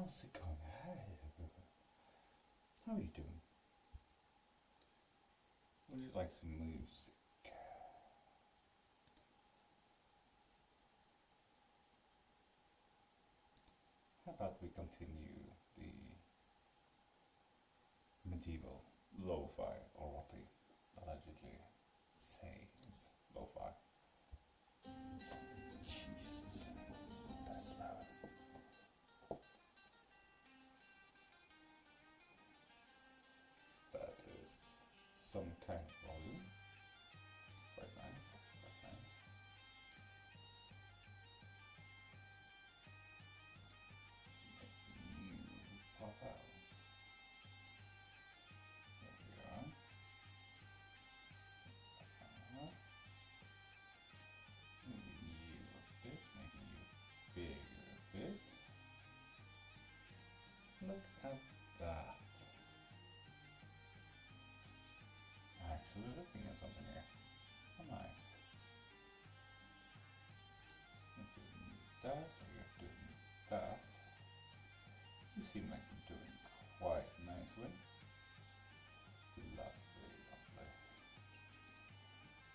How's it going? Hey. How are you doing? Would you like some music? How about we continue the medieval lo-fi, or what they allegedly say is lo-fi. Jesus, that's loud. That is some kind of volume. Quite nice, quite nice. You pop out. There we are. Maybe you a bit, maybe you bigger a bit. Look at that. Actually looking at something here. Oh, nice. You're doing that, or you're doing that. You seem like you're doing quite nicely. Lovely, lovely.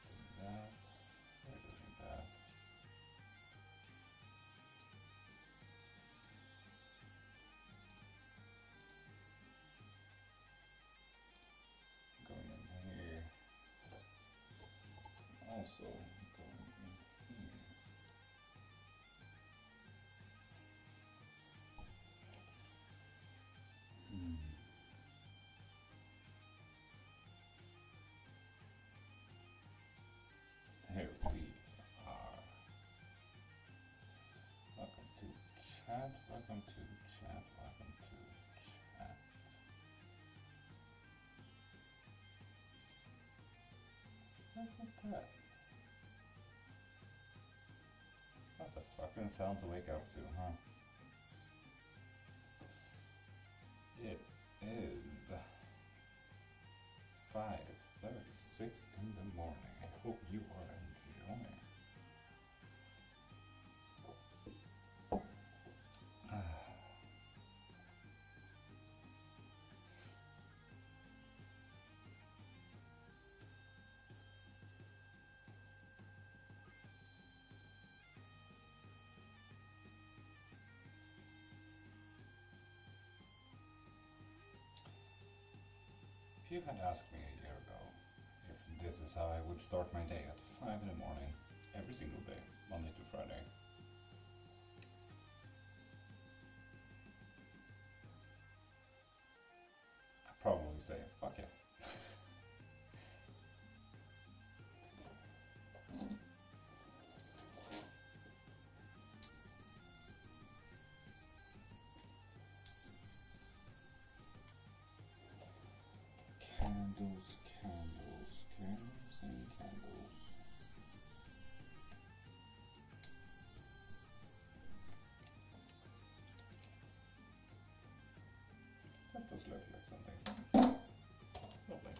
Doing that, we're doing that. Going in here. Also going in here. Here we are. Welcome to chat, welcome to chat, welcome to chat. Look at that. What a fucking sound to wake up to, huh? It is 5:36 in the morning. I hope you are enjoying. If you had asked me a year ago if this is how I would start my day at 5 in the morning, every single day, Monday to Friday, I'd probably say, fuck yeah. Candles, candles, candles and candles. That does look like something. Lovely.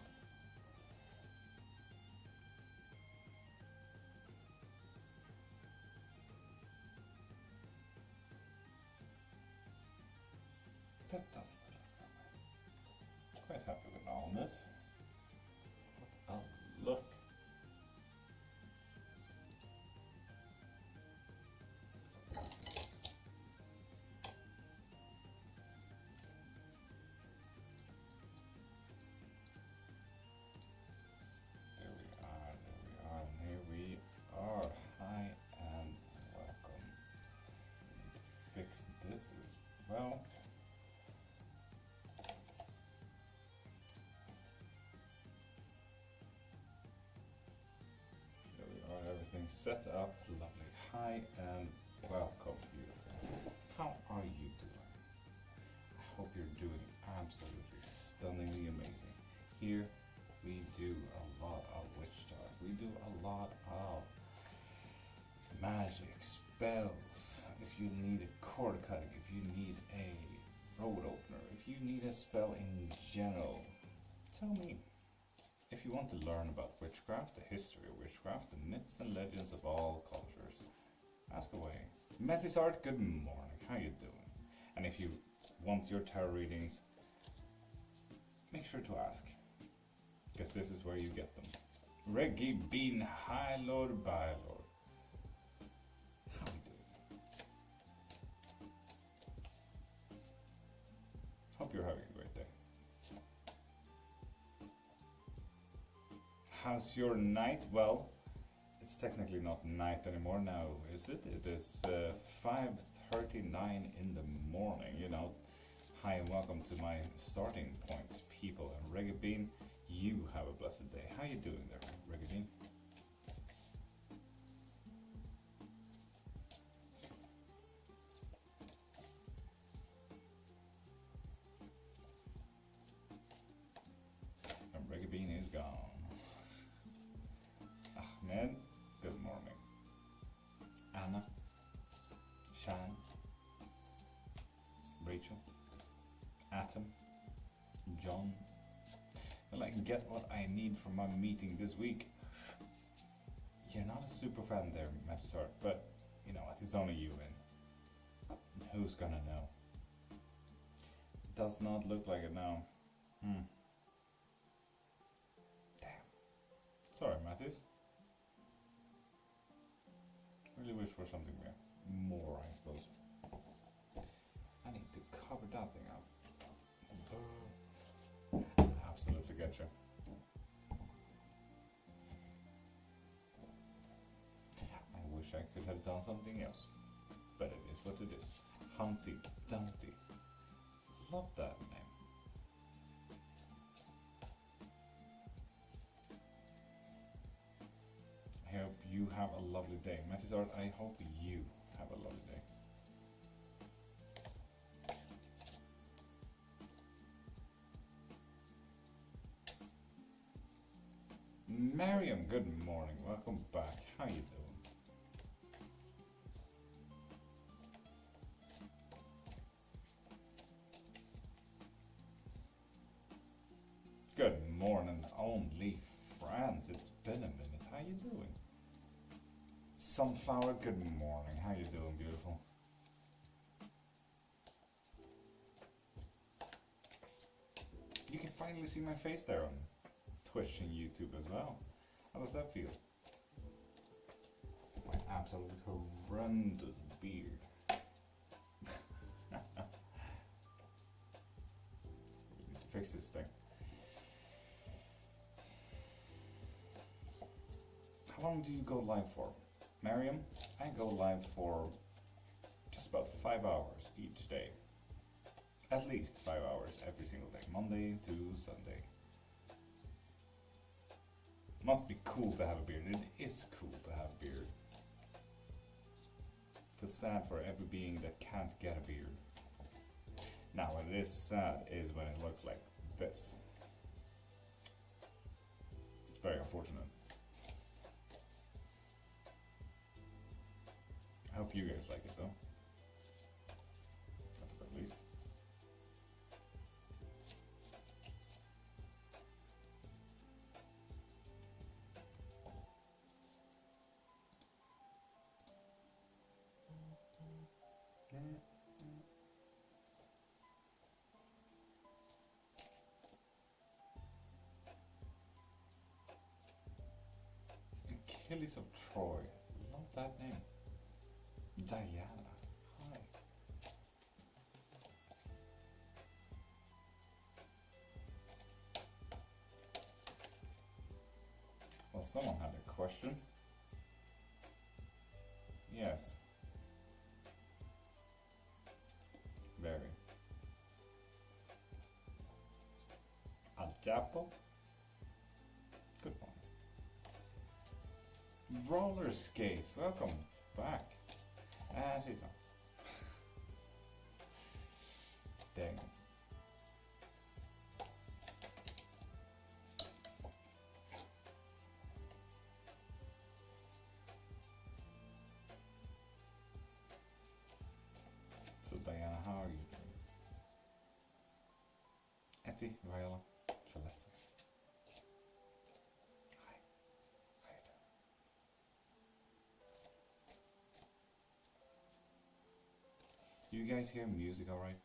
That does look like something. Quite happy with all this. What a look. There we are, and here we are. Hi and welcome. Need to fix this as well. There we are, everything set up, lovely. Hi and welcome, beautiful. How are you doing? I hope you're doing absolutely stunningly amazing. Here we do a lot of witchcraft. We do a lot of magic, spells. If you need a cord cutting, if you need a road opener, if you need a spell in general, tell me. If you want to learn about witchcraft, the history of witchcraft, the myths and legends of all cultures, ask away. Metisart, good morning. How you doing? And if you want your tarot readings, make sure to ask, because this is where you get them. Reggie Bean, hi Lord, bye Lord. How are you doing? Hope you're having a great day. How's your night? Well, it's technically not night anymore now, is it? It is 5:39 in the morning, you know. Hi and welcome to my starting point, people. And Reggae Bean, you have a blessed day. How you doing there, Reggae Bean? And Reggae Bean is gone. Ahmed, good morning. Anna, Shan, Rachel, Atom, John. Will I get what I need from my meeting this week? You're not a super fan there, Matisart, but you know what, it's only you in. Who's gonna know? Does not look like it now. Damn. Sorry, Mattis. Really wish for something more, I suppose. I need to cover that thing up. Absolutely getcha. I wish I could have done something else, but it is what it is. Humpty Dumpty. Love that name. I hope you have a lovely day. Matisart, I hope you have a lovely day. Mariam, good morning. Welcome back. How you doing? Good morning, only France. It's been a minute. How you doing? Sunflower, good morning. How you doing, beautiful? You can finally see my face there on Twitch and YouTube as well. How does that feel? My absolute horrendous beard. We need to fix this thing. How long do you go live for? Mariam, I go live for just about 5 hours each day. At least 5 hours every single day, Monday to Sunday. Must be cool to have a beard. It is cool to have a beard. It's sad for every being that can't get a beard. Now, what it is sad is when it looks like this. It's very unfortunate. I hope you guys like it though. At least. Achilles of Troy. Love that name. Diana. Hi. Well, someone had a question. Yes. Very. Al Japo. Good one. Roller skates. Welcome back. She's not. Dang. So Diana, how are you doing? Etty, Viola, Celeste. Hi. How you doing? You guys hear music alright?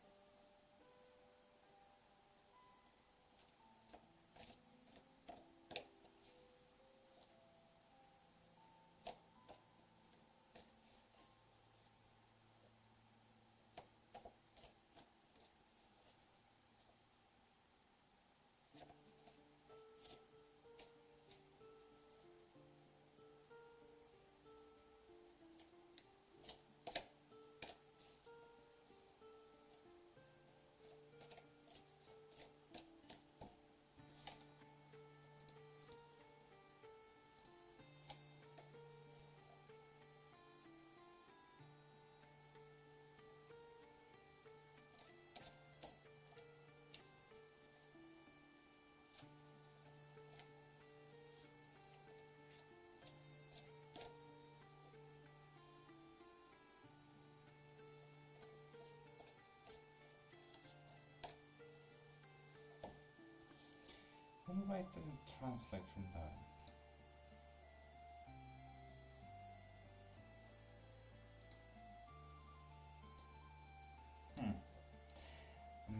why it didn't translate from that?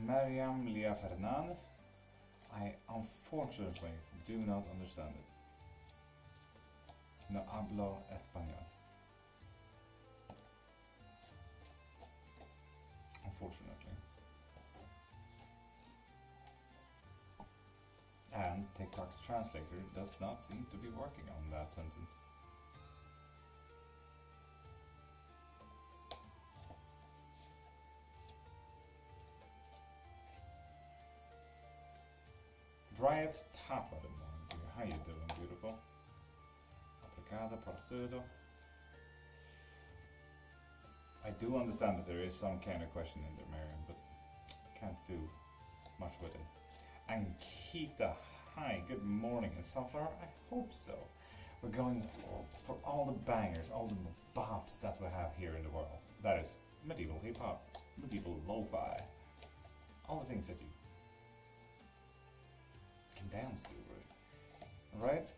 Mariam Lia Fernand, I unfortunately do not understand it. No hablo español. Unfortunately. And TikTok's translator does not seem to be working on that sentence. Riot Tapa the morning, dear. How you doing, beautiful? Obrigado por tudo. I do understand that there is some kind of question in there, Marion, but can't do much with it. Ankita, hi, good morning. And Sunflower, I hope so. We're going for all the bangers, all the bops that we have here in the world. That is medieval hip-hop, medieval lo-fi, all the things that you can dance to, right?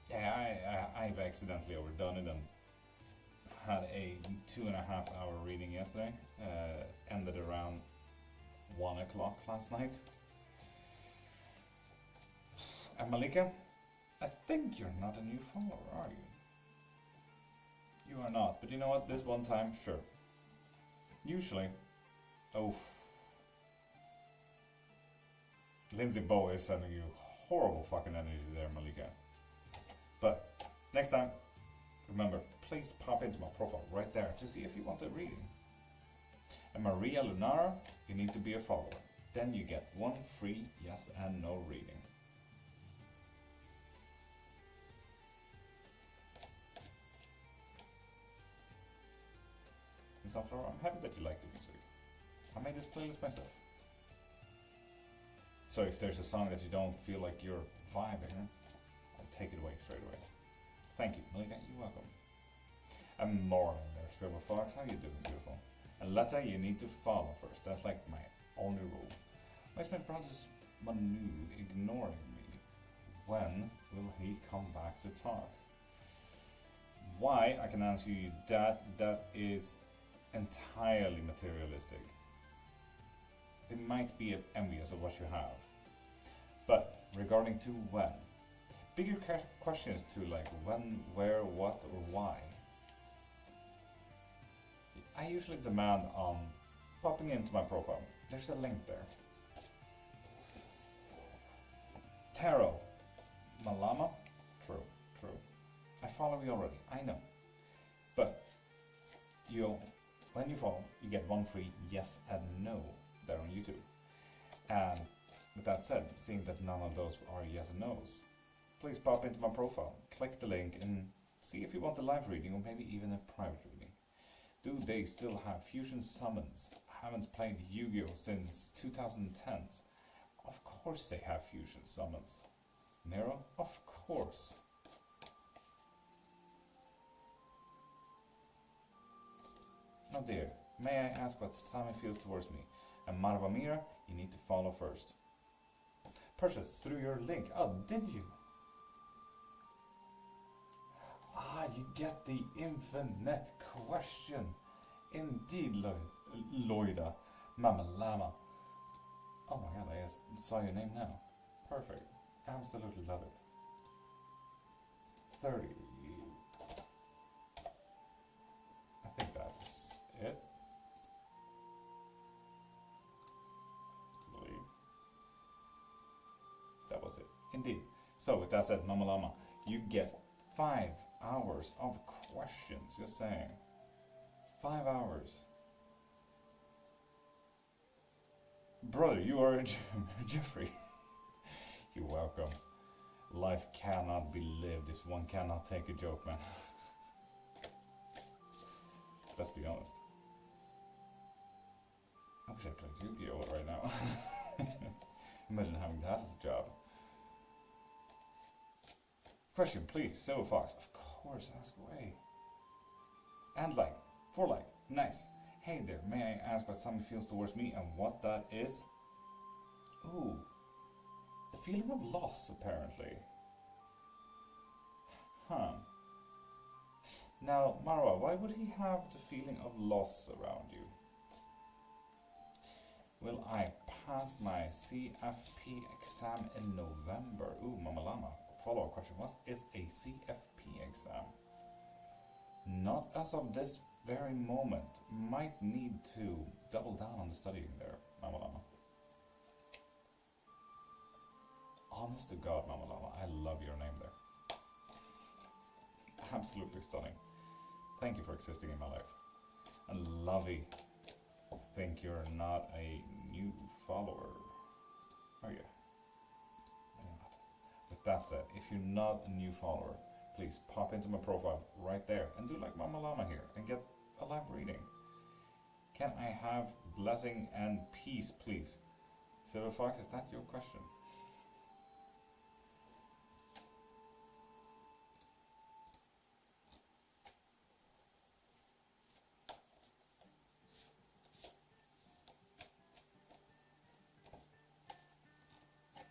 Yeah, I've accidentally overdone it and had a 2.5-hour reading yesterday. Ended around 1 o'clock last night. And Malika, I think you're not a new follower, are you? You are not, but you know what? This one time, sure. Usually, Lindsay Bow is sending you horrible fucking energy there, Malika. But next time, remember, please pop into my profile right there to see if you want a reading. And Maria Lunara, you need to be a follower. Then you get 1 free yes and no reading. And Sunflower, I'm happy that you like the music. I made this playlist myself. So if there's a song that you don't feel like you're vibing, I'll take it away straight away. Thank you, Malika, you're welcome. And morning there, Silver Fox, how you doing, beautiful? And Letta, you need to follow first, that's like my only rule. Why is my brother's Manu ignoring me? When will he come back to talk? Why, I can answer you that is entirely materialistic. They might be envious of what you have. But regarding to when, bigger questions to like when, where, what, or why. I usually demand on popping into my profile. There's a link there. Tarot. Malama? True. I follow you already, I know. But when you follow, you get 1 free yes and no there on YouTube. And with that said, seeing that none of those are yes and no's, please pop into my profile, click the link and see if you want a live reading or maybe even a private reading. Do they still have fusion summons? Haven't played Yu-Gi-Oh since 2010s. Of course they have fusion summons. Nero? Of course. Oh dear, may I ask what Sami feels towards me? And Marva Mira, you need to follow first. Purchase through your link. Oh, did you? You get the infinite question. Indeed, Loida. Mama Lama. Oh my god, I just saw your name now. Perfect. Absolutely love it. 30. I think that is it. I believe. That was it. Indeed. So with that said, Mama Lama, you get 5 hours of questions. Just saying. 5 hours. Brother, you are Jeffrey. You're welcome. Life cannot be lived if one cannot take a joke, man. Let's be honest. I wish I played Yu-Gi-Oh right now. Imagine having that as a job. Question, please. Silver Fox. Of course, ask away. And like, for like, nice. Hey there, may I ask what someone feels towards me and what that is? Ooh. The feeling of loss, apparently. Huh. Now, Marwa, why would he have the feeling of loss around you? Will I pass my CFP exam in November? Ooh, Mama Lama. Follow-up question. What is a CFP exam? Not as of this very moment. Might need to double down on the studying there, Mama Lama. Honest to God, Mama Lama, I love your name there. Absolutely stunning. Thank you for existing in my life. And Lovey, think you're not a new follower, are you? You're not. With that said, if you're not a new follower, please pop into my profile right there and do like Mama Lama here and get a live reading. Can I have blessing and peace, please? Silver Fox, is that your question?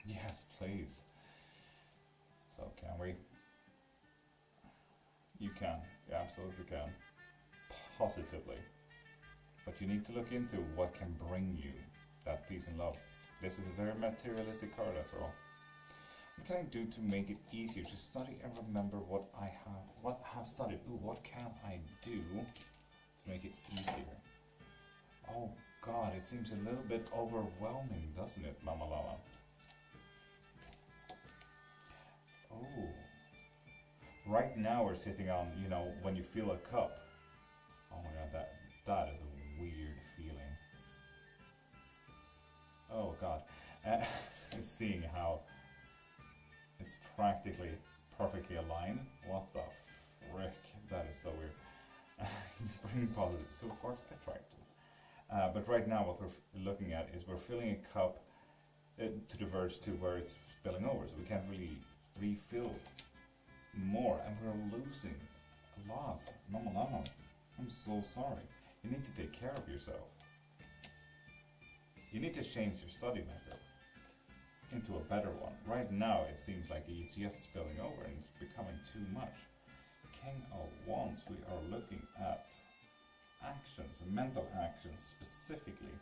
Yes, please. So can we? You can. You absolutely can. Positively. But you need to look into what can bring you that peace and love. This is a very materialistic card after all. What can I do to make it easier to study and remember what I have studied? Ooh, what can I do to make it easier? Oh God, it seems a little bit overwhelming, doesn't it, Mama Lama? Oh. Right now we're sitting on, you know, when you feel a cup. Oh my God, that is a weird feeling. Oh God. Seeing how it's practically perfectly aligned. What the frick? That is so weird. Bring positive. So of course I tried to. But right now what we're looking at is we're filling a cup to the verge to where it's spilling over. So we can't really refill more, and we're losing a lot. Mama Lama, I'm so sorry. You need to take care of yourself. You need to change your study method into a better one. Right now it seems like it's just spilling over and it's becoming too much. King of Wands, we are looking at actions, mental actions specifically.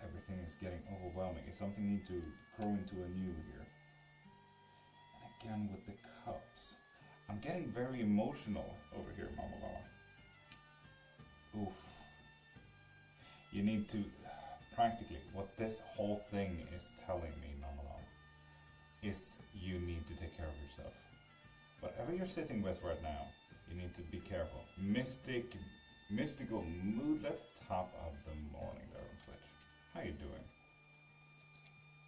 Everything is getting overwhelming. If something needs to grow into a new here. And again with the cups. I'm getting very emotional over here, Mama Lama. Oof. You need to, practically, what this whole thing is telling me, Mama Lama, is you need to take care of yourself. Whatever you're sitting with right now, you need to be careful. Mystical moodlet, top of the morning there on Twitch. How you doing?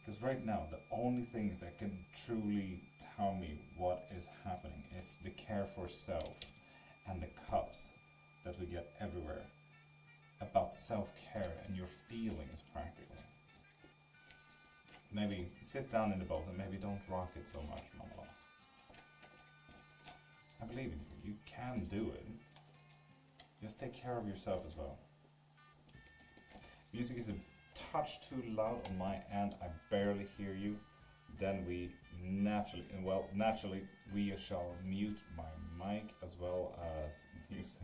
Because right now, the only things that can truly tell me what is happening is the care for self and the cups that we get everywhere about self-care and your feelings practically. Maybe sit down in the boat and maybe don't rock it so much, Mama Lama. I believe in you. You can do it. Just take care of yourself as well. Music is a touch too loud on my end. I barely hear you. Then we naturally we shall mute my mic as well as music.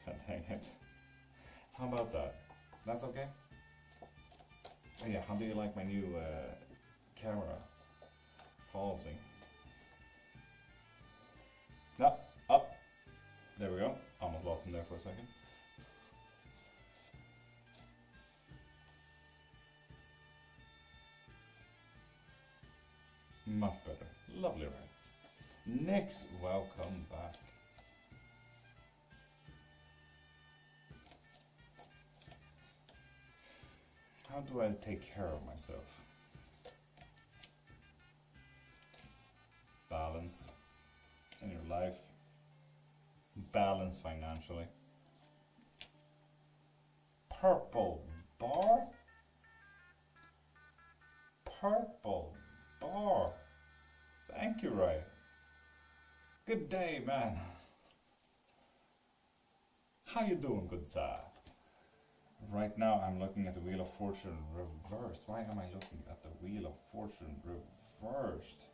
God dang it. How about that? That's okay? Oh yeah, how do you like my new camera? Follows me. No, up. There we go. Almost lost him there for a second. Much better. Lovely, right? Nix, welcome back. How do I take care of myself? Balance in your life. Balance financially. Purple bar? Purple bar. Thank you, Ray. Good day, man. How you doing, good sir? Right now I'm looking at the Wheel of Fortune reversed. Why am I looking at the Wheel of Fortune first.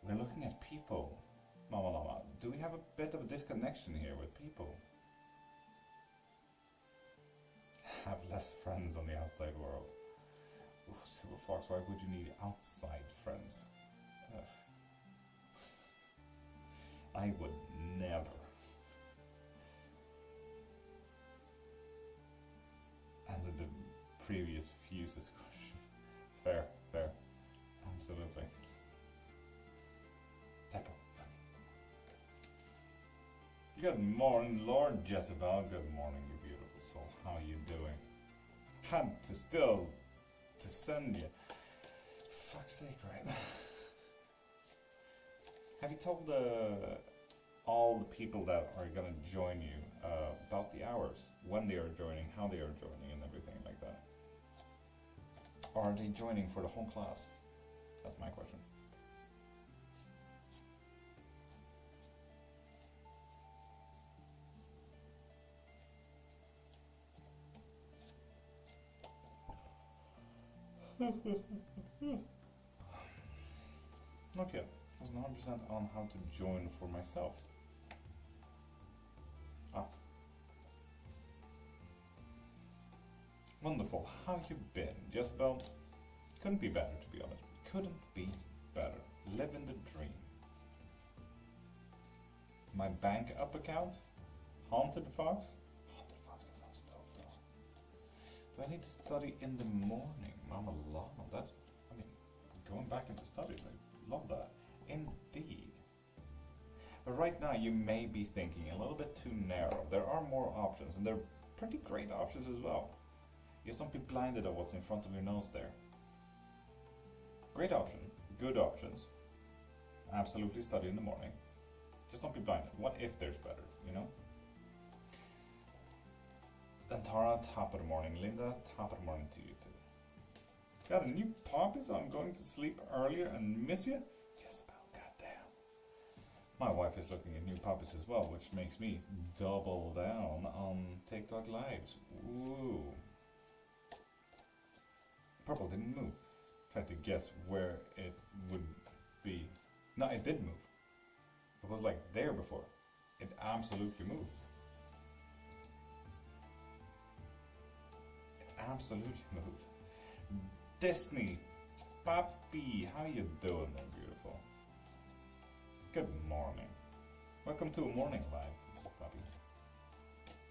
We're looking at people. Mama Lama, do we have a bit of a disconnection here with people? Have less friends on the outside world. Oof, Silver Fox, why would you need outside friends? Ugh. I would never. Answer the previous fuses question. Fair, fair. Absolutely. Tempo. Good morning, Lord Jezebel. Good morning, you beautiful soul. How are you doing? Had to still to send you. Fuck's sake, right? Have you told all the people that are gonna join you about the hours, when they are joining, how they are joining, and everything like that? Or are they joining for the whole class? That's my question. Not yet. I was 100% on how to join for myself. Ah. Wonderful. How you been? Jezebel? Couldn't be better, to be honest. Couldn't be better. Living the dream. My bank up account? Haunted Fox? Haunted Fox, that sounds dope though. Do I need to study in the morning? Mama Lama, that, I mean, going back into studies, I love that. Indeed. But right now you may be thinking a little bit too narrow. There are more options, and they're pretty great options as well. Just don't be blinded of what's in front of your nose there. Great option, good options. Absolutely study in the morning. Just don't be blinded. What if there's better, you know? And Tara, top of the morning. Linda, top of the morning to you too. Got a new puppy, so I'm going to sleep earlier and miss you? Jezebel, goddamn. My wife is looking at new puppies as well, which makes me double down on TikTok lives. Ooh. Purple didn't move. Tried to guess where it would be. No, it did move. It was like there before. It absolutely moved. It absolutely moved. Disney, Papi, how you doing there, beautiful? Good morning. Welcome to a morning live, Papi.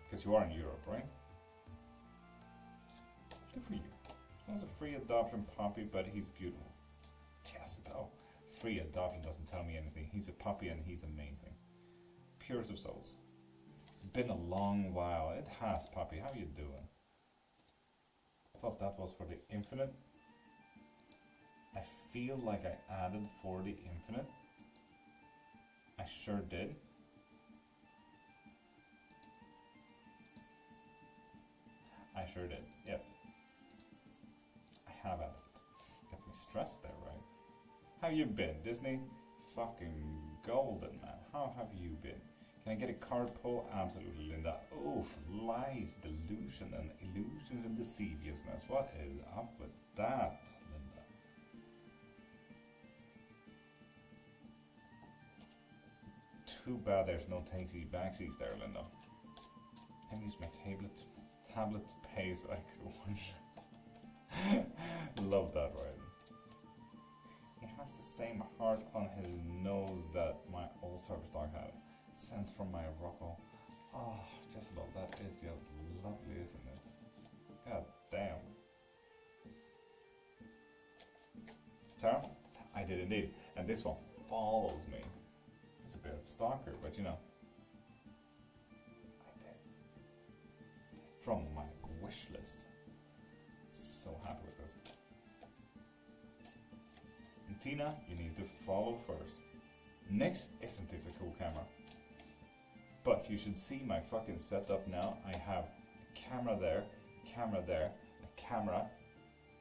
Because you are in Europe, right? Good for you. That's a free adoption, Papi, but he's beautiful. Yes, though. Free adoption doesn't tell me anything. He's a puppy and he's amazing. Purest of souls. It's been a long while. It has, Papi. How you doing? I thought that was for the infinite. I feel like I added for the infinite. I sure did. I sure did, yes. I have added it. Got me stressed there, right? How you been, Disney? Fucking golden, man. How have you been? Can I get a card pull? Absolutely, Linda. Oof, lies, delusion, and illusions and deceivousness. What is up with that, Linda? Too bad there's no takesies backsies there, Linda. I use my tablet to pay so I could watch. Love that, right? He has the same heart on his nose that my old service dog had. Sent from my Rocco. Oh, just about that is just lovely, isn't it? God damn. Tara? I did indeed. And this one follows me. It's a bit of a stalker, but you know. I did. From my wish list. So happy with this. And Tina, you need to follow first. Next, isn't this a cool camera? But you should see my fucking setup now. I have a camera there, a camera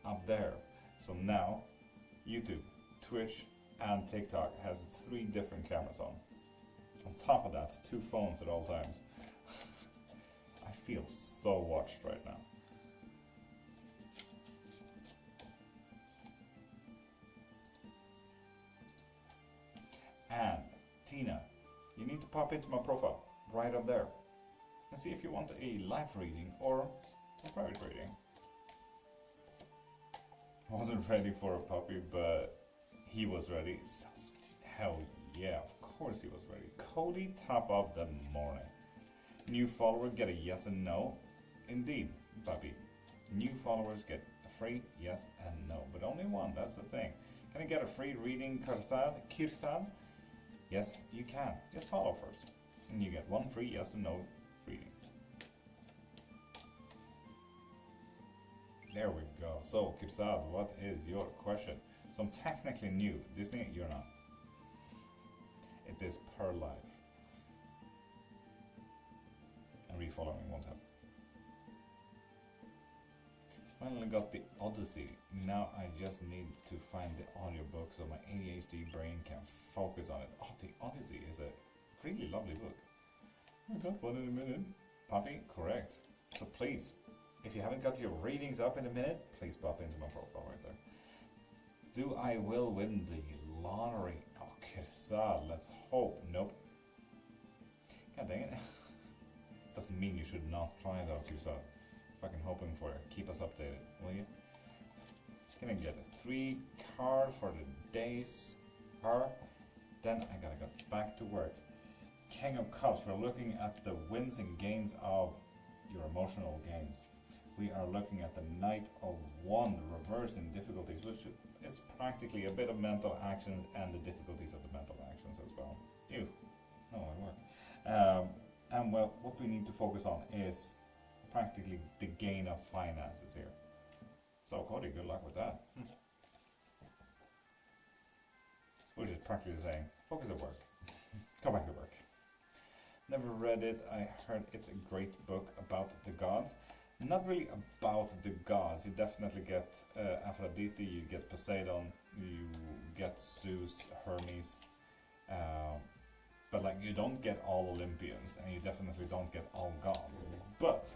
up there. So now, YouTube, Twitch, and TikTok has 3 different cameras on. On top of that, 2 phones at all times. I feel so watched right now. And Tina, you need to pop into my profile right up there and see if you want a live reading or a private reading. I wasn't ready for a puppy, but he was ready. Hell yeah, of course he was ready. Cody, top of the morning. New follower get a yes and no. Indeed, puppy. New followers get a free yes and no, but only one, that's the thing. Can I get a free reading, Kirsad? Yes, you can. Just follow first. And you get one free yes and no reading. There we go. So, Kirsad, what is your question? So I'm technically new. Disney, you're not. It is per life. And refollowing won't happen. Finally got the Odyssey. Now I just need to find the audiobook so my ADHD brain can focus on it. Oh, the Odyssey is a really lovely book. I got one in a minute. Puppy, correct. So please, if you haven't got your readings up in a minute, please pop into my profile right there. Do I will win the lottery? Okay, so let's hope. Nope. God dang it. Doesn't mean you should not try though, Kusad. Fucking hoping for it. Keep us updated, will you? Can I get a 3 card for the days? Then I gotta get back to work. King of Cups, we're looking at the wins and gains of your emotional gains. We are looking at the Knight of Wand, reverse in difficulties, which is practically a bit of mental actions and the difficulties of the mental actions as well. Ew. No, I work. And well, what we need to focus on is practically the gain of finances here. So Cody, good luck with that. Which is practically saying, focus at work. Go back to work. Never read it. I heard it's a great book about the gods. Not really about the gods. You definitely get Aphrodite, you get Poseidon, you get Zeus, Hermes. But like you don't get all Olympians, and you definitely don't get all gods. But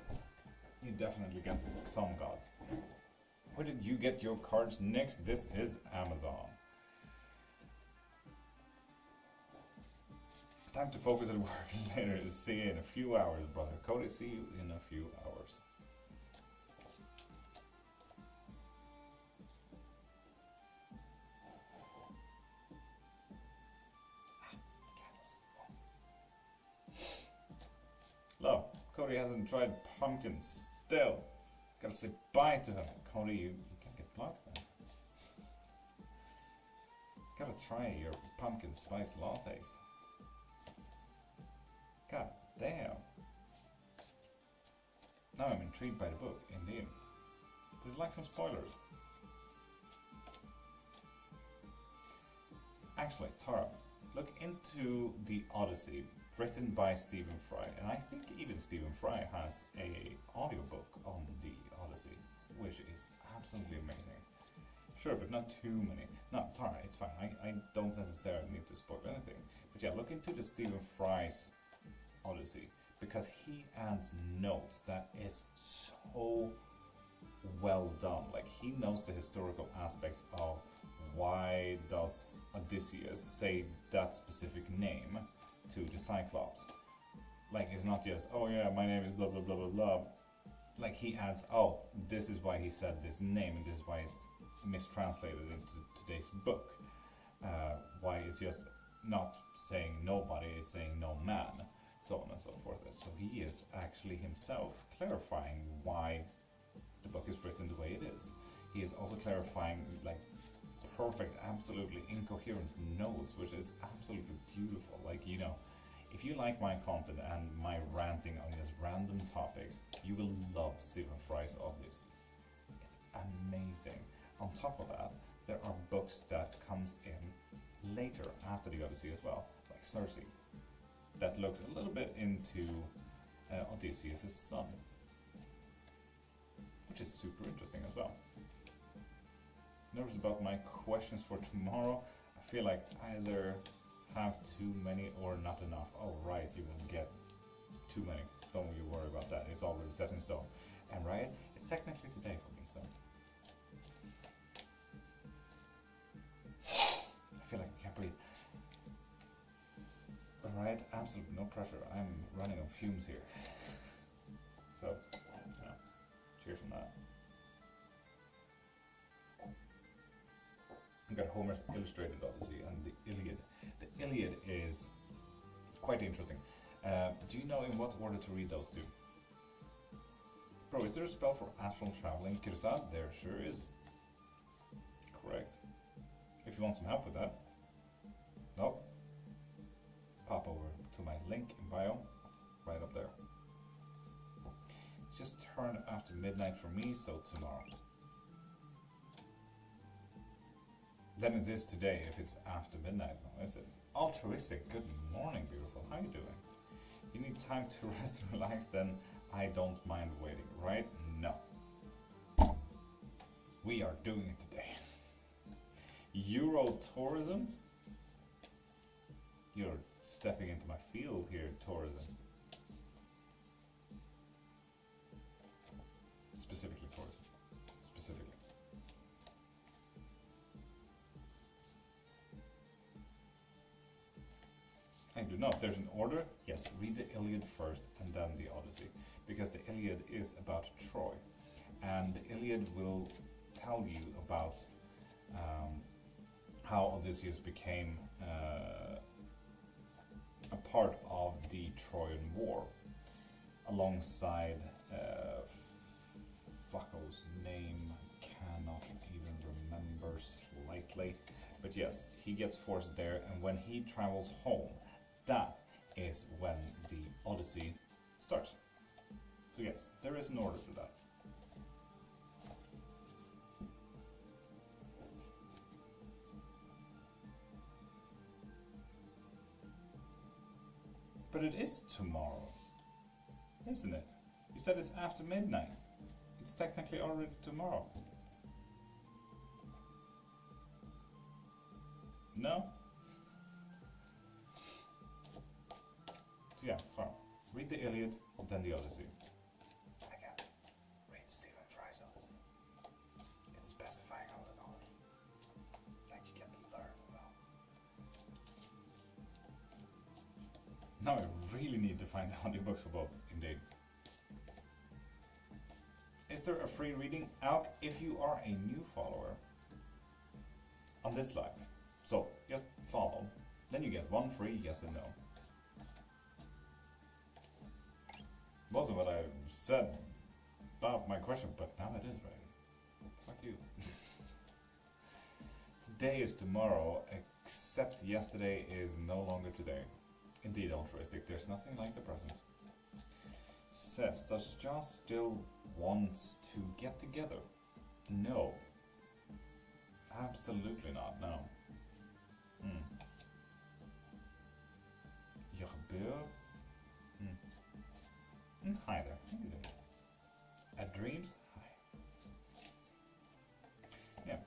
you definitely get some gods. Where did you get your cards next? This is Amazon. Time to focus at work later. See you in a few hours, brother. Cody, see you in a few hours. Love, Cody hasn't tried pumpkin still. Gotta say bye to him. Cody, you can't get blocked, man. Gotta try your pumpkin spice lattes. God damn. Now I'm intrigued by the book, indeed. Would you like some spoilers? Actually, Tara, look into the Odyssey, written by Stephen Fry, and I think even Stephen Fry has a audiobook on the Odyssey, which is absolutely amazing. Sure, but not too many. No, Tara, it's fine. I don't necessarily need to spoil anything. But yeah, look into the Stephen Fry's Odyssey, because he adds notes that is so well done. Like, he knows the historical aspects of why does Odysseus say that specific name to the Cyclops. Like, it's not just, oh yeah, my name is blah blah blah blah blah. Like, he adds, oh, this is why he said this name, and this is why it's mistranslated into today's book. Why it's just not saying nobody, it's saying no man, so on and so forth. So he is actually himself clarifying why the book is written the way it is. He is also clarifying, like, perfect, absolutely incoherent notes, which is absolutely beautiful. Like, you know, if you like my content and my ranting on just random topics, you will love Stephen Fry's Odyssey. It's amazing. On top of that, there are books that comes in later after the Odyssey as well, like Circe, that looks a little bit into Odysseus' son, which is super interesting as well. Nervous about my questions for tomorrow. I feel like either have too many or not enough. Oh right, you will get too many. Don't you worry about that. It's already set in stone. And right, it's technically today for me, so. I feel like I can't breathe. right? Absolutely no pressure. I'm running on fumes here. So, cheers on that. We've got Homer's Illustrated Odyssey and the Iliad. The Iliad is quite interesting. Do you know in what order to read those two? Bro, is there a spell for astral traveling? Kirsa? There sure is. Correct. If you want some help with that. Nope. Pop over to my link in bio. Right up there. It's just turned after midnight for me, so tomorrow. Then it is today if it's after midnight now, is it? Altruistic, good morning, beautiful. How you doing? You need time to rest and relax, then I don't mind waiting, right? No. We are doing it today. Euro tourism? You're stepping into my field here, tourism. Specifically tourism. Specifically. I do not. There's an order. Yes, read the Iliad first and then the Odyssey. Because the Iliad is about Troy. And the Iliad will tell you about how Odysseus became a part of the Trojan War. Alongside Fucko's name, cannot even remember slightly. But yes, he gets forced there, and when he travels home, that is when the Odyssey starts. So yes, there is an order to that. But it is tomorrow, isn't it? You said it's after midnight. It's technically already tomorrow. No? So yeah, sorry. Read the Iliad, then the Odyssey. Again, read Stephen Fry's Odyssey. It's specifying all the knowledge. Like you get to learn well. Now I really need to find audiobooks for both, indeed. Is there a free reading out if you are a new follower on this live? So, just follow. Then you get one free yes and no. Wasn't what I said about my question, but now it is right. Fuck you. Today is tomorrow, except yesterday is no longer today. Indeed, altruistic, there's nothing like the present. Says, does Joss still wants to get together? No. Absolutely not, no. Je gebeurt. Hi there. How you doing? At Dreams? Hi. Yeah.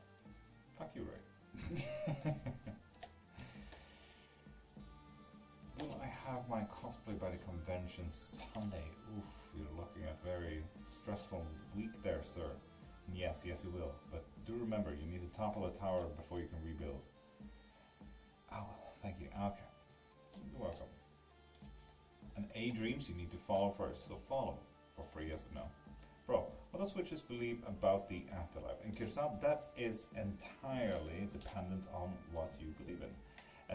Fuck you, Ray. Will I have my cosplay by the convention Sunday? Oof, you're looking at a very stressful week there, sir. Yes, you will. But do remember, you need to topple a tower before you can rebuild. Oh, thank you. Okay. You're welcome. And A-Dreams you need to follow first, so follow for free, yes or no. Bro, what does witches believe about the afterlife? In Kirsan, that is entirely dependent on what you believe in.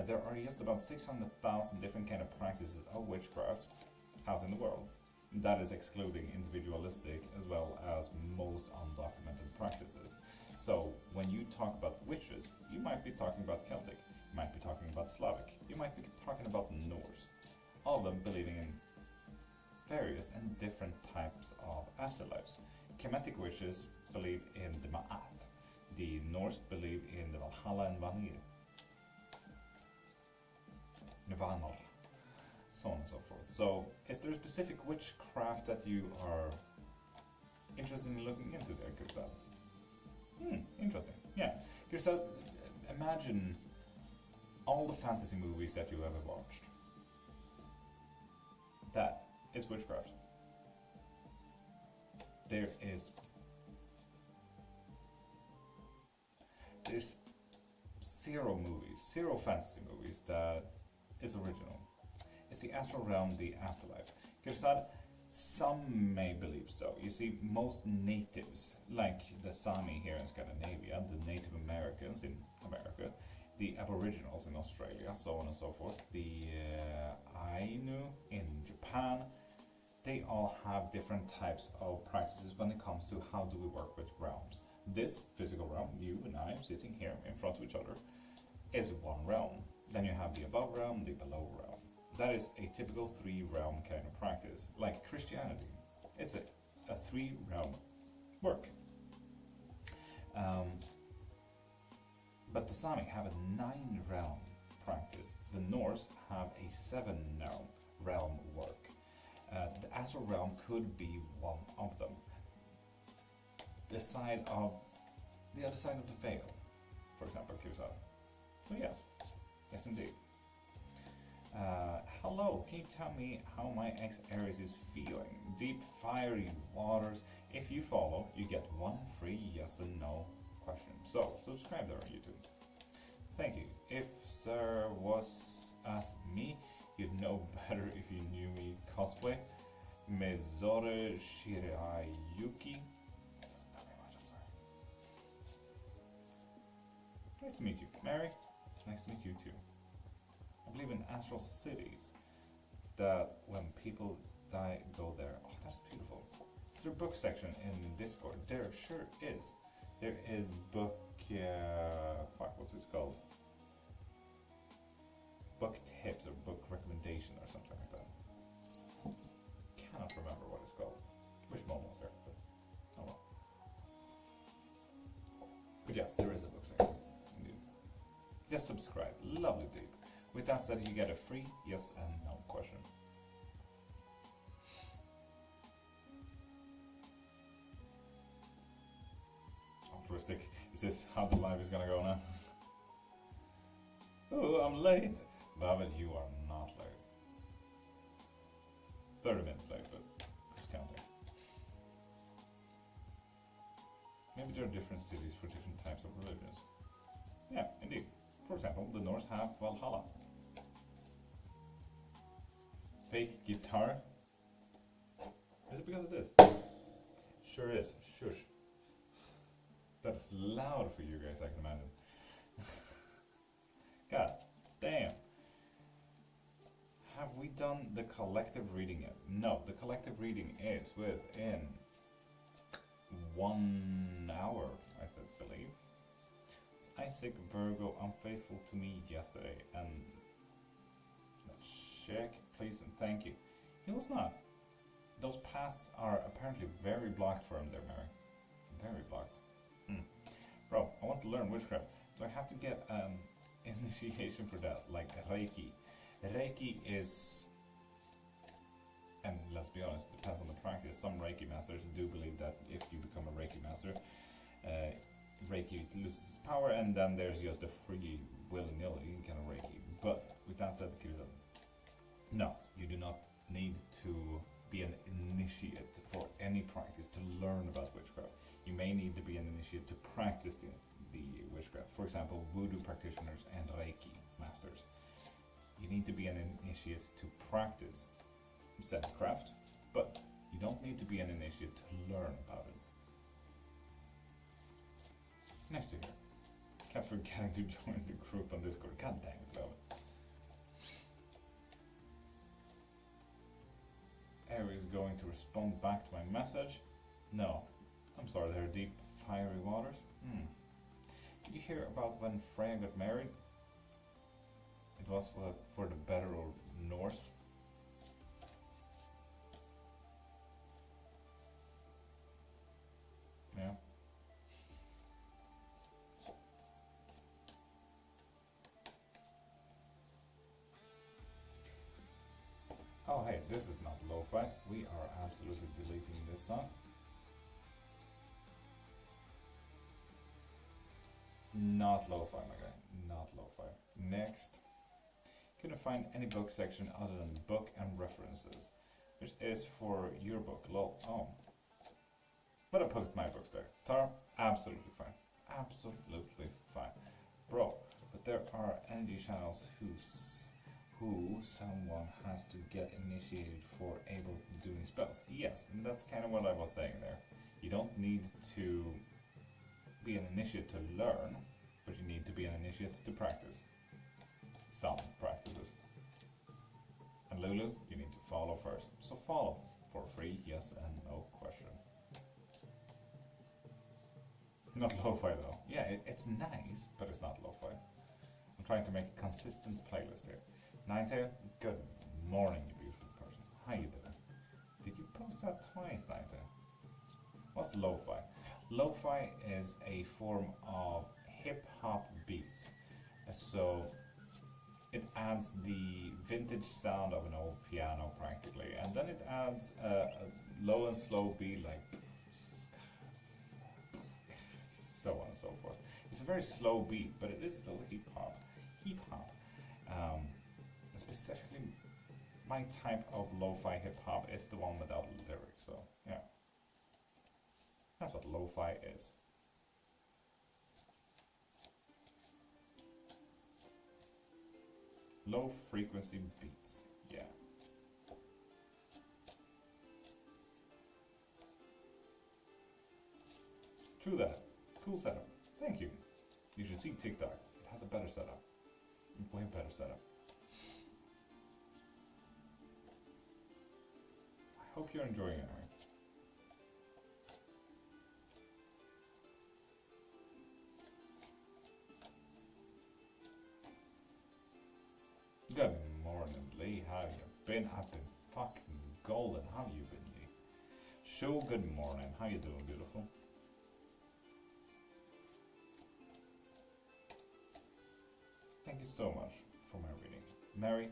There are just about 600,000 different kind of practices of witchcraft out in the world. That is excluding individualistic as well as most undocumented practices. So when you talk about witches, you might be talking about Celtic, you might be talking about Slavic, you might be talking about Norse. All of them believing in various and different types of afterlives. Kemetic witches believe in the Ma'at. The Norse believe in the Valhalla and Vanir. Nirvana, so on and so forth. So, is there a specific witchcraft that you are interested in looking into there, Kirsal? Interesting. Yeah. Kirsal, imagine all the fantasy movies that you ever watched. That is witchcraft. There's zero fantasy movies that is original. Is the astral realm the afterlife? Kirsad, some may believe so. You see, most natives, like the Sami here in Scandinavia, the Native Americans in America, the Aboriginals in Australia, so on and so forth, the Ainu in Japan, they all have different types of practices when it comes to how do we work with realms. This physical realm, you and I sitting here in front of each other, is one realm. Then you have the above realm, the below realm. That is a typical three-realm kind of practice, like Christianity. It's a three-realm work. But the Sami have a nine-realm practice. The Norse have a seven-realm work. The astral realm could be one of them. The other side of the veil, for example, Kurosawa. So yes indeed. Hello, can you tell me how my ex Aries is feeling? Deep, fiery waters. If you follow, you get one free yes and no question. So, subscribe there on YouTube. Thank you. If Sir was at me, you'd know better if you knew me cosplay. Mezore Shirayuki. That doesn't tell me much, I'm sorry. Nice to meet you. Mary, nice to meet you too. I believe in astral cities, that when people die, go there. Oh, that's beautiful. Is there a book section in Discord? There sure is. There is book, what's this called? Book tips or book recommendation or something like that. Cannot remember what it's called. Wish Mom was there, but oh well. But yes, there is a book section. Indeed. Just subscribe. Lovely deep. With that said, you get a free yes and no question. Altruistic. Is this how the live is gonna go now? Oh, I'm late. David, you are not late. 30 minutes late, but who's counting? Maybe there are different cities for different types of religions. Yeah, indeed. For example, the Norse have Valhalla. Fake guitar. Is it because of this? Sure is. Shush. That is loud for you guys, I can imagine. God damn. Have we done the collective reading yet? No, the collective reading is within 1 hour, I believe. Isaac Virgo unfaithful to me yesterday, and let's check, please and thank you. He was not. Those paths are apparently very blocked for him there, Mary. Very blocked. Bro, I want to learn witchcraft. Do I have to get initiation for that, like Reiki? Reiki is, and let's be honest, depends on the practice. Some Reiki masters do believe that if you become a Reiki master, Reiki loses its power, and then there's just a free willy-nilly kind of Reiki. But with that said, no, you do not need to be an initiate for any practice to learn about witchcraft. You may need to be an initiate to practice the witchcraft. For example, voodoo practitioners and Reiki masters. You need to be an initiate to practice said craft, but you don't need to be an initiate to learn about it. Nice to hear. Kept forgetting to join the group on Discord. God dang it, love it. Aries going to respond back to my message? No. I'm sorry, there are deep, fiery waters. Did you hear about when Freya got married? It was for the better or Norse. Yeah. Oh hey, this is not lo-fi. We are absolutely deleting this song. Not lo-fi, my guy. Not lo-fi. Next. Couldn't find any book section other than book and references, which is for your book, lol. Oh. But I put my books there. Tara, absolutely fine. Absolutely fine. Bro, but there are energy channels whose who someone has to get initiated for able doing spells. Yes, and that's kind of what I was saying there. You don't need to be an initiate to learn, but you need to be an initiate to practice. Some practices. And Lulu, you need to follow first. So follow. For free, yes and no question. Not lo-fi though. Yeah, it's nice, but it's not lo-fi. I'm trying to make a consistent playlist here. Ninetail, good morning, you beautiful person. How you doing? Did you post that twice, Ninetail? What's lo-fi? Lo-fi is a form of hip-hop beats. So it adds the vintage sound of an old piano practically, and then it adds a low and slow beat like so on and so forth. It's a very slow beat, but it is still hip-hop. Hip-hop. Specifically, my type of lo-fi hip-hop is the one without lyrics, so yeah. That's what lo-fi is. Low frequency beats, yeah. True that. Cool setup. Thank you. You should see TikTok. It has a better setup. Way better setup. I hope you're enjoying it, right? Good morning, Lee. How you been? I've been fucking golden. How you been, Lee? Show good morning. How you doing, beautiful? Thank you so much for my reading. Mary,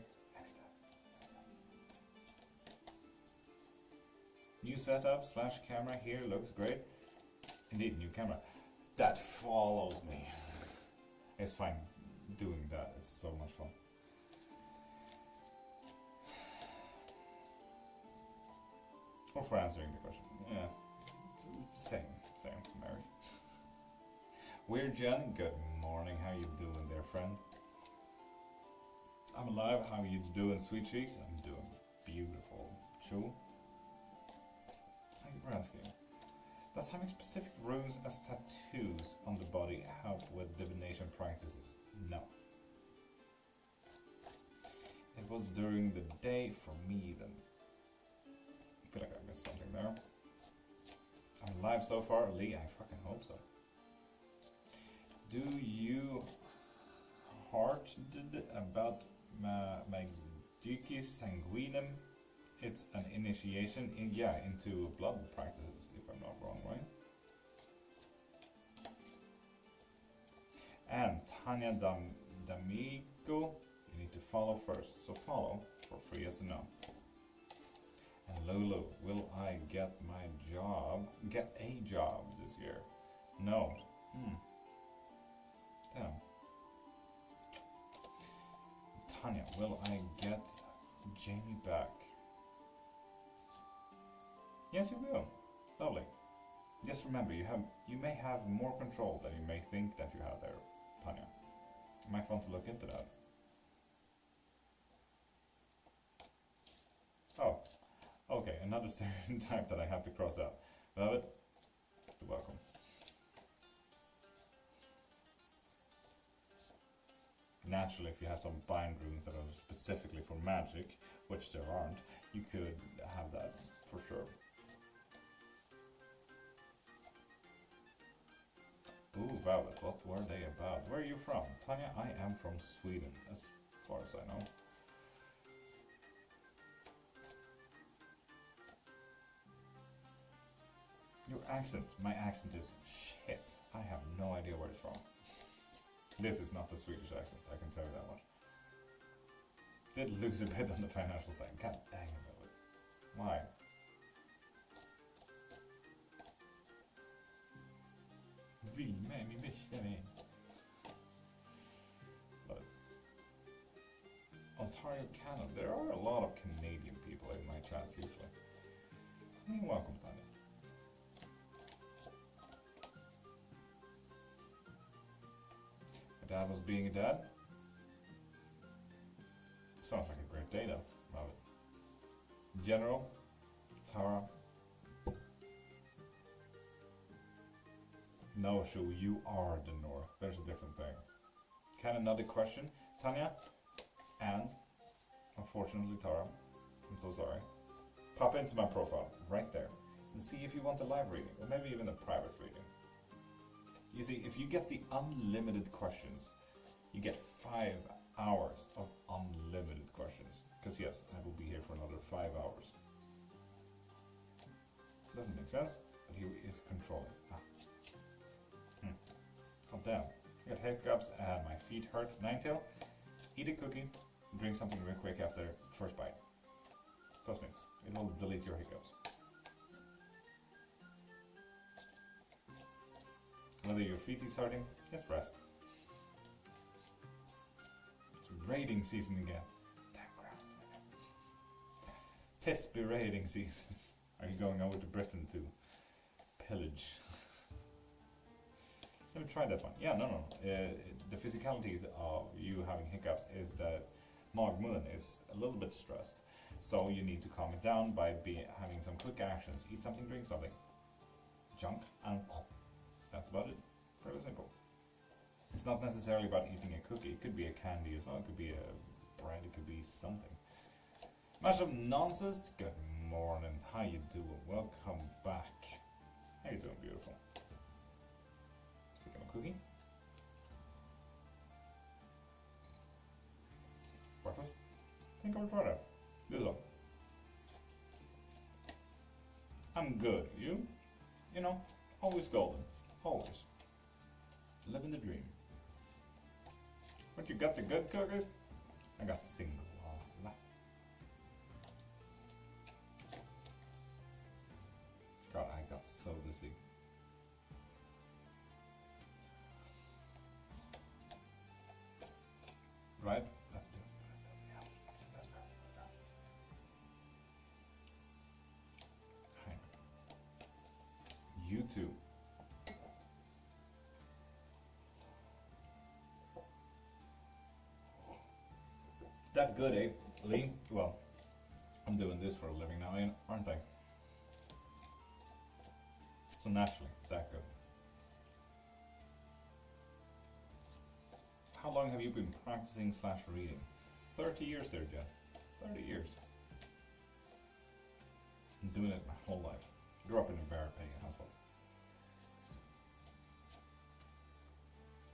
new setup / camera here looks great. Indeed, new camera. That follows me. It's fine. Doing that is so much fun. Or for answering the question. Yeah. Same, Mary. Weird Jen, good morning. How you doing there, friend? I'm alive. How you doing, sweet cheeks? I'm doing beautiful. True. Thank you for asking. Does having specific runes as tattoos on the body help with divination practices? No. It was during the day for me then. I feel like I missed something there. I'm alive so far, Lee. I fucking hope so. Do you heard about Magicus Sanguinum? It's an initiation into blood practices, if I'm not wrong, right? And Tanya D'Amico, you need to follow first. So follow for free as a no. And Lolo, will I get a job this year? No. Damn. Tanya, will I get Jamie back? Yes, you will. Lovely. Just remember, you may have more control than you may think that you have there, Tanya. You might want to look into that. Oh, okay, another stereotype that I have to cross out. Velvet, you're welcome. Naturally, if you have some bind runes that are specifically for magic, which there aren't, you could have that for sure. Ooh, Velvet, what were they about? Where are you from? Tanya, I am from Sweden, as far as I know. Your accent, my accent is shit. I have no idea where it's from. This is not the Swedish accent, I can tell you that much. Did lose a bit on the financial side. God dang it, Velvet. Why? Vill med mig växtare. But Ontario, Canada. There are a lot of Canadian people in my chats usually. You're welcome, Tanya. My dad was being a dad. Sounds esoteric data about it. General, Tara. No, Shu, you are the North. There's a different thing. Can another question, Tanya? And, unfortunately, Tara, I'm so sorry. Pop into my profile, right there, and see if you want a live reading, or maybe even a private reading. You see, if you get the unlimited questions, you get 5 hours of unlimited questions. Because yes, I will be here for another 5 hours. Doesn't make sense, but he is controlling. Oh damn, I got hiccups and my feet hurt. Ninetail, eat a cookie, drink something real quick after first bite. Trust me, it will delete your hiccups. Whether your feet is hurting, just rest. It's raiding season again. Damn grouse. Tis be raiding season. Are you going over to Britain to pillage? Let me try that one. Yeah, no. The physicalities of you having hiccups is that Mag Moon is a little bit stressed. So you need to calm it down by having some quick actions. Eat something, drink something. Junk and that's about it. Fairly simple. It's not necessarily about eating a cookie. It could be a candy as well. It could be a bread. It could be something. Much of nonsense. Good morning. How you doing? Welcome back. How you doing, beautiful? Speaking of cookie. Breakfast? Think I will try that. This one. I'm good. You? You know, always golden. Always. Living the dream. What, you got the good cookies? I got single. God, I got so dizzy. Right? Let's do it. Yeah. That's fair. Kind of. You too. That good, eh, Lee? Well, I'm doing this for a living now, aren't I? So naturally, that good. How long have you been practicing / reading? 30 years there, Jen. 30 years. I'm doing it my whole life. Grew up in a very pagan household.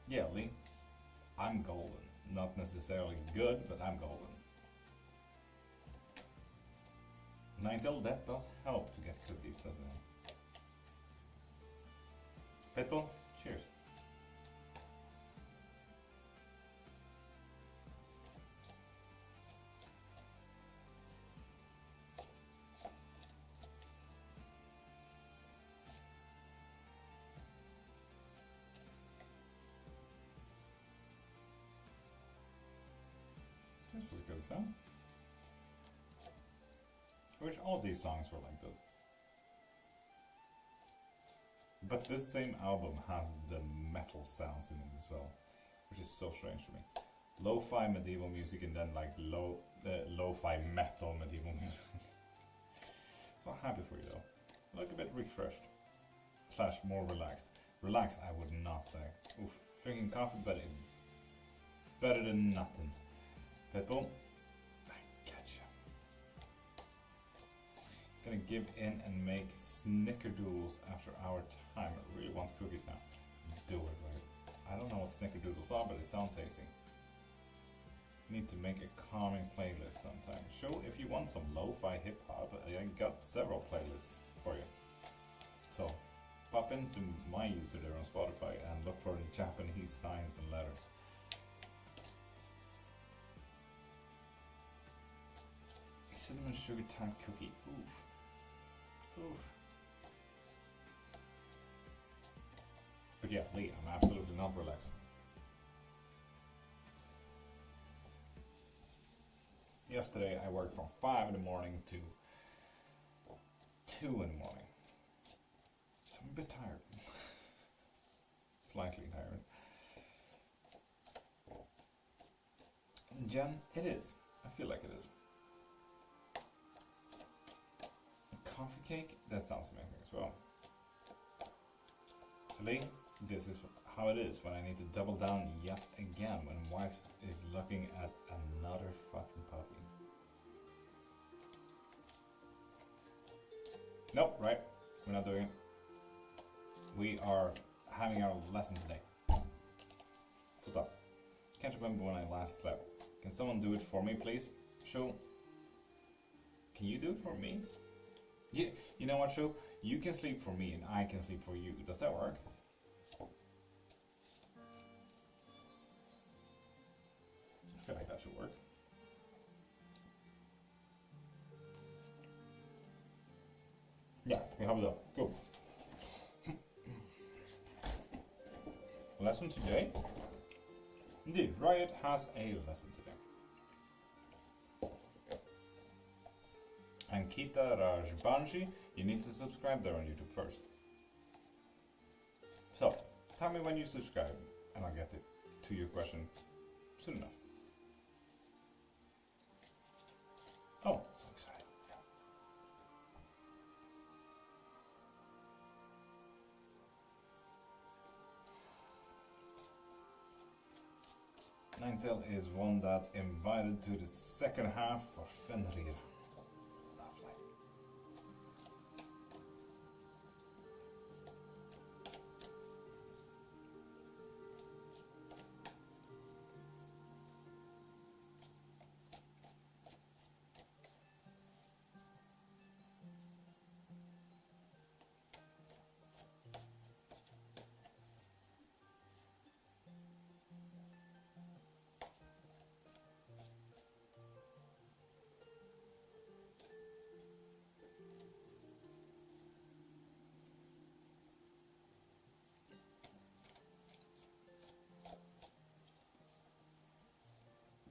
Yeah, Lee. I'm golden. Not necessarily good, but I'm golden. Nintel, that does help to get cookies, doesn't it? Pitbull, cheers. This was a good song. I wish all these songs were like this. But this same album has the metal sounds in it as well, which is so strange to me. Lo-fi medieval music and then like lo-fi metal medieval music. So happy for you though. Look a bit refreshed. / more relaxed. Relaxed, I would not say. Oof. Drinking coffee, but better than nothing. Pitbull, I gotcha. Gonna give in and make snickerdoodles after our time. I really want cookies now. Do it, right? I don't know what snickerdoodles are, but they sound tasty. Need to make a calming playlist sometime. Show if you want some lo-fi hip-hop. I got several playlists for you. So, pop into my user there on Spotify and look for the Japanese signs and letters. Cinnamon sugar type cookie. Oof. Oof. But yeah, Lee, I'm absolutely not relaxed. Yesterday I worked from 5 in the morning to 2 in the morning. So I'm a bit tired. Slightly tired. Jen, it is. I feel like it is. coffee cake? That sounds amazing as well. Lee, this is how it is when I need to double down yet again when wife is looking at another fucking puppy. Nope, right? We're not doing it. We are having our lesson today. What's up? Can't remember when I last slept. Can someone do it for me, please? Shu, can you do it for me? Yeah, you know what, Shu? You can sleep for me and I can sleep for you. Does that work? I feel like that should work. Yeah, we have it up. Go. Lesson today? Indeed, Riot has a lesson today. Ankita Rajbanshi, you need to subscribe there on YouTube first. So, tell me when you subscribe and I'll get it to your question soon enough. Oh, so excited. Ninetale is one that's invited to the second half for Fenrir. Lovely.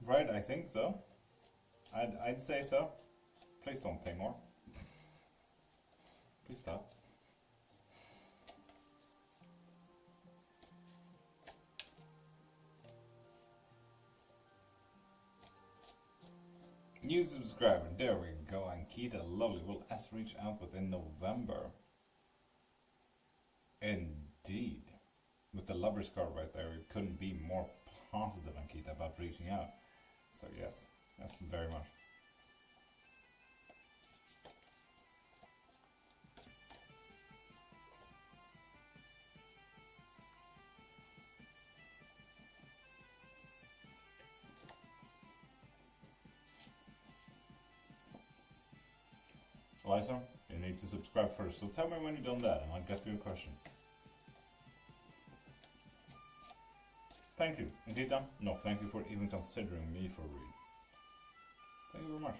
Right, I think so. I'd say so. Please don't pay more. Please stop. New subscriber, there we go. Ankita, lovely. Will S reach out within November? Indeed. With the lover's card right there, it couldn't be more positive, Ankita, about reaching out. So yes, very much. Liza, you need to subscribe first, so tell me when you've done that and I'll get to your question. Thank you. Ankita, no, thank you for even considering me for read. Thank you very much.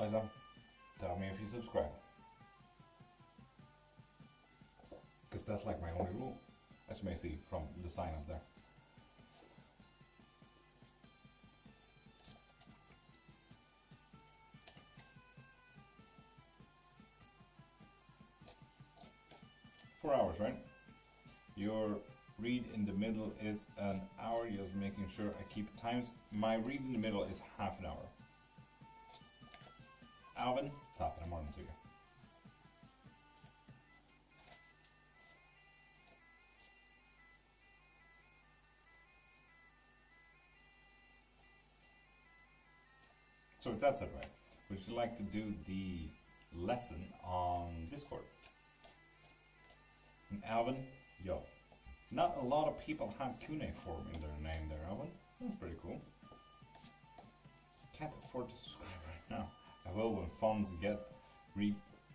Liza, tell me if you subscribe. Because that's like my only rule, as you may see from the sign up there. Hours, right? Your read in the middle is an hour, just making sure I keep times. My read in the middle is half an hour. Alvin, top in the morning to you. So that's it, right? Would you like to do the lesson on Discord? And Alvin, yo, not a lot of people have cuneiform in their name there, Alvin. That's pretty cool. Can't afford to subscribe right now. I will when funds get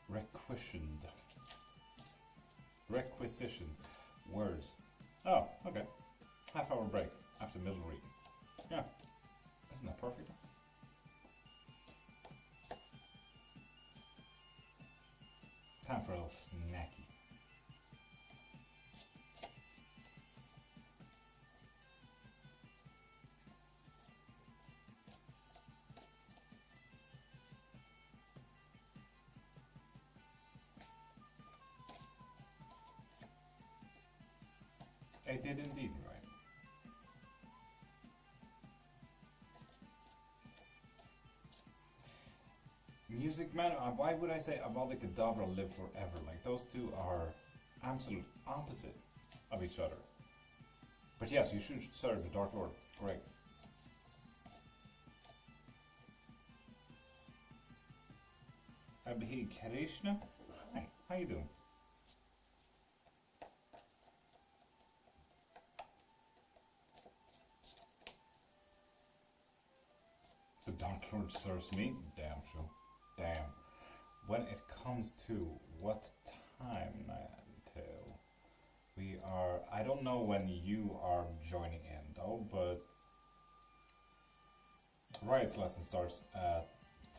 requisitioned. Requisitioned. Words. Oh, okay. Half hour break after middle read. Yeah. Isn't that perfect? Time for a little snacky. I did indeed, right? Music Man, why would I say Avada Kedavra live forever? Like, those two are absolute opposite of each other. But yes, you should serve the Dark Lord. Great. Abhi Krishna. Hi, how you doing? The Dark Lord serves me? Damn sure. Damn. When it comes to what time until we are, I don't know when you are joining in though, but Riot's lesson starts at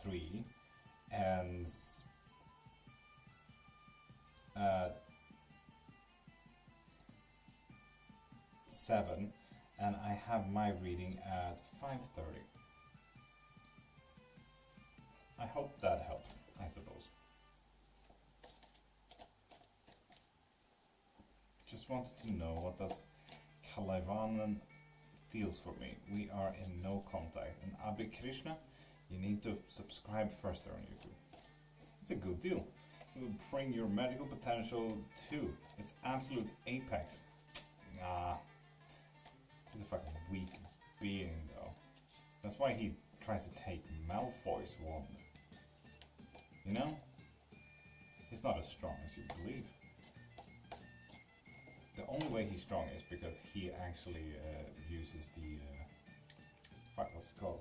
3 and at 7, and I have my reading at 5:30. I hope that helped, I suppose. Just wanted to know what does Kalaivanan feels for me. We are in no contact. And Abhi Krishna, you need to subscribe first there on YouTube. It's a good deal. It will bring your magical potential to its absolute apex. Nah. He's a fucking weak being though. That's why he tries to take Malfoy's wand. You know? He's not as strong as you believe. The only way he's strong is because he actually uses the... fuck, what's it called?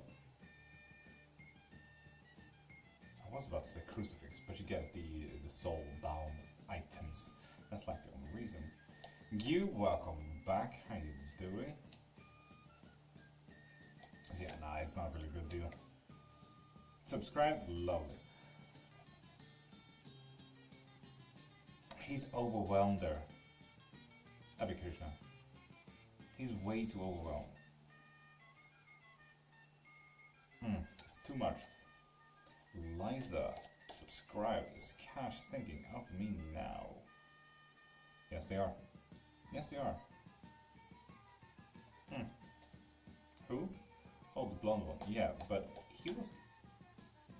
I was about to say crucifix, but you get the soul-bound items. That's like the only reason. You, welcome back. How you doing? Yeah, nah, it's not really a good deal. Subscribe? Lovely. He's overwhelmed there. Abhi Krishna. He's way too overwhelmed. It's too much. Liza, subscribe. Is Cash thinking of me now? Yes, they are. Yes, they are. Who? Oh, the blonde one. Yeah, but he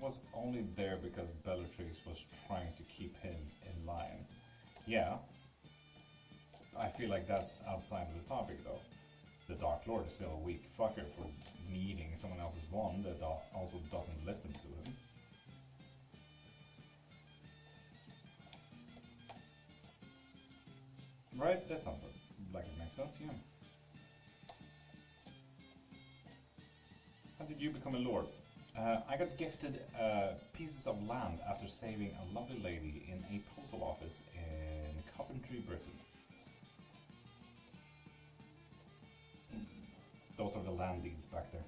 was only there because Bellatrix was trying to keep him in line. Yeah. I feel like that's outside of the topic though. The Dark Lord is still a weak fucker for needing someone else's wand that also doesn't listen to him. Right? That sounds like it makes sense, yeah. How did you become a lord? I got gifted pieces of land after saving a lovely lady in a postal office in Coventry, Britain. Those are the land deeds back there.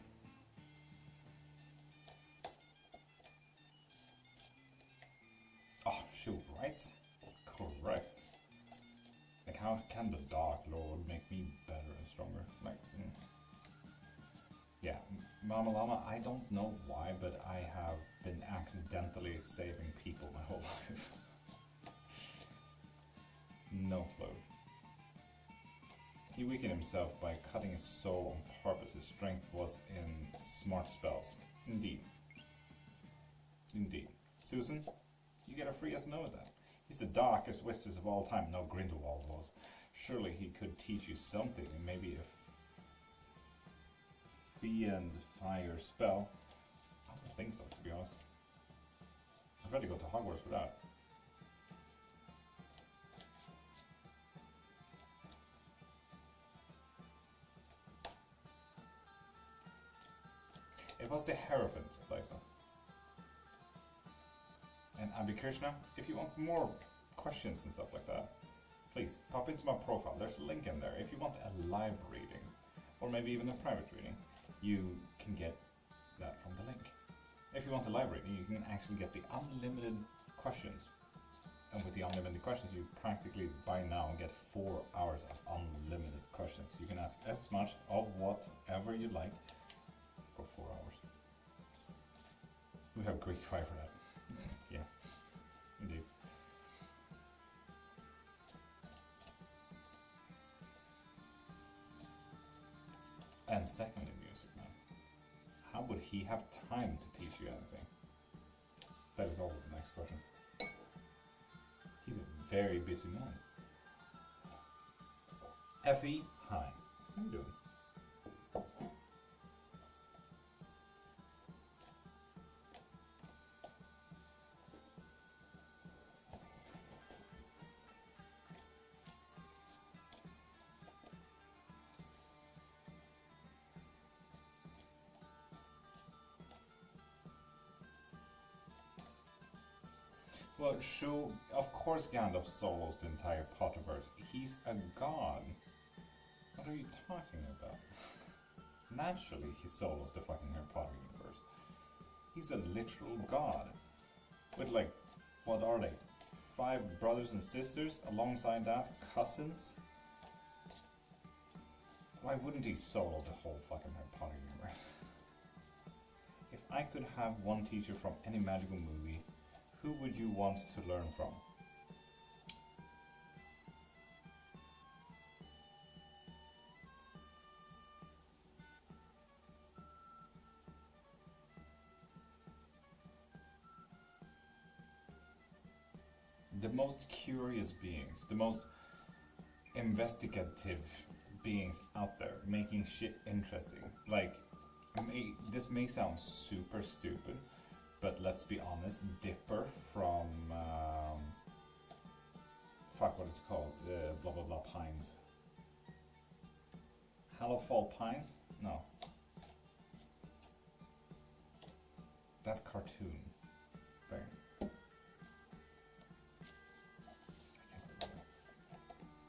Oh, shoot, right? Correct. Like, how can the Dark Lord make me better and stronger? Like, yeah, Mama Llama, I don't know why, but I have been accidentally saving people my whole life. No clue. He weakened himself by cutting his soul on purpose. His strength was in smart spells. Indeed. Indeed. Susan, you get a free yes no with that. He's the darkest wizard of all time. No, Grindelwald was. Surely he could teach you something, maybe a fiend fire spell. I don't think so, to be honest. I'd rather go to Hogwarts for that. It was the Hierophant, Liza. And Abhi Krishna, if you want more questions and stuff like that, please pop into my profile. There's a link in there. If you want a live reading, or maybe even a private reading, you can get that from the link. If you want a live reading, you can actually get the unlimited questions. And with the unlimited questions, you practically by now get 4 hours of unlimited questions. You can ask as much of whatever you like for 4 hours. We have Greek fire for that. Yeah, indeed. And secondly, Music Man. How would he have time to teach you anything? That is always the next question. He's a very busy man. Effie, hi. How you doing? Well, sure, of course Gandalf solos the entire Potterverse. He's a god. What are you talking about? Naturally, he solos the fucking Harry Potter universe. He's a literal god. With like, what are they? 5 brothers and sisters? Alongside that, cousins? Why wouldn't he solo the whole fucking Harry Potter universe? If I could have one teacher from any magical movie, who would you want to learn from? The most curious beings, the most investigative beings out there, making shit interesting. Like, this may sound super stupid, but let's be honest, Dipper from fuck, what it's called, blah blah blah Pines. Hallowfall Pines? No. That cartoon thing.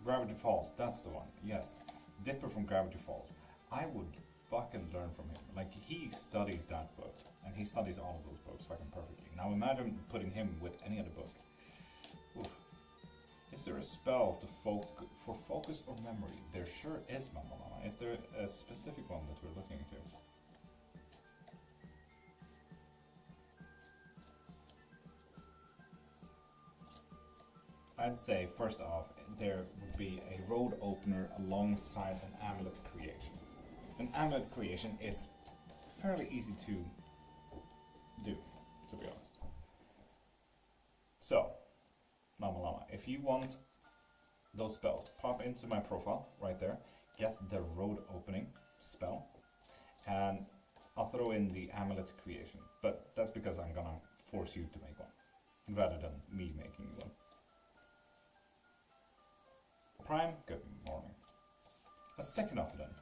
Gravity Falls, that's the one. Yes, Dipper from Gravity Falls. I would fucking learn from him. Like, he studies that book, and he studies all of those books fucking perfectly. Now imagine putting him with any other book. Oof. Is there a spell to for focus or memory? There sure is, Mama. Is there a specific one that we're looking into? I'd say, first off, there would be a road opener alongside an amulet creation. An amulet creation is fairly easy to do, to be honest. So, Mama Llama, if you want those spells, pop into my profile right there, get the road opening spell, and I'll throw in the amulet creation. But that's because I'm gonna force you to make one, rather than me making one. Prime, good morning. A second offer then.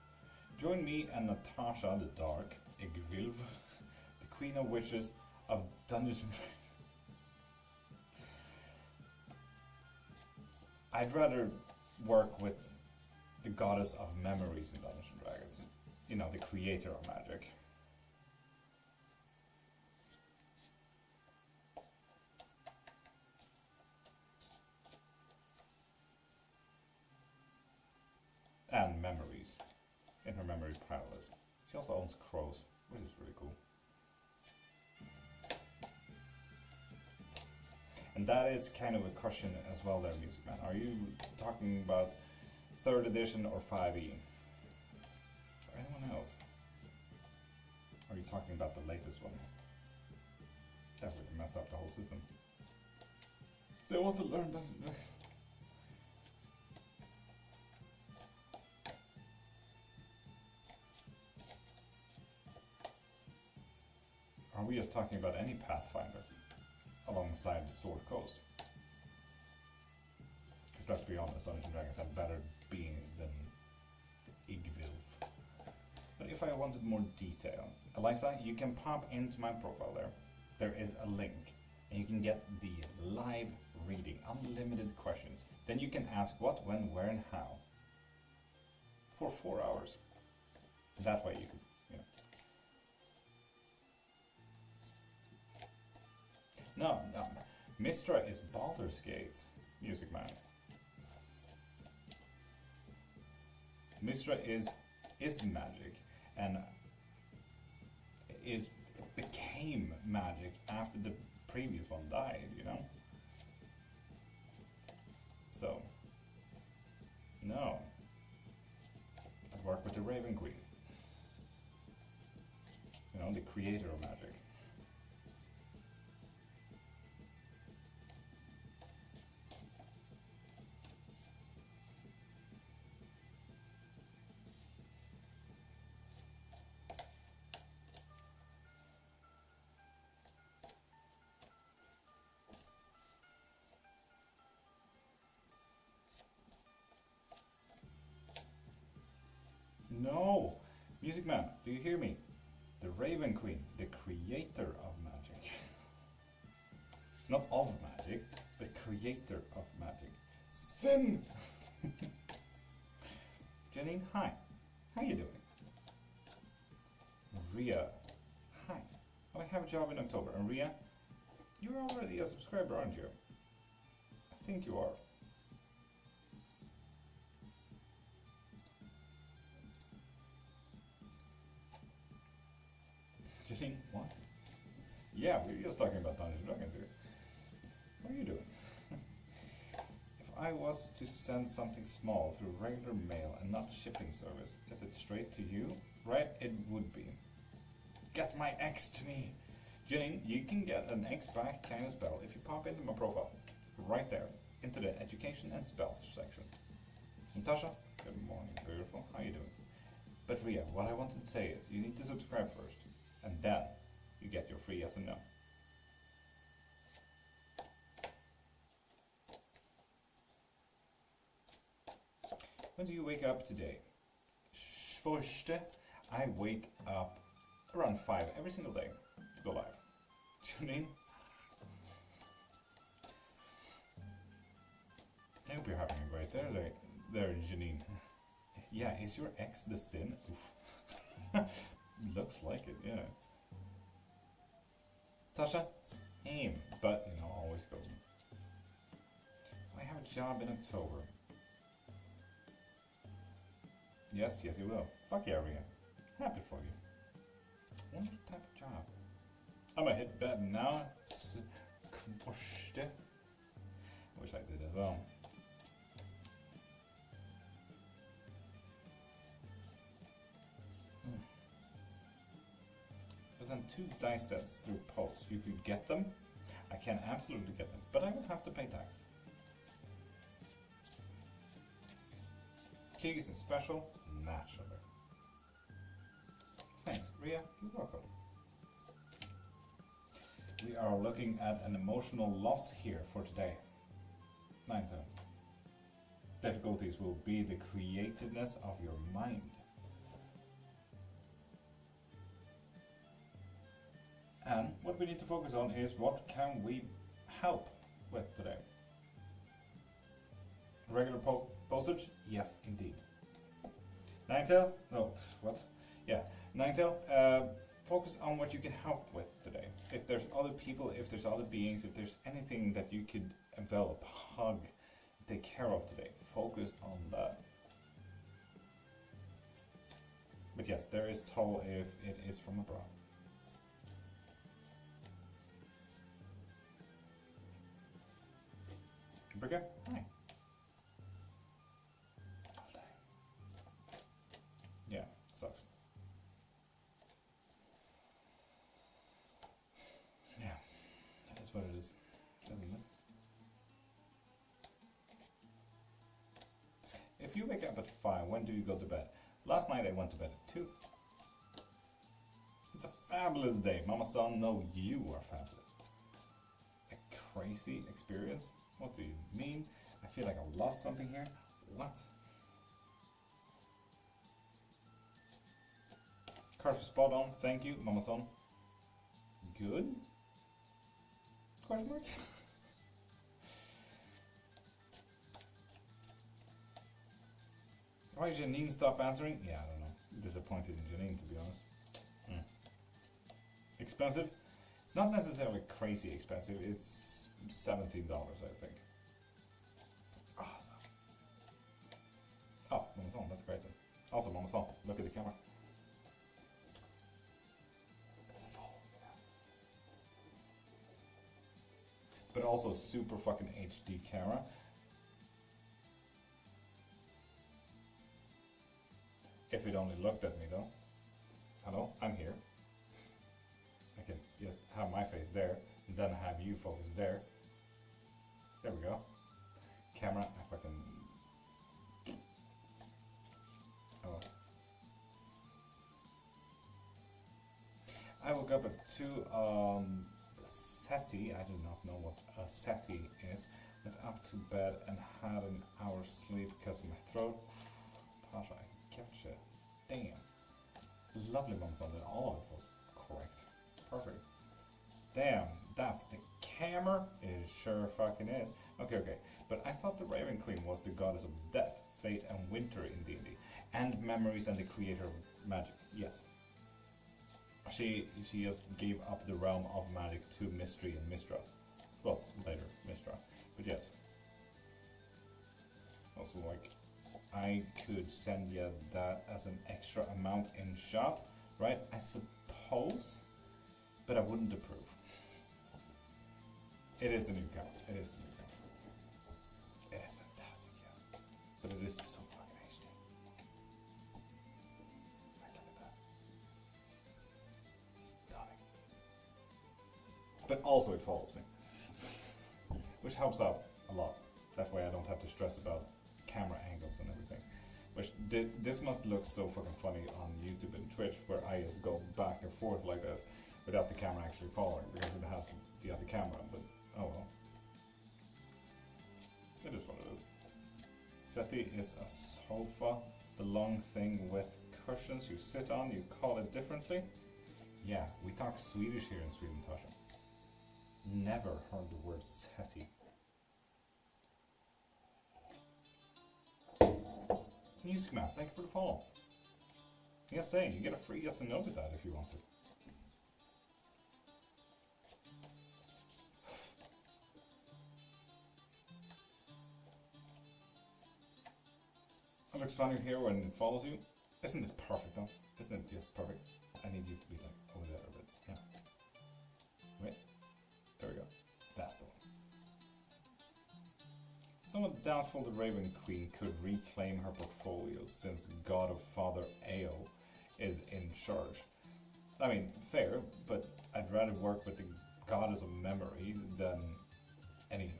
Join me and Natasha the Dark, Egvilv, the Queen of Witches of Dungeons and Dragons. I'd rather work with the goddess of memories in Dungeons and Dragons. You know, the creator of magic. And memories in her memory palace. She also owns crows, which is really cool. And that is kind of a question as well there, Music Man. Are you talking about 3rd edition or 5e? Or anyone else? Are you talking about the latest one? That would mess up the whole system. So I want to learn Dungeons and Dragons. Are we just talking about any Pathfinder alongside the Sword Coast? Because let's be honest, Dungeons and Dragons have better beings than Igvilv. But if I wanted more detail, Eliza, you can pop into my profile there. There is a link, and you can get the live reading, unlimited questions. Then you can ask what, when, where, and how for 4 hours. That way you can, you know. No, Mistra is Baldur's Gate, Music Man. Mistra is magic, and became magic after the previous one died, you know? So, no. I'd work with the Raven Queen. You know, the creator of magic. No! Music Man, do you hear me? The Raven Queen, the creator of magic. Not of magic, but creator of magic. Sin! Janine, hi. How you doing? Ria, hi. Well, I have a job in October. And Ria, you're already a subscriber, aren't you? I think you are. Janine, what? Yeah, we were just talking about Dungeons and Dragons here. What are you doing? If I was to send something small through regular mail and not shipping service, is it straight to you? Right, it would be. Get my X to me! Janine, you can get an X back kind of spell if you pop into my profile. Right there, into the education and spells section. Natasha, good morning, beautiful. How you doing? But Ria, what I wanted to say is, you need to subscribe first, and then you get your free yes and no. When do you wake up today? First, I wake up around 5 every single day to go live. Tune in. I hope you're having a great day there, Janine. Yeah, is your ex the sin? Oof. Looks like it, yeah. Tasha, same, but you know, always go. I have a job in October. Yes, yes, you will. Fuck yeah, Ria. Happy for you. What type of job? I'm gonna hit bed now. I wish I did as well. Present 2 dice sets through post. You could get them. I can absolutely get them, but I would have to pay tax. Keys and special, naturally. Thanks, Ria. You're welcome. We are looking at an emotional loss here for today. 9-10. Difficulties will be the creativeness of your mind. And what we need to focus on is what can we help with today. Regular postage? Yes, indeed. Ninetail? No, what? Yeah, Ninetail, focus on what you can help with today. If there's other people, if there's other beings, if there's anything that you could envelop, hug, take care of today, focus on that. But yes, there is toll if it is from abroad. Brigga, hi. All day. Yeah, sucks. Yeah, that is what it is, isn't it? If you wake up at 5, when do you go to bed? Last night I went to bed at 2. It's a fabulous day. Mama-san, no, you are fabulous. A crazy experience? What do you mean? I feel like I lost something here. What? Cards were spot on. Thank you, Mama-san. Good? Question mark? Why did Janine stop answering? Yeah, I don't know. Disappointed in Janine, to be honest. Expensive? It's not necessarily crazy expensive. It's $17, I think. Awesome. Oh, Mama Son, that's great then. Also, Mama Son, look at the camera. But also super fucking HD camera. If it only looked at me though. Hello, I'm here. I can just have my face there, and then have you focus there. There we go. Camera, I fucking... Oh. I woke up at 2 SETI, I do not know what a SETI is. Went up to bed and had an hour's sleep because of my throat. Tasha, I catch it. Damn. Lovely Mama Son, all of it was correct. Perfect. Damn, that's the camera. It sure fucking is. Okay, okay. But I thought the Raven Queen was the goddess of death, fate, and winter in D&D, and memories, and the creator of magic. Yes. She just gave up the realm of magic to Mystery and Mistra. Well, later Mistra. But yes. Also, like, I could send you that as an extra amount in shop, right? I suppose, but I wouldn't approve. It is the new camera. It is the new camera. It is fantastic, yes. But it is so fucking HD. Like, look at that. Stunning. But also it follows me. Which helps out a lot. That way I don't have to stress about camera angles and everything. Which this must look so fucking funny on YouTube and Twitch, where I just go back and forth like this without the camera actually following, because it has the other camera, but oh well. It is what it is. Settee is a sofa, the long thing with cushions you sit on. You call it differently? Yeah, we talk Swedish here in Sweden, Tasha. Never heard the word settee. Music Man, thank you for the follow. Yes, saying you get a free yes and no with that if you want to. It looks funny here when it follows you. Isn't it perfect though? Isn't it just perfect? I need you to be like over there a bit. Yeah. Wait. There we go. That's the one. Somewhat doubtful the Raven Queen could reclaim her portfolio since God of Father Ao is in charge. I mean, fair, but I'd rather work with the goddess of memories than any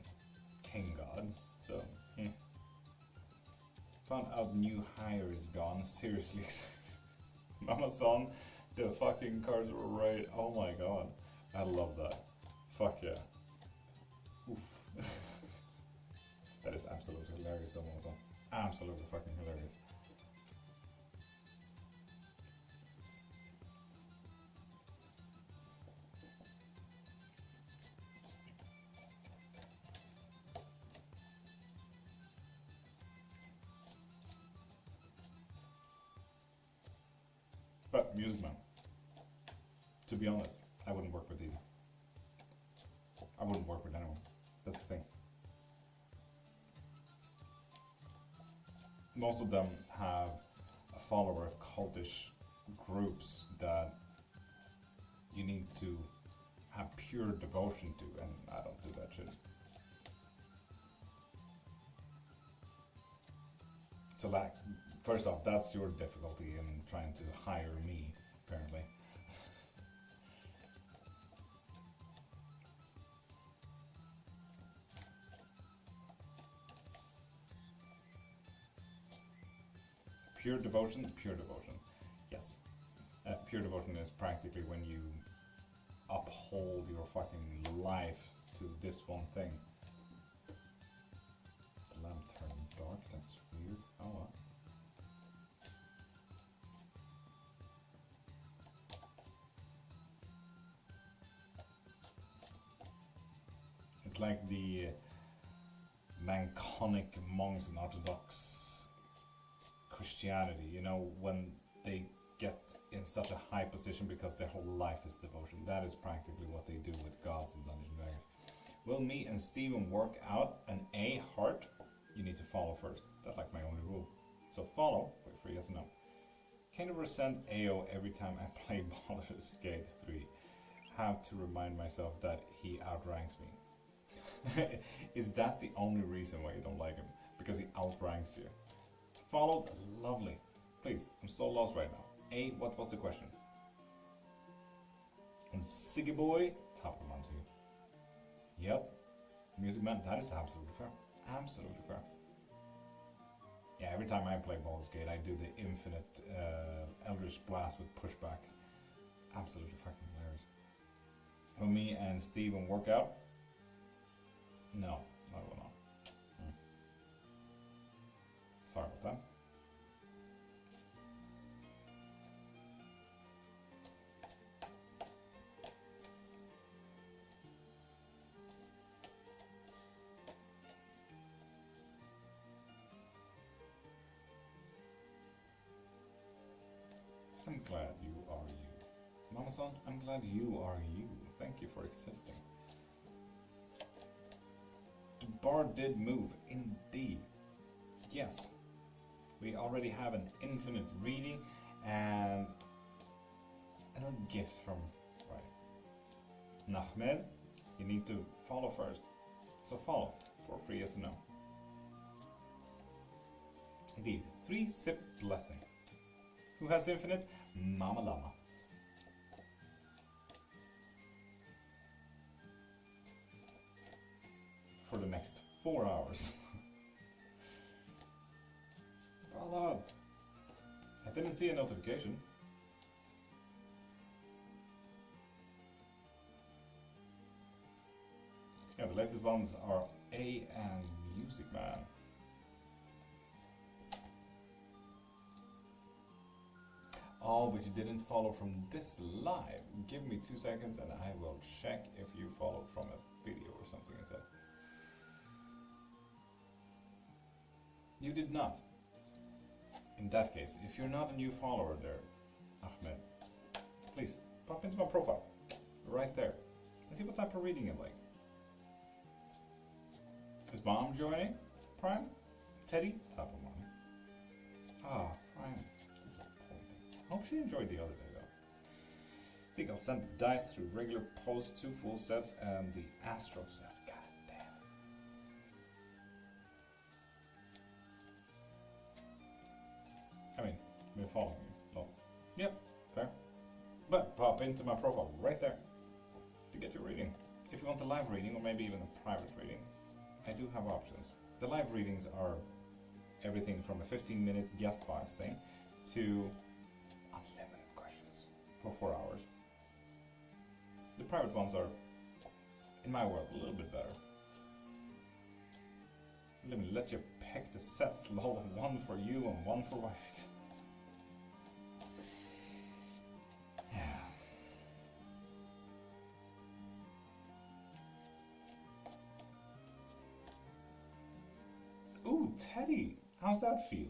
king god, so, yeah. Found out new hire is gone, seriously. Mama Son, the fucking cards were right, oh my god. I love that. Fuck yeah. Oof. That is absolutely hilarious, though, Mama Son. Absolutely fucking hilarious. But Music Man, to be honest, I wouldn't work with either. I wouldn't work with anyone. That's the thing. Most of them have a follower cultish groups that you need to have pure devotion to, and I don't do that shit. So like, first off, that's your difficulty in trying to hire me, apparently. Pure devotion, pure devotion. Yes. Pure devotion is practically when you uphold your fucking life to this one thing. The lamp turned dark, that's weird. Oh well. It's like the Manconic monks in Orthodox Christianity, you know, when they get in such a high position because their whole life is devotion. That is practically what they do with gods in Dungeons & Dragons. Will me and Steven work out an A heart? You need to follow first. That's like my only rule. So follow, wait for yes or no. Can I resent AO every time I play Baldur's Gate 3? Have to remind myself that he outranks me. Is that the only reason why you don't like him? Because he outranks you? Followed, lovely. Please, I'm so lost right now. A, what was the question? And Siggy Boy, top of the mountain. Yep. Music Man, that is absolutely fair. Absolutely fair. Yeah, every time I play Baldur's Gate, I do the infinite Eldritch Blast with pushback. Absolutely fucking hilarious. Will me and Steven work out? No, I will not. Sorry about that. glad you are you. Mama-san, I'm glad you are you. Thank you for existing. The bar did move, indeed. Yes. We already have an infinite reading and a little gift from Nahmed. You need to follow first. So follow for free as a no. Indeed, 3-sip blessing. Who has infinite? Mama Lama. For the next 4 hours. Followed. I didn't see a notification. Yeah, the latest ones are A and Music Man. Oh, but you didn't follow from this live. Give me 2 seconds and I will check if you followed from a video or something instead. You did not. In that case, if you're not a new follower there, Ahmed, please pop into my profile right there and see what type of reading you like. Is Mom joining? Prime? Teddy? Top of morning. Ah, Prime. Disappointing. Hope she enjoyed the other day though. I think I'll send the dice through regular post, 2 full sets and the Astro set. God damn. I mean, we're following you. Oh, yep, fair. But pop into my profile right there to get your reading. If you want a live reading or maybe even a private reading, I do have options. The live readings are everything from a 15-minute guest box thing to unlimited questions for 4 hours. The private ones are, in my world, a little bit better. Let me let you pick the sets, lol, 1 for you and 1 for wife. Yeah. Ooh, Teddy, how's that feel?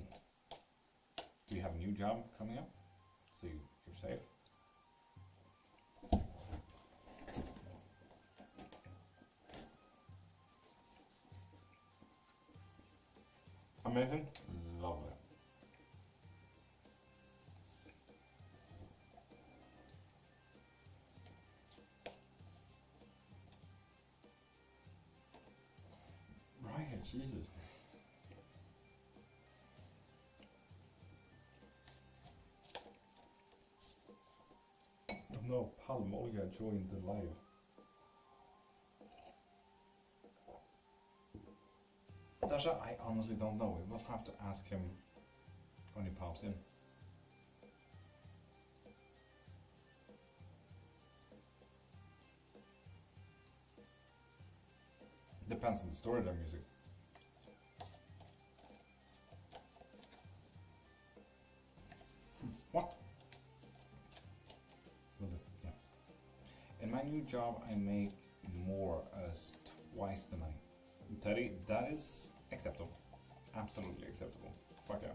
Do you have a new job coming up? So you're safe? Amazing? Love it. Right, Jesus. Oh no, Palmolia joined the live. Dasha, I honestly don't know. We will have to ask him when he pops in. Depends on the story of their music. What? Yeah. In my new job, I make more as twice the money. Teddy, that is acceptable. Absolutely acceptable. Fuck yeah.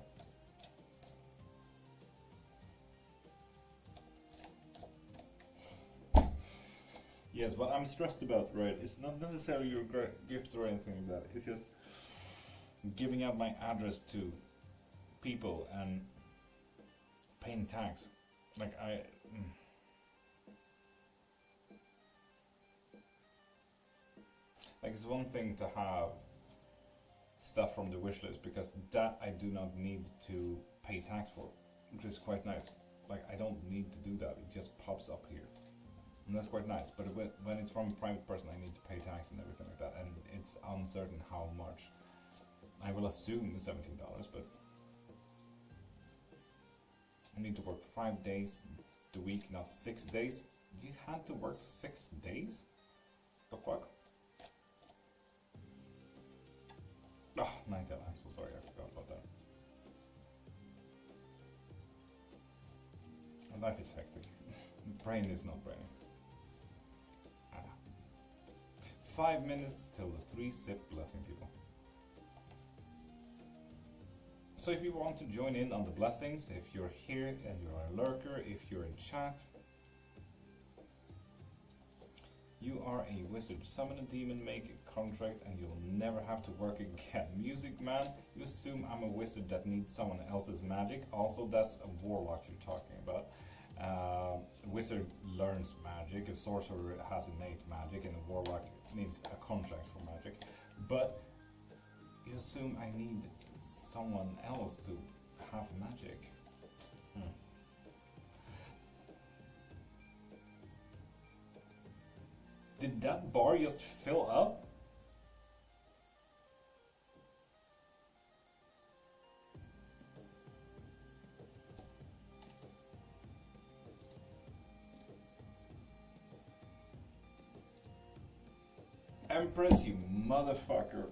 Yes, what I'm stressed about, right, it's not necessarily your gifts or anything like that. It's just giving out my address to people and paying tax. Like like it's one thing to have stuff from the wish list because that I do not need to pay tax for, which is quite nice. Like I don't need to do that, it just pops up here. And that's quite nice, but when it's from a private person I need to pay tax and everything like that, and it's uncertain how much. I will assume $17, but I need to work 5 days the week, not 6 days. You had to work 6 days? The fuck? Oh, Nightingale, I'm so sorry, I forgot about that. Life is hectic. Brain is not braining. 5 minutes till the 3-sip blessing, people. So if you want to join in on the blessings, if you're here and you're a lurker, if you're in chat, you are a wizard. Summon a demon, make a contract, and you'll never have to work again. Music man, you assume I'm a wizard that needs someone else's magic. Also, that's a warlock you're talking about. A wizard learns magic, a sorcerer has innate magic, and a warlock needs a contract for magic. But you assume I need someone else to have magic. Did that bar just fill up? Empress, you motherfucker.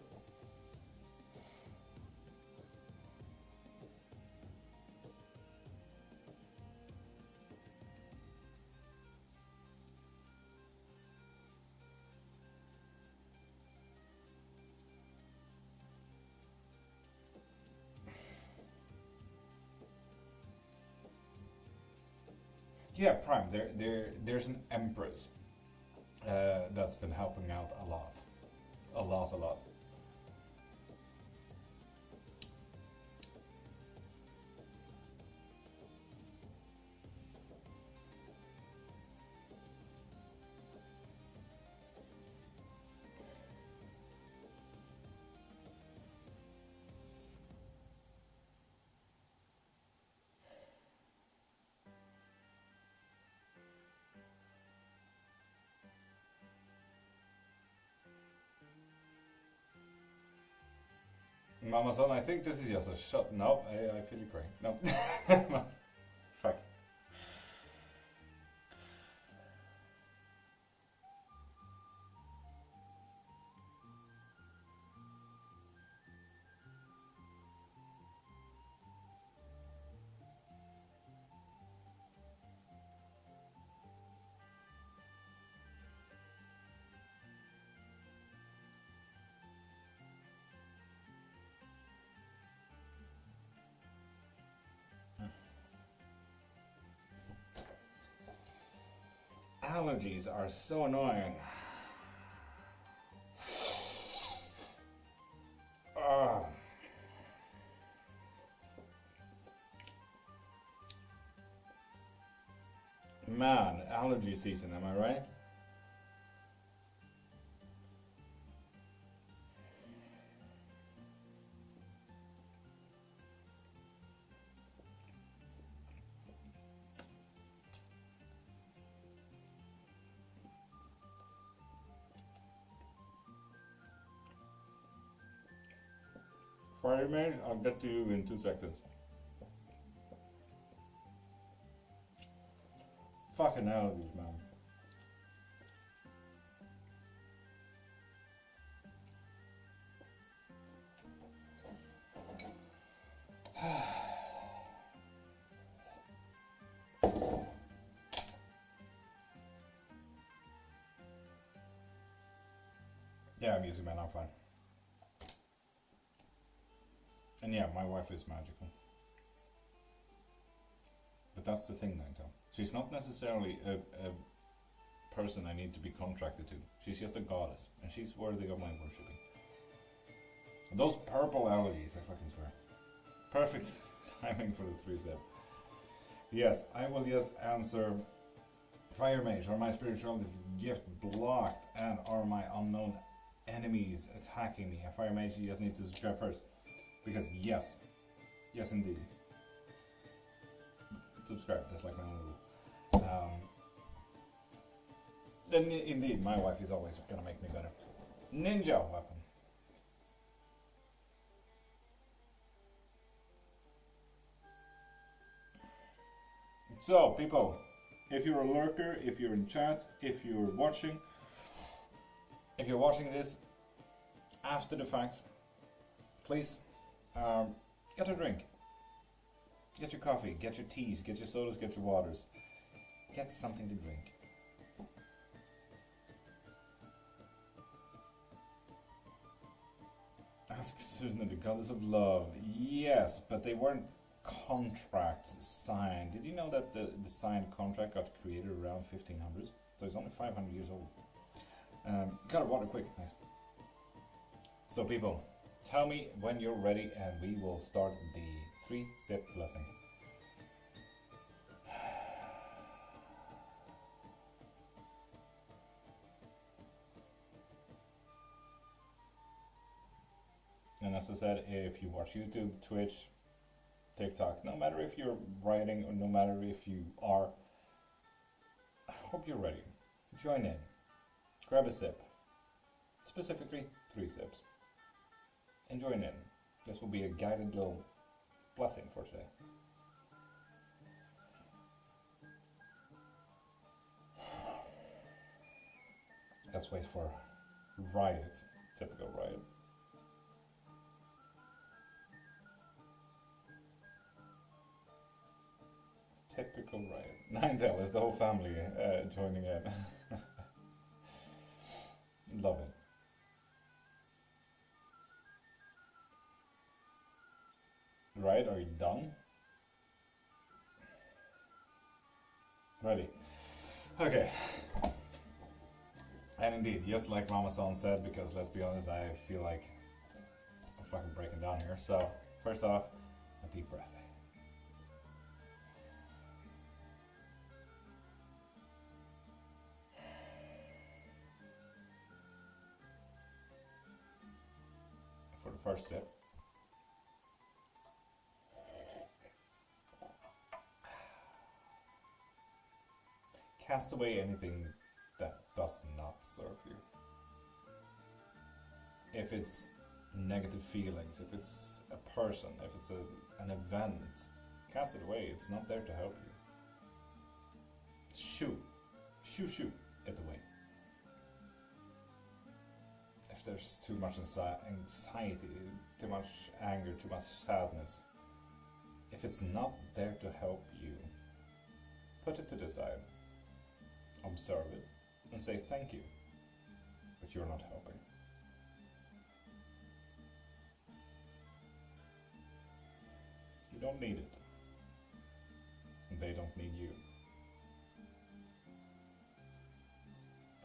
Yeah, Prime, there's an Empress that's been helping out a lot. A lot. Mama son, I think this is just a shot. No, I feel you crying. No. Fuck. Allergies are so annoying. Man, allergy season, am I right? Fire mage, I'll get to you in 2 seconds. Fucking allergies, man. Yeah, I'm using man, I'm fine. And yeah, my wife is magical. But that's the thing, Nigel. She's not necessarily a person I need to be contracted to. She's just a goddess, and she's worthy of my worshipping. Those purple allergies, I fucking swear. Perfect timing for the 3-step. Yes, I will just answer Fire Mage. Are my spirituality gift blocked, and are my unknown enemies attacking me? A Fire Mage, you just need to subscribe first. Because yes indeed. Subscribe, that's like my only rule. Then indeed, my wife is always gonna make me better. Ninja, welcome. So, people, if you're a lurker, if you're in chat, if you're watching this after the fact, please get a drink. Get your coffee, get your teas, get your sodas, get your waters. Get something to drink. Ask Suna, the goddess of love. Yes, but they weren't contracts signed. Did you know that the signed contract got created around 1500s? So it's only 500 years old. Got a water quick. Nice. So people, tell me when you're ready and we will start the 3-sip blessing. And as I said, if you watch YouTube, Twitch, TikTok, no matter if you're writing or no matter if you are, I hope you're ready. Join in. Grab a sip. Specifically, 3 sips. And join in. This will be a guided little blessing for today. Let's wait for Riot. Typical Riot. Typical Riot. Ninetale is the whole family joining in. Love it. Right, are you done? Ready? Okay. And indeed, just like Mama-san said, because let's be honest, I feel like I'm fucking breaking down here. So, first off, a deep breath. For the first sip. Cast away anything that does not serve you. If it's negative feelings, if it's a person, if it's an event, cast it away. It's not there to help you. Shoo it away. If there's too much anxiety, too much anger, too much sadness, if it's not there to help you, put it to the side. Observe it and say thank you, but you're not helping. You don't need it, and they don't need you.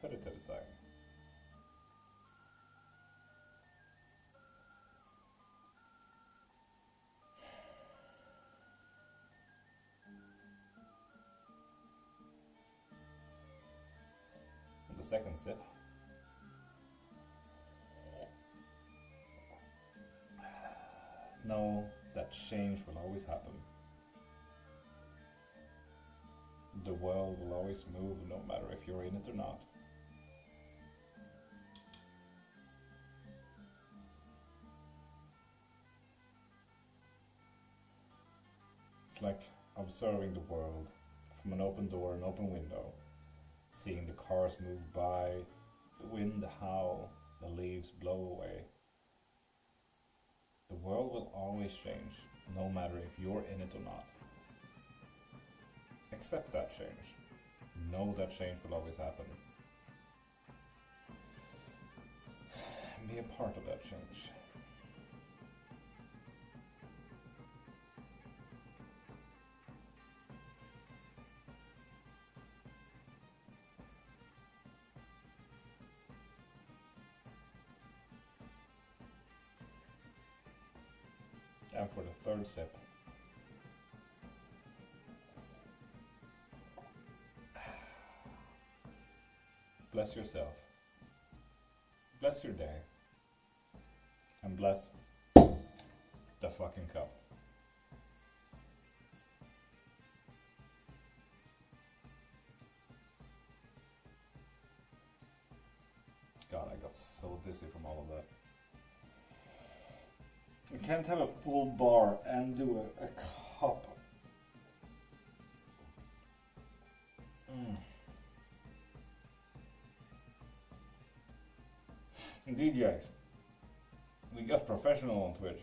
Put it to the side. Second sip. Know that change will always happen. The world will always move no matter if you're in it or not. It's like observing the world from an open door, an open window. Seeing the cars move by, the wind howl, the leaves blow away. The world will always change, no matter if you're in it or not. Accept that change. Know that change will always happen. Be a part of that change. And for the third sip, bless yourself, bless your day, and bless the fucking cup. God, I got so dizzy from all of that. You can't have a full bar and do a cup. Indeed, guys. We got professional on Twitch.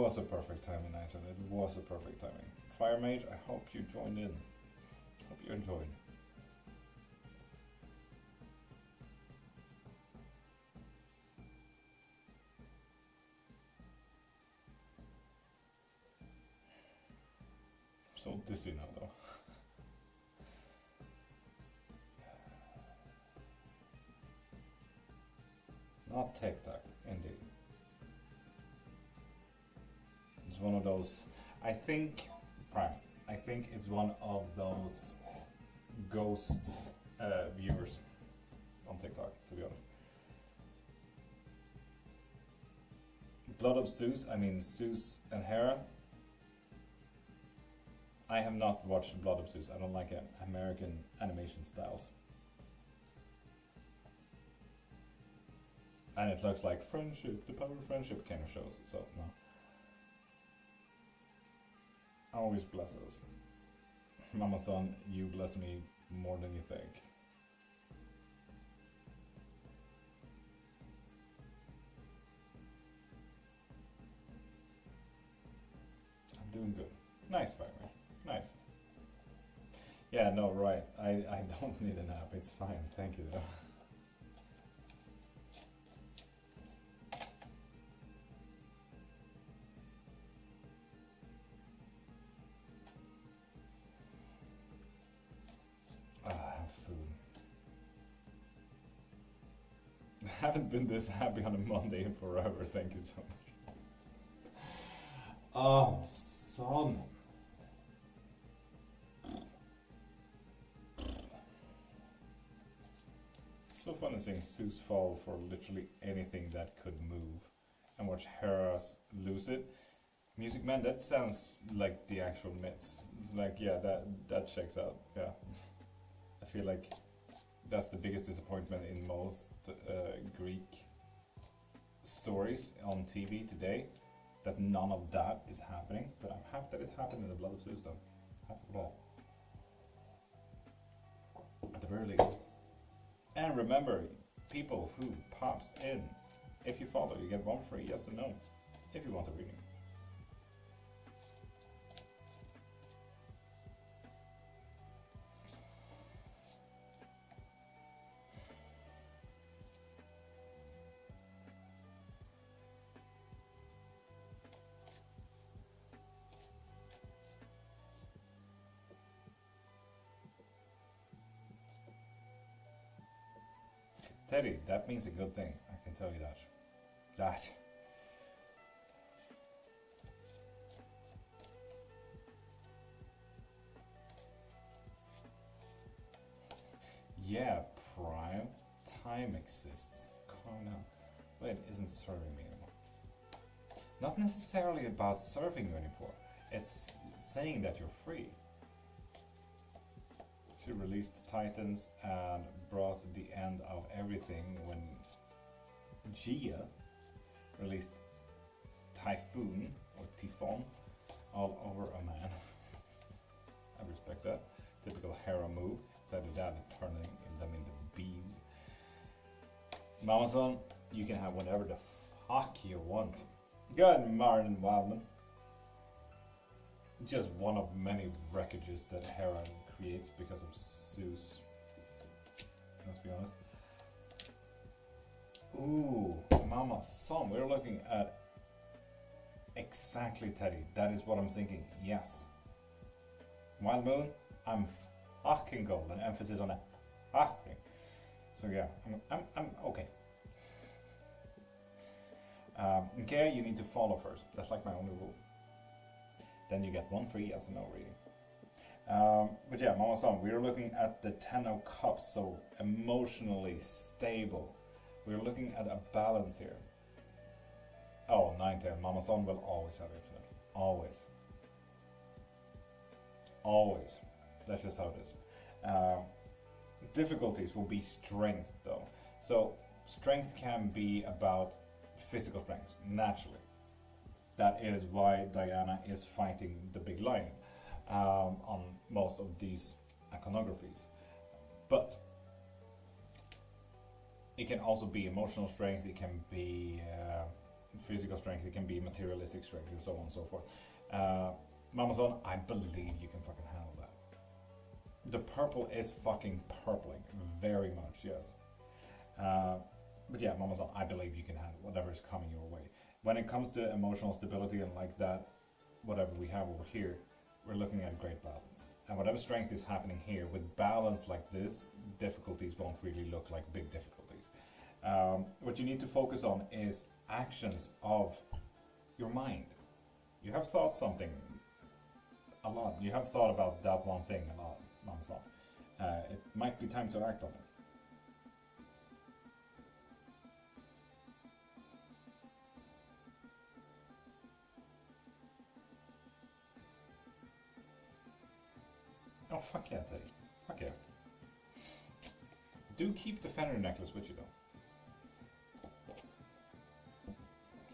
was a perfect timing, Nigel. It was a perfect timing. Fire Mage, I hope you joined in. Hope you enjoyed. So dizzy now though. Not TikTok, indeed. It's one of those, I think, Prime, I think it's one of those ghost viewers on TikTok, to be honest. Blood of Zeus, I mean Zeus and Hera. I have not watched Blood of Zeus. I don't like American animation styles. And it looks like friendship, the power of friendship kind of shows, so no. Always bless us. Mama Son, you bless me more than you think. I'm doing good. Nice, Fireman. Nice. Yeah, no, right. I don't need a nap. It's fine. Thank you, though. I haven't been this happy on a Monday in forever, thank you so much. Oh, son. So fun seeing Zeus fall for literally anything that could move and watch Hera lose it. Music Man, that sounds like the actual myths. It's like, yeah, that checks out, yeah. I feel like that's the biggest disappointment in most Greek stories on TV today, that none of that is happening, but I'm happy that it happened in the Blood of Zeus though. Happy for that. At the very least. And remember, people who pops in, if you follow, you get one free yes and no, if you want a reading. Teddy, that means a good thing, I can tell you that. That. Yeah, Prime. Time exists. Calm down. But it isn't serving me anymore. Not necessarily about serving you anymore. It's saying that you're free. She released Titans and brought the end of everything when Gia released Typhoon or Typhon all over a man. I respect that. Typical Hera move. Instead of that, turning them into bees. Mama-san, you can have whatever the fuck you want. Good morning, Wildman. Just one of many wreckages that Hera creates because of Zeus. Let's be honest. Ooh, Mama Son, we're looking at exactly Teddy. That is what I'm thinking. Yes. Wild Moon, I'm fucking gold. An emphasis on a fucking. So yeah, I'm okay. Okay, you need to follow first. That's like my only rule. Then you get one free yes and no reading. But yeah, Mama Son, we're looking at the 10 of Cups, so emotionally stable. We're looking at a balance here. Oh, 9-10. Mama Son will always have infinite. Always. Always. That's just how it is. Difficulties will be strength, though. So, strength can be about physical strength, naturally. That is why Diana is fighting the big lion on most of these iconographies. But it can also be emotional strength, it can be physical strength, it can be materialistic strength, and so on and so forth. Mamasan, I believe you can fucking handle that. The purple is fucking purpling very much, yes. But yeah, Mamasan, I believe you can handle whatever is coming your way. When it comes to emotional stability and like that, whatever we have over here, we're looking at great balance. And whatever strength is happening here, with balance like this, difficulties won't really look like big difficulties. What you need to focus on is actions of your mind. You have thought something a lot. You have thought about that one thing a lot, Mamasan. It might be time to act on it. Oh, fuck yeah, Teddy. Fuck yeah. Do keep the Fenrir necklace with you, though.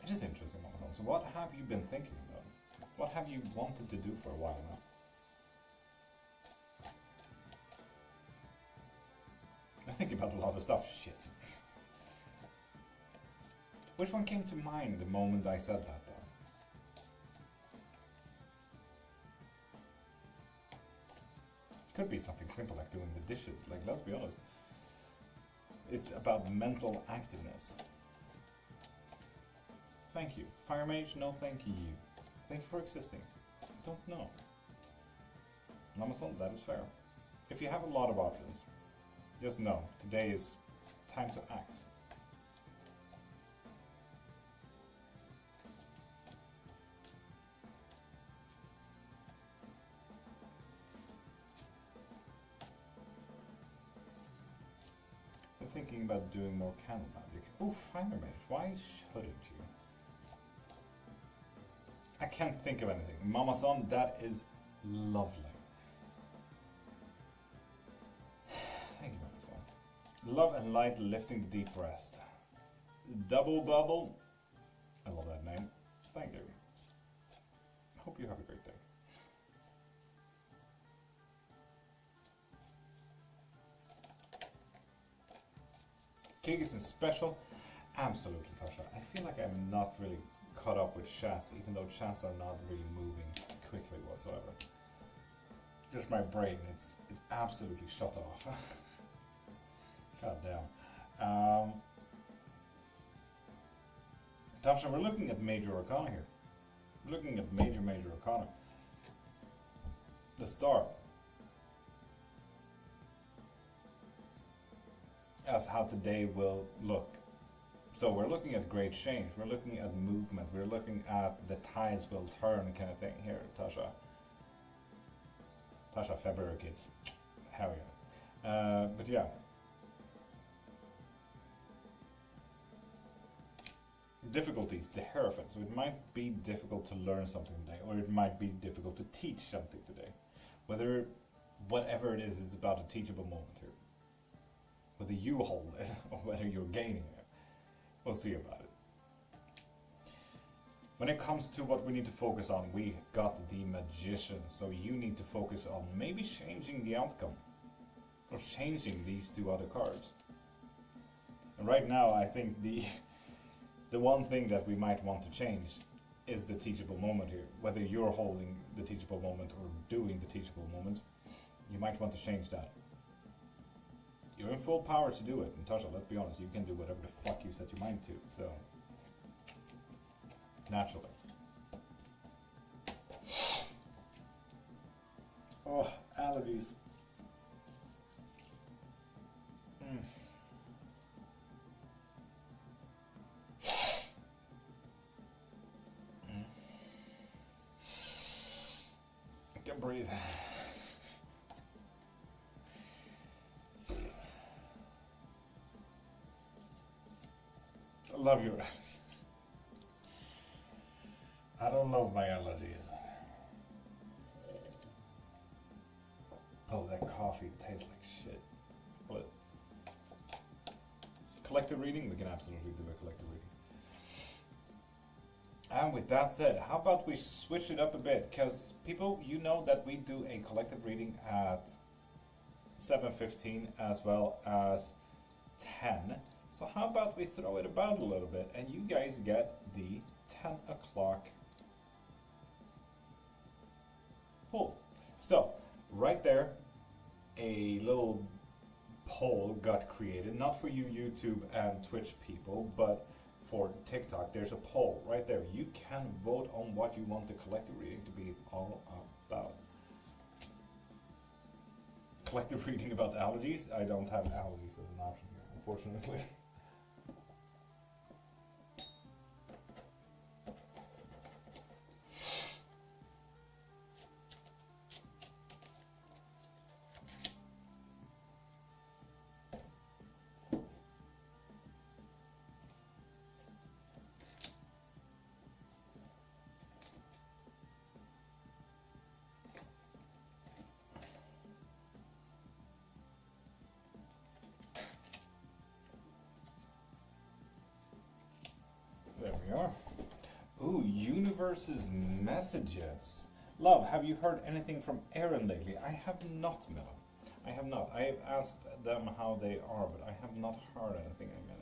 It is interesting, Amazon. So what have you been thinking about? What have you wanted to do for a while now? I think about a lot of stuff. Shit. Which one came to mind the moment I said that, though? Could be something simple like doing the dishes, like, let's be honest. It's about mental activeness. Thank you. Fire Mage, no thank you. Thank you for existing. Don't know. Namasan, that is fair. If you have a lot of options, just know, today is time to act. Thinking about doing more candle magic. Oh, Fire Mage, why shouldn't you? I can't think of anything. Mama-san, that is lovely. Thank you, Mama-san. Love and light lifting the deep rest. Double bubble. I love that name. Thank you. Hope you have a great day. Gigas special? Absolutely, Tasha. I feel like I'm not really caught up with chats, even though chats are not really moving quickly whatsoever. Just my brain, it's absolutely shut off. God damn. Tasha, we're looking at major arcana here. We're looking at major arcana. The star. As how today will look. So we're looking at great change, we're looking at movement, we're looking at the tides will turn kind of thing here, Tasha. Tasha, February kids. Hell yeah. But yeah. Difficulties, the Hierophant. So it might be difficult to learn something today, or it might be difficult to teach something today. Whatever it is about a teachable moment here. Whether you hold it or whether you're gaining it. We'll see about it. When it comes to what we need to focus on, we got the Magician, so you need to focus on maybe changing the outcome. Or changing these two other cards. And right now I think the one thing that we might want to change is the teachable moment here. Whether you're holding the teachable moment or doing the teachable moment, you might want to change that. You're in full power to do it, and Tasha, let's be honest, you can do whatever the fuck you set your mind to, so... Naturally. Oh, allergies. I can breathe. I love your allergies. I don't love my allergies. Oh, that coffee tastes like shit. But collective reading, we can absolutely do a collective reading. And with that said, how about we switch it up a bit? Because people, you know that we do a collective reading at 7:15 as well as 10. So how about we throw it about a little bit and you guys get the 10 o'clock pull. So right there, a little poll got created, not for you YouTube and Twitch people, but for TikTok. There's a poll right there. You can vote on what you want the collective reading to be all about. Collective reading about allergies? I don't have allergies as an option here, unfortunately. There we are. Ooh, universe's messages. Love, have you heard anything from Aaron lately? I have not, Miller. I have not. I have asked them how they are, but I have not heard anything in a minute.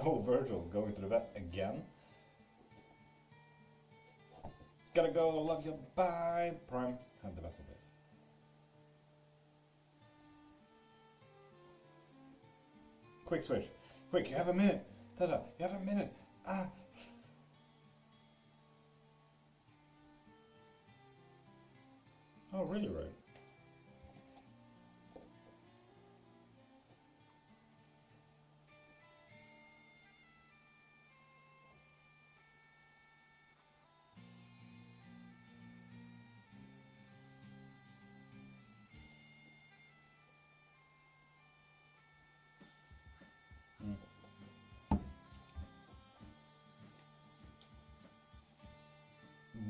Oh, Virgil, going to the vet again? Gotta go, love you, bye. Prime, have the best of days. Quick switch. Quick, you have a minute. Tata, you have a minute. Ah. Oh, really, right?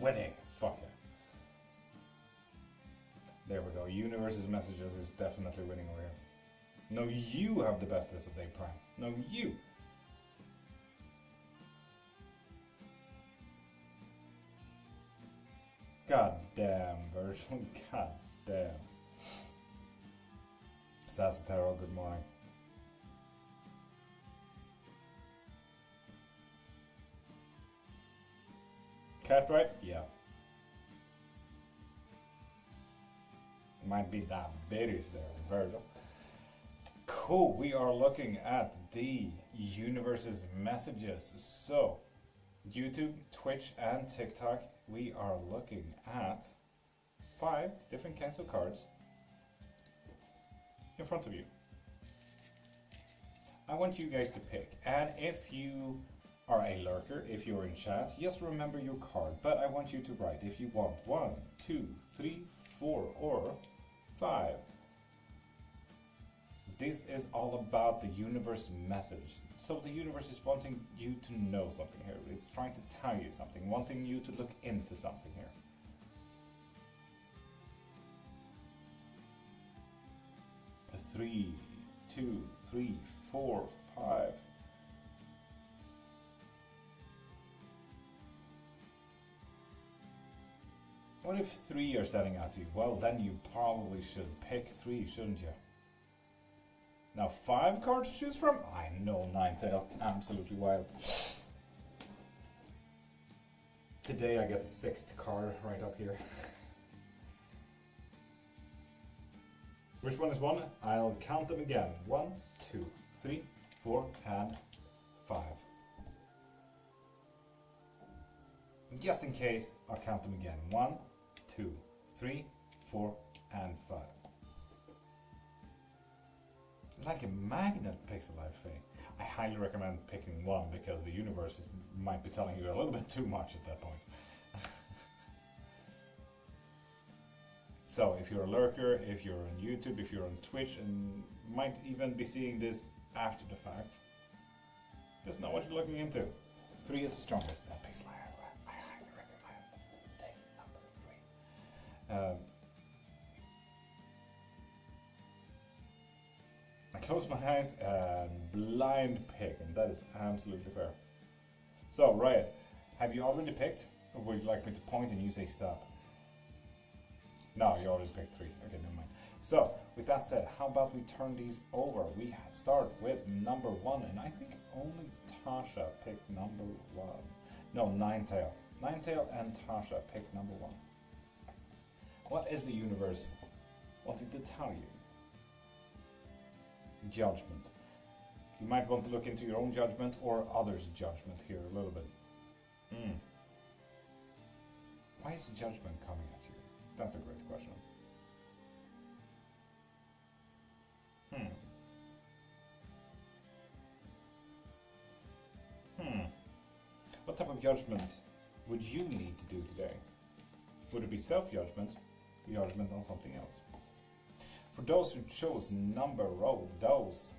Winning. Fuck it. There we go. Universe's messages is definitely winning over here. No, you have the best of day, Prime. No, you. God damn, Virgil. God damn. Sassatero, good morning. Cat right? Yeah. Might be diabetes there, Virgil. Cool, we are looking at the universe's messages. So, YouTube, Twitch, and TikTok, we are looking at 5 different kinds of cards in front of you. I want you guys to pick, and if you are a lurker, if you're in chat, just remember your card, but I want you to write if you want 1, 2, 3, 4, or 5. This is all about the universe message. So the universe is wanting you to know something here. It's trying to tell you something, wanting you to look into something here. A 3, 2, 3, 4, 5. What if 3 are setting out to you? Well, then you probably should pick 3, shouldn't you? Now 5 cards to choose from? I know, Ninetail. Absolutely wild. Today I get the 6th card right up here. Which one is 1? I'll count them again. 1, 2, 3, 4, and 5. Just in case, I'll count them again. 1, 2, 3, 4, and 5. Like a magnet, Pixel Life Faye. I highly recommend picking 1 because the universe might be telling you a little bit too much at that point. So if you're a lurker, if you're on YouTube, if you're on Twitch, and might even be seeing this after the fact, Just know what you're looking into. 3 is the strongest. That pixel I highly recommend. Take number 3. I close my eyes and blind pick, and that is absolutely fair. So, Riot, have you already picked? Or would you like me to point and you say stop? No, you already picked 3. Okay, never mind. So, with that said, how about we turn these over? We start with number 1, and I think only Tasha picked number 1. No, Ninetail. Ninetail and Tasha picked number 1. What is the universe wanting to tell you? Judgment. You might want to look into your own judgment or others' judgment here a little bit. Why is judgment coming at you? That's a great question. What type of judgment would you need to do today? Would it be self-judgment, judgment on something else? For those who chose number row, those,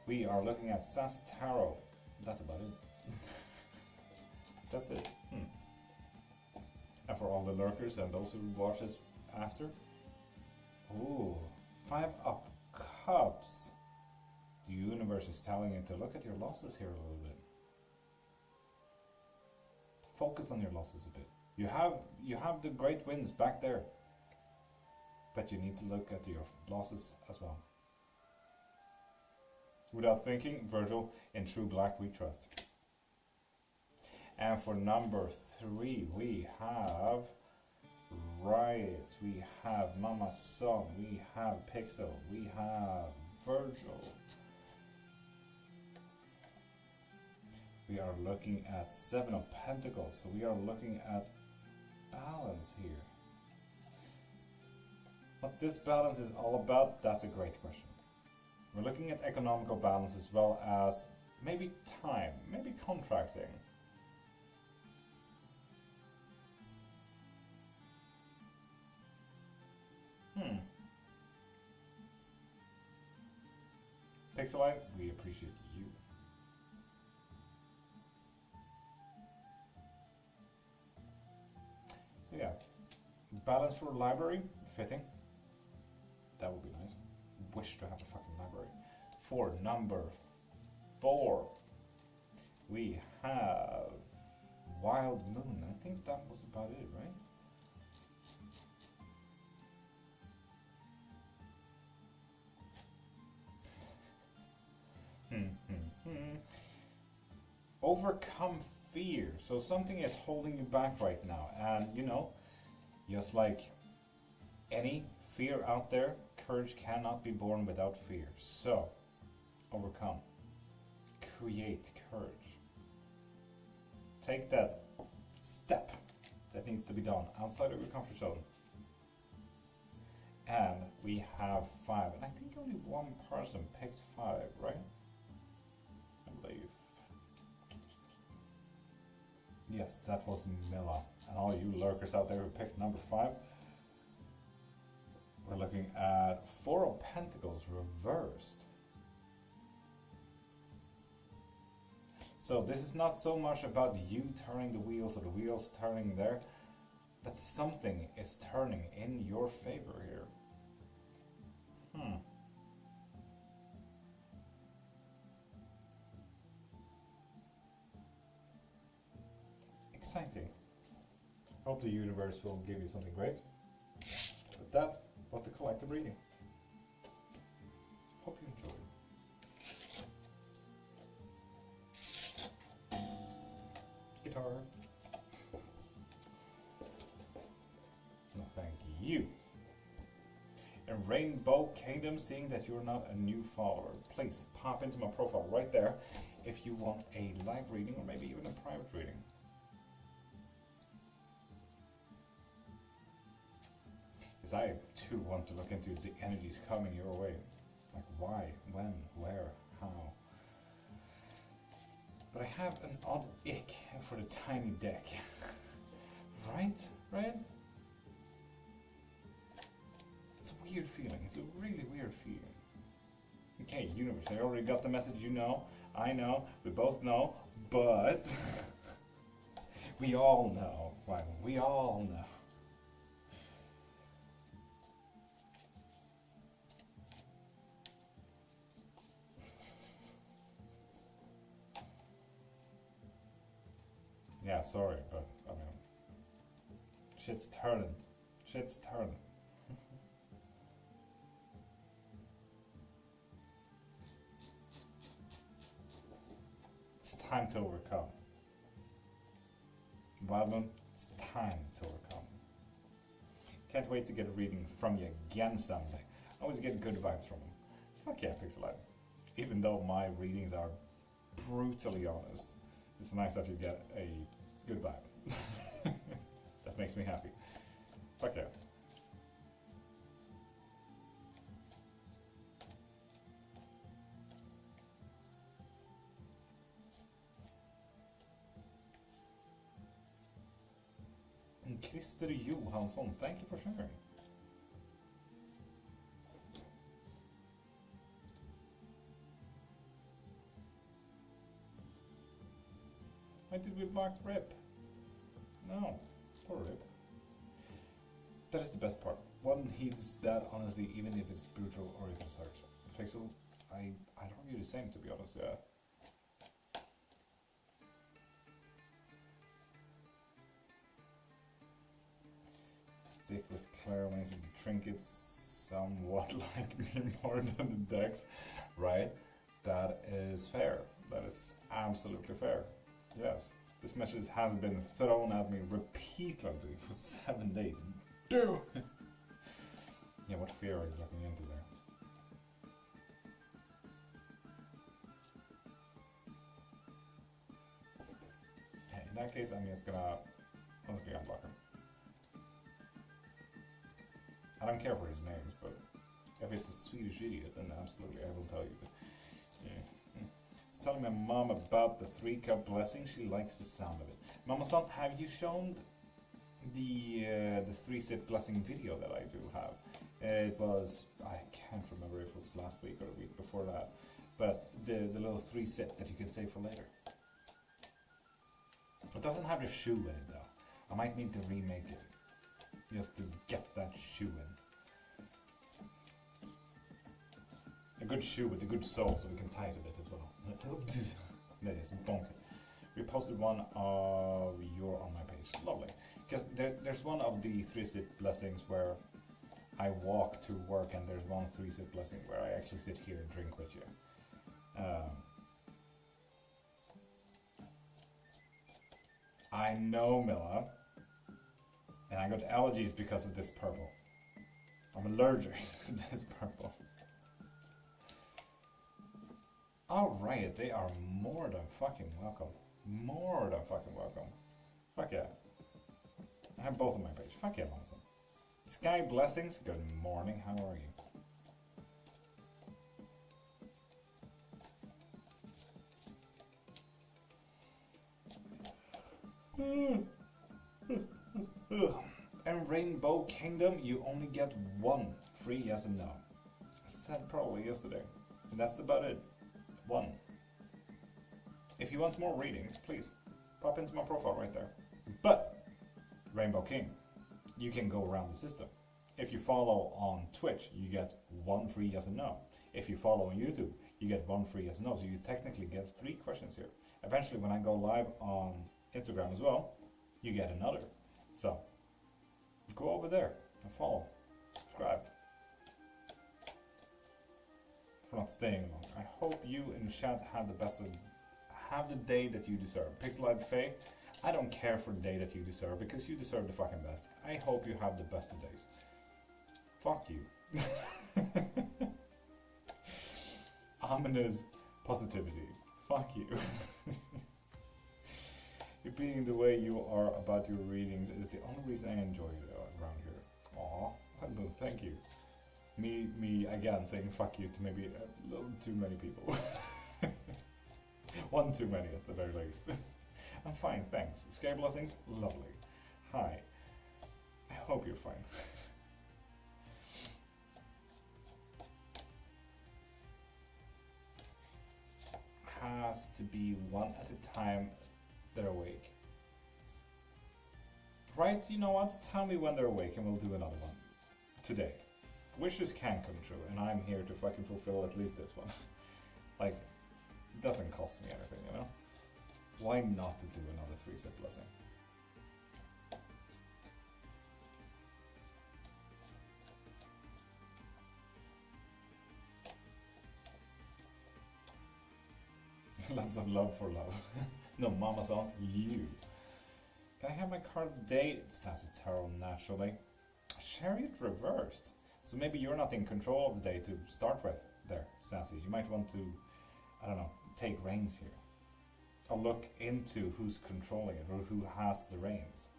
we are looking at Sassy Tarot. That's about it. That's it. And for all the lurkers and those who watch this after, ooh, 5 of Cups. The universe is telling you to look at your losses here a little bit. Focus on your losses a bit. You have the great wins back there, but you need to look at your losses as well. Without thinking, Virgil, in true black we trust. And for number 3, we have Riot, we have Mama Son, we have Pixel, we have Virgil. We are looking at 7 of Pentacles, so we are looking at balance here. What this balance is all about, that's a great question. We're looking at economical balance as well as maybe time, maybe contracting. Pixelite, we appreciate you. So yeah, balance for library, fitting. That would be nice. Wish to have a fucking library. For number 4, we have Wild Moon. I think that was about it, right? Overcome fear. So something is holding you back right now, and you know, just like any fear out there, courage cannot be born without fear. So overcome, create courage, take that step that needs to be done outside of your comfort zone. And we have 5, and I think only one person picked 5, right? I believe. Yes, that was Milla. And all you lurkers out there who picked number 5, we're looking at 4 of Pentacles reversed. So this is not so much about you turning the wheels or the wheels turning there, but something is turning in your favor here. Exciting. Hope the universe will give you something great. But that was the collective reading. Hope you enjoyed. Guitar. No, thank you. And Rainbow Kingdom, seeing that you're not a new follower, please pop into my profile right there if you want a live reading or maybe even a private reading. Because I too want to look into the energies coming your way. Like why, when, where, how. But I have an odd ick for the tiny deck. Right? Right? It's a weird feeling. It's a really weird feeling. Okay, universe, I already got the message, you know. I know, we both know, but we all know, right? We all know. Yeah, sorry, but I mean, shit's turning. Shit's turning. It's time to overcome. Wildman, it's time to overcome. Can't wait to get a reading from you again someday. I always get good vibes from them. Fuck yeah, Pixelite. Even though my readings are brutally honest, it's nice that you get a good vibe. That makes me happy. Fuck yeah. And Christer Johansson, thank you for sharing. I did we mark Rip? No, poor Rip. That is the best part. One heeds that honestly, even if it's brutal or if it's harsh. Faisal, I'd argue the same, to be honest, yeah. Stick with Claire when the trinkets somewhat like me more than the decks, right? That is fair. That is absolutely fair. Yes. This message has been thrown at me repeatedly for 7 days. Do! Yeah, what fear are you looking into there? Okay, in that case, I'm just gonna honestly unblock him. I don't care for his names, but if it's a Swedish idiot, then absolutely I will tell you. But, yeah. I was telling my mom about the 3-cup blessing. She likes the sound of it. Mama-san, have you shown the 3-sip blessing video that I do have? It was, I can't remember if it was last week or the week before that, but the little 3-sip that you can save for later. It doesn't have the shoe in it though. I might need to remake it just to get that shoe in. A good shoe with a good sole so we can tie it a bit as well. There it is, bonk it. We posted one of your on my page. Lovely. Because there's one of the 3-sip blessings where I walk to work, and there's one 3-sip blessing where I actually sit here and drink with you. I know, Milla. And I got allergies because of this purple. I'm allergic to this purple. Alright, they are more than fucking welcome. More than fucking welcome. Fuck yeah. I have both on my page. Fuck yeah, Momsen. Sky Blessings, good morning, how are you? And Rainbow Kingdom, you only get one free yes and no. I said probably yesterday. And that's about it. One. If you want more readings, please pop into my profile right there. But Rainbow King, you can go around the system. If you follow on Twitch, you get one free yes and no. If you follow on YouTube, you get one free yes and no. So you technically get 3 questions here. Eventually, when I go live on Instagram as well, you get another. So go over there and follow, subscribe. For not staying long. I hope you in chat have the day that you deserve. Pixelite Faye, I don't care for the day that you deserve because you deserve the fucking best. I hope you have the best of days. Fuck you. Ominous positivity. Fuck you. You being the way you are about your readings is the only reason I enjoy it around here. Aw, thank you. Me again saying fuck you to maybe a little too many people. One too many at the very least. I'm fine, thanks. Sky Blessings, lovely. Hi. I hope you're fine. to be one at a time they're awake. Right, you know what? Tell me when they're awake and we'll do another one. Today. Wishes can come true, and I'm here to fucking fulfill at least this one. Like, it doesn't cost me anything, you know? Why not to do another 3-step blessing? Lots of love for love. No, Mama's on you. Can I have my card of the day? Sassy Tarot naturally. Chariot reversed. So maybe you're not in control of the day to start with there, Sassy. You might want to, I don't know, take reins here. Or look into who's controlling it or who has the reins.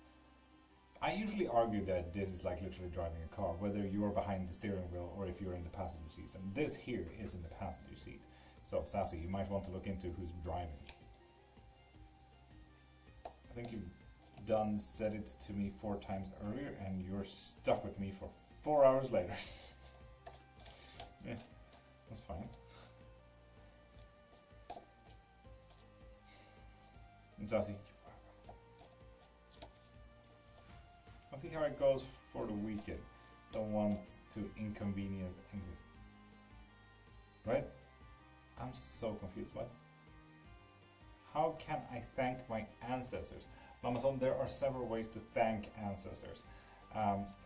I usually argue that this is like literally driving a car, whether you're behind the steering wheel or if you're in the passenger seat. And this here is in the passenger seat. So, Sassy, you might want to look into who's driving. I think you've said it to me 4 times earlier, and you're stuck with me for 4 hours later. Yeah, that's fine. And Sassy, I'll see how it goes for the weekend. Don't want to inconvenience anything. Right? I'm so confused. What? How can I thank my ancestors? Mamason, there are several ways to thank ancestors.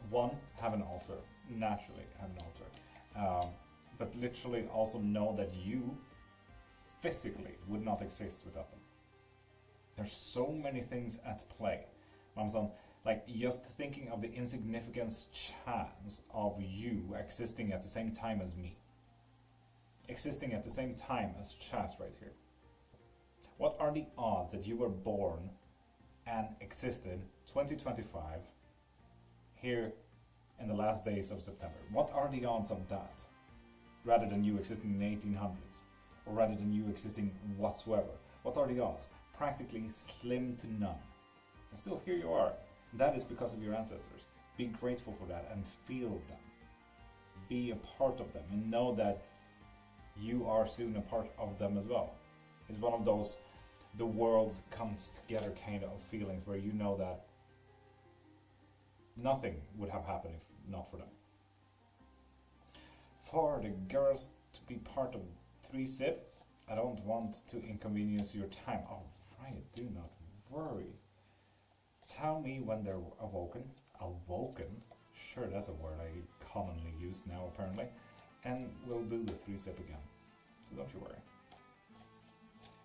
One, have an altar. Naturally, have an altar. But literally also know that you physically would not exist without them. There's so many things at play. Mamason, like just thinking of the insignificant chance of you existing at the same time as me. Existing at the same time as Chas right here. What are the odds that you were born and existed 2025 here in the last days of September? What are the odds of that? Rather than you existing in the 1800s, or rather than you existing whatsoever. What are the odds? Practically slim to none. And still here you are. That is because of your ancestors. Be grateful for that and feel them. Be a part of them and know that you are soon a part of them as well. It's one of those, the world comes together kind of feelings where you know that nothing would have happened if not for them. For the girls to be part of 3-sip, I don't want to inconvenience your time. Oh, right, do not worry. Tell me when they're awoken. Awoken? Sure, that's a word I commonly use now apparently. And we'll do the 3-sip again. So don't you worry.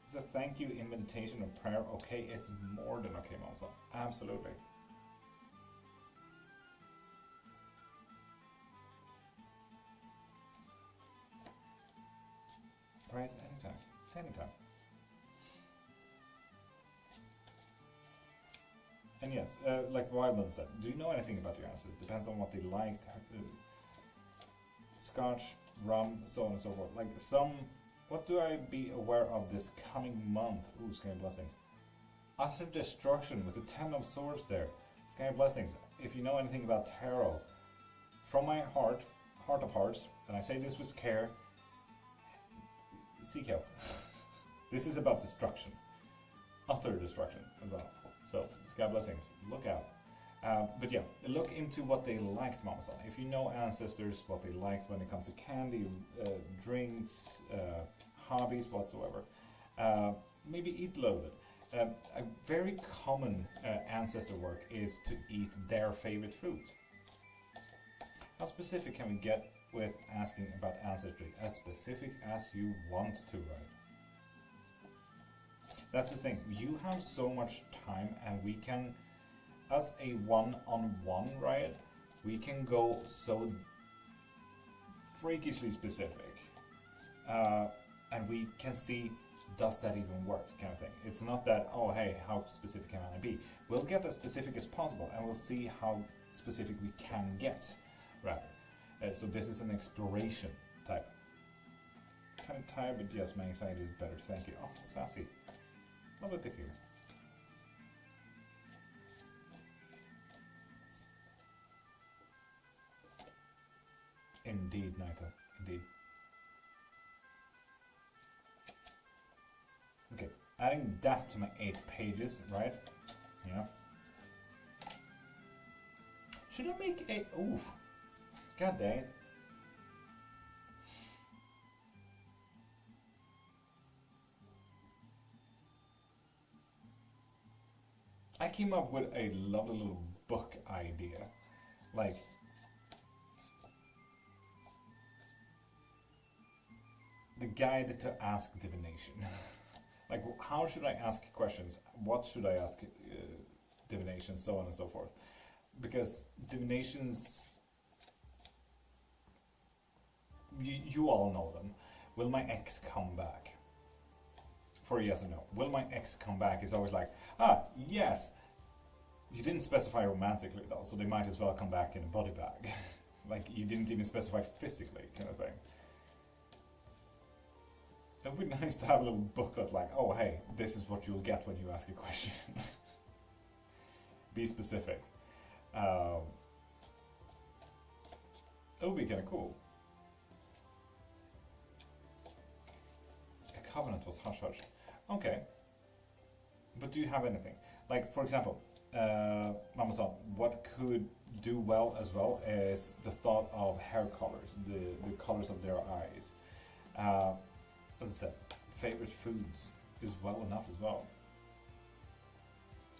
Is a thank you in meditation or prayer okay? It's more than okay, Monzo. Absolutely. Right, anytime. Anytime. And yes, like Wildman said, do you know anything about your ancestors? Depends on what they liked. Scotch, rum, so on and so forth. Like some, what do I be aware of this coming month? Ooh, Sky Blessings. Utter destruction with the 10 of Swords there. Sky Blessings. If you know anything about tarot, from my heart of hearts, and I say this with care, seek help. This is about destruction. Utter destruction as well. So, Sky Blessings, look out. But yeah, look into what they liked, Mama-san. If you know ancestors, what they liked when it comes to candy, drinks, hobbies, whatsoever, maybe eat a little bit. A very common ancestor work is to eat their favorite foods. How specific can we get with asking about ancestry? As specific as you want to, right? That's the thing. You have so much time, and we can, as a one-on-one, right? We can go so freakishly specific, and we can see, does that even work, kind of thing. It's not that, oh hey, how specific can I be? We'll get as specific as possible, and we'll see how specific we can get, rather. So this is an exploration type. Kind of tired, but yes, my anxiety is better. Thank you. Oh, sassy. Love it to hear. Indeed, Naita. Indeed. Okay, adding that to my 8 pages, right? Yeah. Should I make a... Oof. God dang it. I came up with a lovely little book idea. Like... the guide to ask divination. Like, how should I ask questions? What should I ask divination? So on and so forth. Because divinations... You all know them. Will my ex come back? For a yes or no. Will my ex come back is always like, yes. You didn't specify romantically though, so they might as well come back in a body bag. Like, you didn't even specify physically, kind of thing. It would be nice to have a little booklet like, oh hey, this is what you'll get when you ask a question. Be specific. That would be kind of cool. The covenant was hush hush. Okay. But do you have anything? Like, for example, Mama-san, what could do well as well is the thought of hair colors, the colors of their eyes. As I said, favorite foods is well enough as well.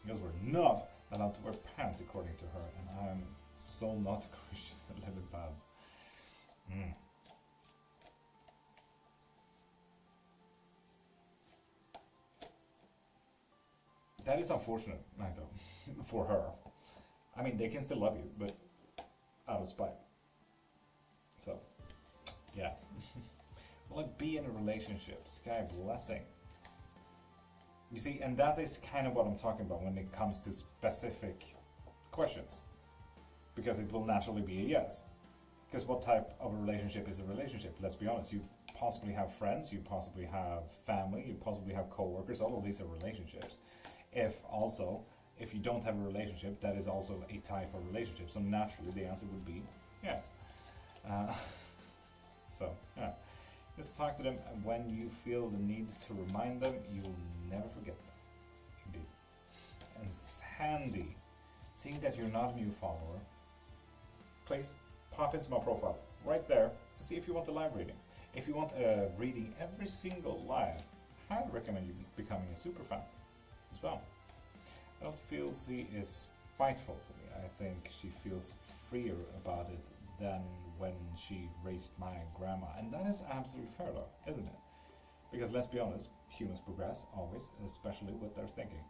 Because we're not allowed to wear pants according to her, and I'm so not Christian and live in pants. That is unfortunate, Naito, for her. I mean, they can still love you, but out of spite. So, yeah. Will I be in a relationship? Sky blessing. You see, and that is kind of what I'm talking about when it comes to specific questions. Because it will naturally be a yes. Because what type of a relationship is a relationship? Let's be honest, you possibly have friends, you possibly have family, you possibly have co-workers, all of these are relationships. If you don't have a relationship, that is also a type of relationship. So naturally the answer would be yes. So, yeah. Just talk to them, and when you feel the need to remind them, you'll never forget them. Indeed. And Sandy, seeing that you're not a new follower, please pop into my profile right there and see if you want a live reading. If you want a reading every single live, I highly recommend you becoming a super fan as well. I don't feel she is spiteful to me. I think she feels freer about it than when she raised my grandma, and that is absolutely fair though, isn't it? Because let's be honest, humans progress always, especially with their thinking.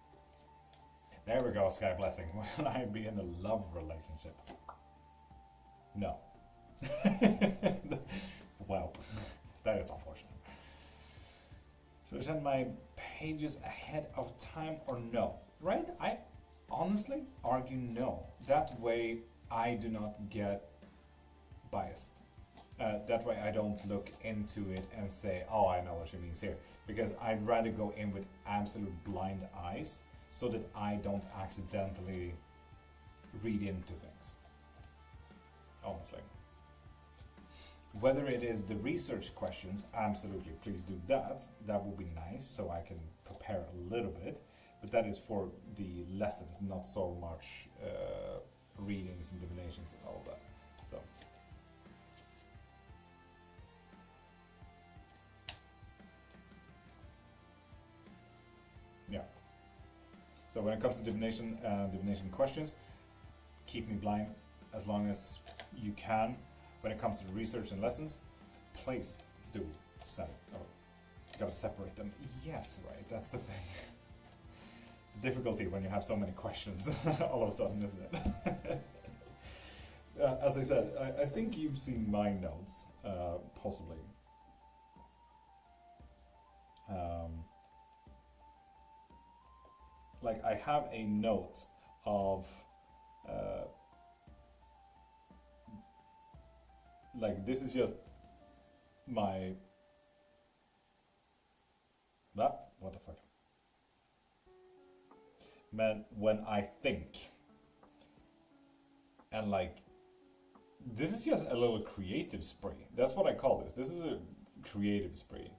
There we go, Sky Blessing. Will I be in a love relationship? No. Well, that is unfortunate. Should I send my pages ahead of time or no? Right? I honestly argue no. That way I do not get biased. That way I don't look into it and say, oh, I know what she means here. Because I'd rather go in with absolute blind eyes so that I don't accidentally read into things. Honestly. Whether it is the research questions, absolutely, please do that. That would be nice, so I can prepare a little bit. But that is for the lessons, not so much readings and divinations and all that. So. Yeah. So when it comes to divination and divination questions, keep me blind as long as you can. When it comes to the research and lessons, please do send it. Oh, you gotta separate them. Yes, right, that's the thing. The difficulty when you have so many questions all of a sudden, isn't it? As I said, I think you've seen my notes, possibly. Like, I have a note of like, this is just my what the fuck, man, when I think, and like, this is just a little creative spree. That's what I call this. This is a creative spree.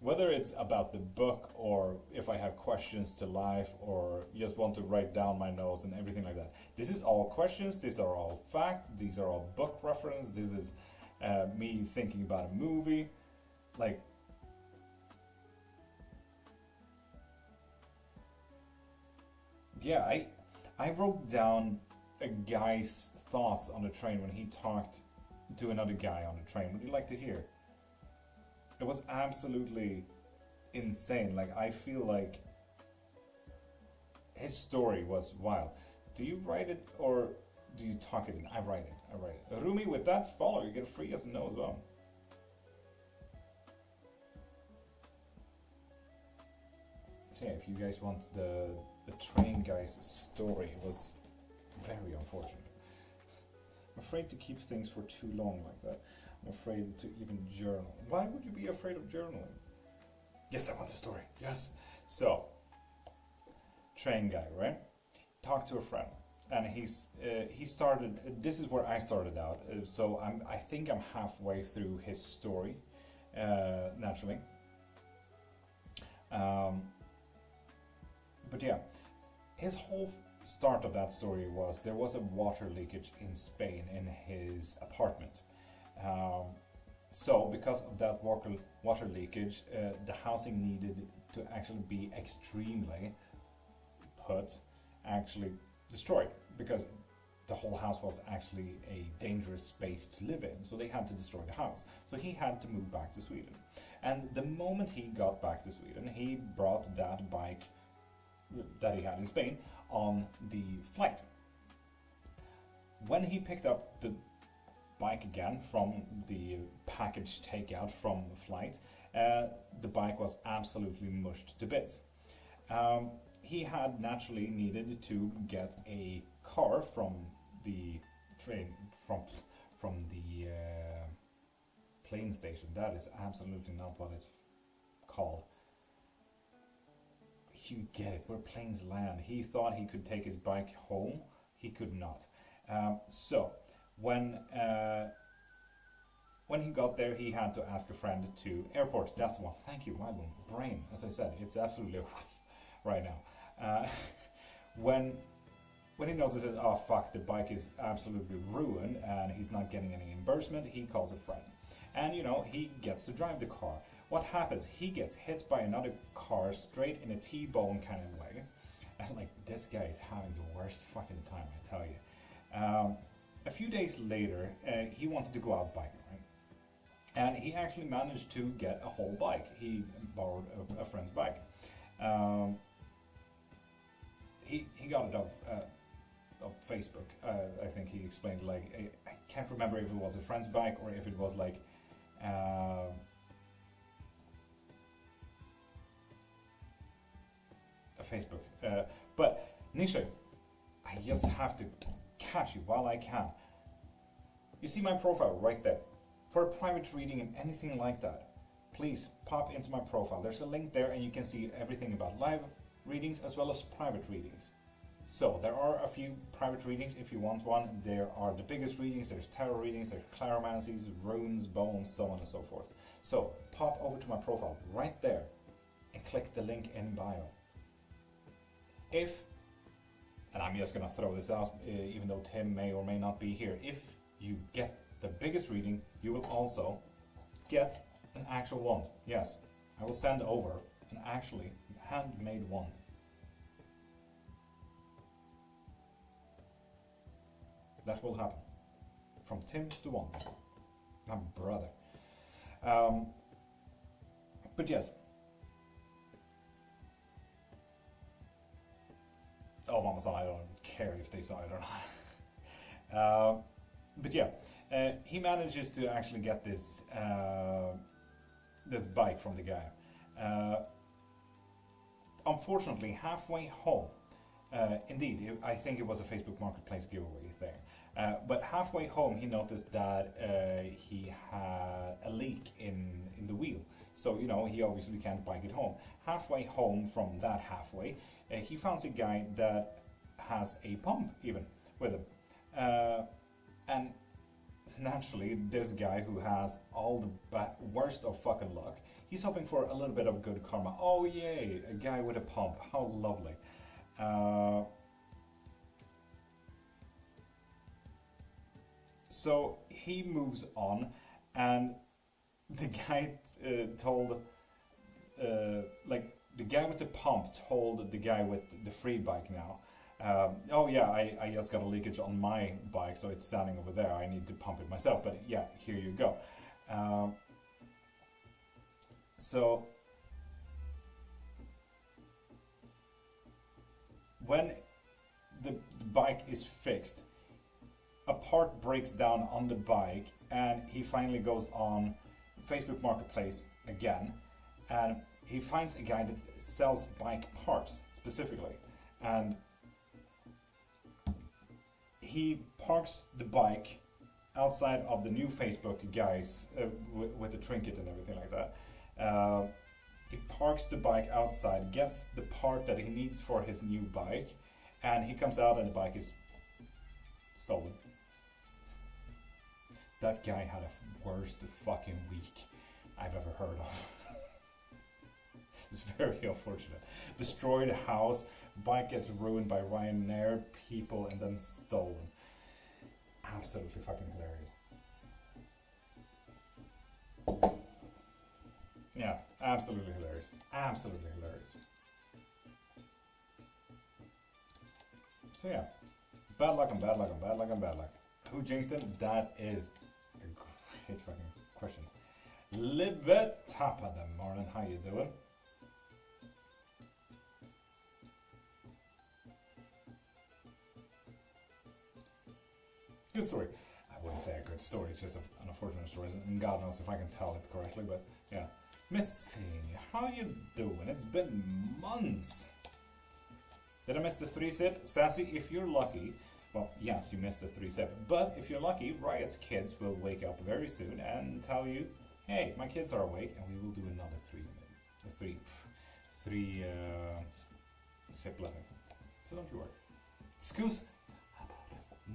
whether it's about the book or if I have questions to life or just want to write down my notes and everything like that. This is all questions, these are all facts, these are all book reference, this is me thinking about a movie. Like, yeah, I wrote down a guy's thoughts on the train when he talked to another guy on the train. Would you like to hear? It was absolutely insane. Like, I feel like his story was wild. Do you write it or do you talk it in? I write it. Rumi, with that follow, you get a free yes and no as well. So yeah, if you guys want the train guy's story, it was very unfortunate. I'm afraid to keep things for too long like that. I'm afraid to even journal. Why would you be afraid of journaling? Yes, I want the story. Yes. So, train guy, right? Talked to a friend, and he started. This is where I started out. So I think I'm halfway through his story, naturally. But yeah, his whole start of that story was there was a water leakage in Spain in his apartment. So because of that water leakage, the housing needed to actually be extremely destroyed, because the whole house was actually a dangerous space to live in, so they had to destroy the house. So he had to move back to Sweden. And the moment he got back to Sweden, he brought that bike that he had in Spain on the flight. When he picked up the bike again from the package takeout from the flight, the bike was absolutely mushed to bits. He had naturally needed to get a car from the train, from the plane station. That is absolutely not what it's called. You get it, where planes land. He thought he could take his bike home. He could not. So when he got there, he had to ask a friend to airport. That's the one. Thank you, my brain. As I said, it's absolutely right now. When he notices, oh fuck, the bike is absolutely ruined and he's not getting any reimbursement, he calls a friend. And he gets to drive the car. What happens? He gets hit by another car straight in a T-bone kind of way. And like, this guy is having the worst fucking time, I tell you. A few days later, he wanted to go out biking, right? And he actually managed to get a whole bike. He borrowed a friend's bike. He got it of Facebook. I think he explained, like, I can't remember if it was a friend's bike or if it was like a Facebook. But Nisha, I just have to catch you while I can. You see my profile right there. For a private reading and anything like that, please pop into my profile. There's a link there and you can see everything about live readings as well as private readings. So there are a few private readings if you want one. There are the biggest readings, there's tarot readings, there's claromancies, runes, bones, so on and so forth. So pop over to my profile right there and click the link in bio. And I'm just gonna throw this out, even though Tim may or may not be here, if you get the biggest reading, you will also get an actual wand. Yes, I will send over an actually handmade wand. That will happen. From Tim to Wand, my brother. But yes. Oh, Mama Son, I don't care if they saw it or not. But yeah, he manages to actually get this this bike from the guy. Unfortunately, halfway home, indeed, I think it was a Facebook Marketplace giveaway there. But halfway home, he noticed that he had a leak in the wheel. So, he obviously can't bike it home. Halfway home from that halfway, he finds a guy that has a pump even with him. And naturally, this guy who has all the worst of fucking luck, he's hoping for a little bit of good karma. Oh yay, a guy with a pump, how lovely. So he moves on, and the guy told, like, the guy with the pump told the guy with the free bike now, oh yeah, I just got a leakage on my bike, so it's standing over there, I need to pump it myself, but yeah, here you go. So when the bike is fixed, a part breaks down on the bike, and he finally goes on Facebook Marketplace again, and he finds a guy that sells bike parts specifically, and he parks the bike outside of the new Facebook guys with the trinket and everything like that. He parks the bike outside, gets the part that he needs for his new bike, and he comes out and the bike is stolen. That guy had a worst fucking week I've ever heard of. It's very unfortunate. Destroyed a house, bike gets ruined by Ryanair people, and then stolen. Absolutely fucking hilarious. Yeah, absolutely hilarious. Absolutely hilarious. So yeah, bad luck and bad luck and bad luck and bad luck. Who jinxed him? That is a great fucking question. Libbe Tappade, Marlon, how you doing? Good story. I wouldn't say a good story, it's just an unfortunate story, and God knows if I can tell it correctly, but yeah. Missing, how you doing? It's been months. Did I miss the 3-sip? Sassy, if you're lucky, well, yes, you missed the 3-sip, but if you're lucky, Riot's kids will wake up very soon and tell you, hey, my kids are awake, and we will do another 3-sip blessing. So don't you worry. Scoos,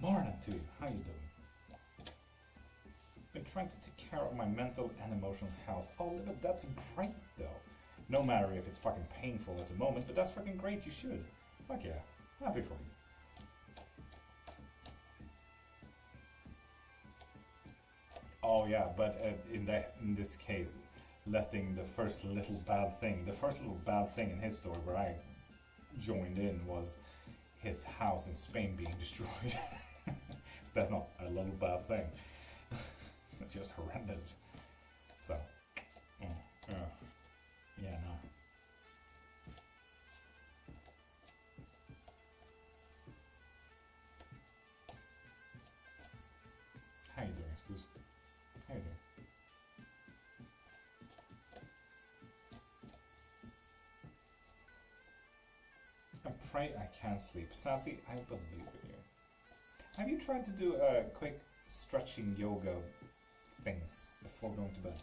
morning to you. How you doing? Been trying to take care of my mental and emotional health. Oh, but that's great though. No matter if it's fucking painful at the moment, but that's fucking great. You should. Fuck yeah. Happy for you. Oh yeah, but in this case, letting the first little bad thing in his story where I joined in was his house in Spain being destroyed. So that's not a little bad thing. It's just horrendous. So, yeah, no. How you doing, Spruce? How you doing? I pray I can't sleep. Sassy, I believe in you. Have you tried to do a quick stretching yoga things before going to bed?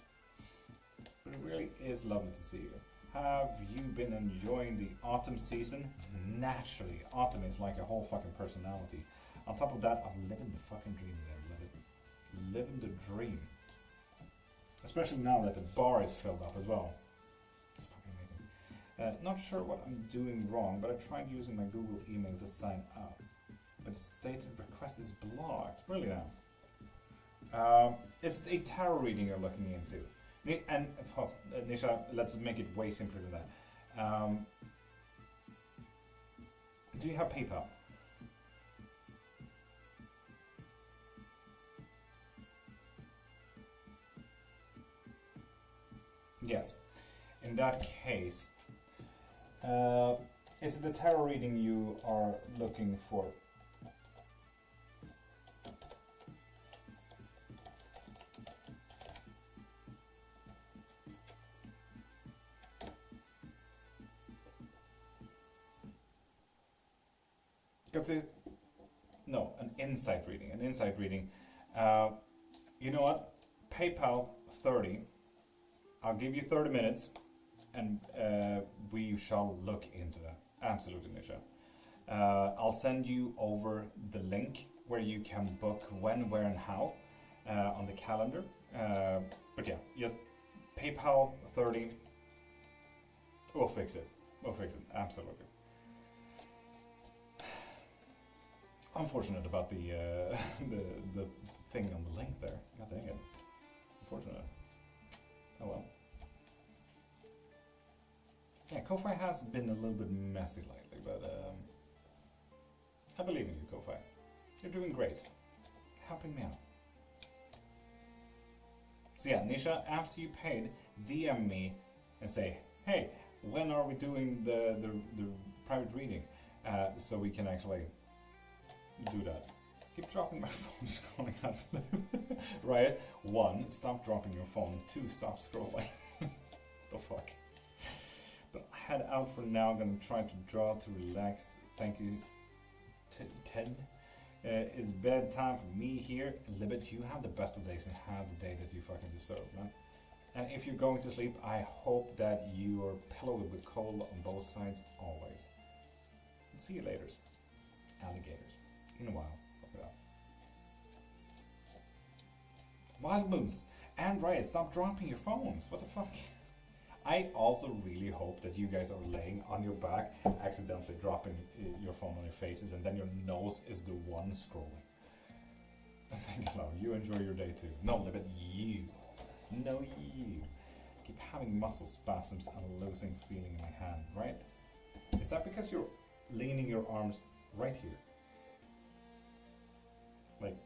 But it really is lovely to see you. Have you been enjoying the autumn season? Naturally, autumn is like a whole fucking personality. On top of that, I'm living the fucking dream there, living the dream. Especially now that the bar is filled up as well. It's fucking amazing. Not sure what I'm doing wrong, but I tried using my Google email to sign up. But the stated request is blocked. Really now. It's a tarot reading you're looking into. And Nisha, let's make it way simpler than that. Do you have PayPal? Yes. In that case, is it the tarot reading you are looking for? No, an insight reading. An insight reading. You know what? PayPal 30. I'll give you 30 minutes, and we shall look into that. Absolutely, Nisha. I'll send you over the link where you can book when, where, and how. on the calendar. But yeah, just PayPal 30. We'll fix it. We'll fix it. Absolutely. Unfortunate about the the thing on the link there. God dang it. Unfortunate. Oh well. Yeah, Ko-Fi has been a little bit messy lately, but I believe in you, Ko-Fi. You're doing great. Helping me out. So yeah, Nisha, after you paid, DM me and say, hey, when are we doing the private reading? So we can actually do that. Keep dropping my phone scrolling out. Right? 1, stop dropping your phone. 2, stop scrolling. The fuck? But head out for now. I'm gonna try to draw to relax. Thank you, Ted. It's bedtime for me here. Libet, you have the best of days and have the day that you fucking deserve, man. And if you're going to sleep, I hope that you are pillowed with coal on both sides always. And see you later, alligators. In a while. Fuck it up. Wild Moons and Riot, stop dropping your phones. What the fuck? I also really hope that you guys are laying on your back, accidentally dropping your phone on your faces, and then your nose is the one scrolling. Thank you, love. You enjoy your day too. No, but you. No, you. I keep having muscle spasms and a losing feeling in my hand, right? Is that because you're leaning your arms right here? Like,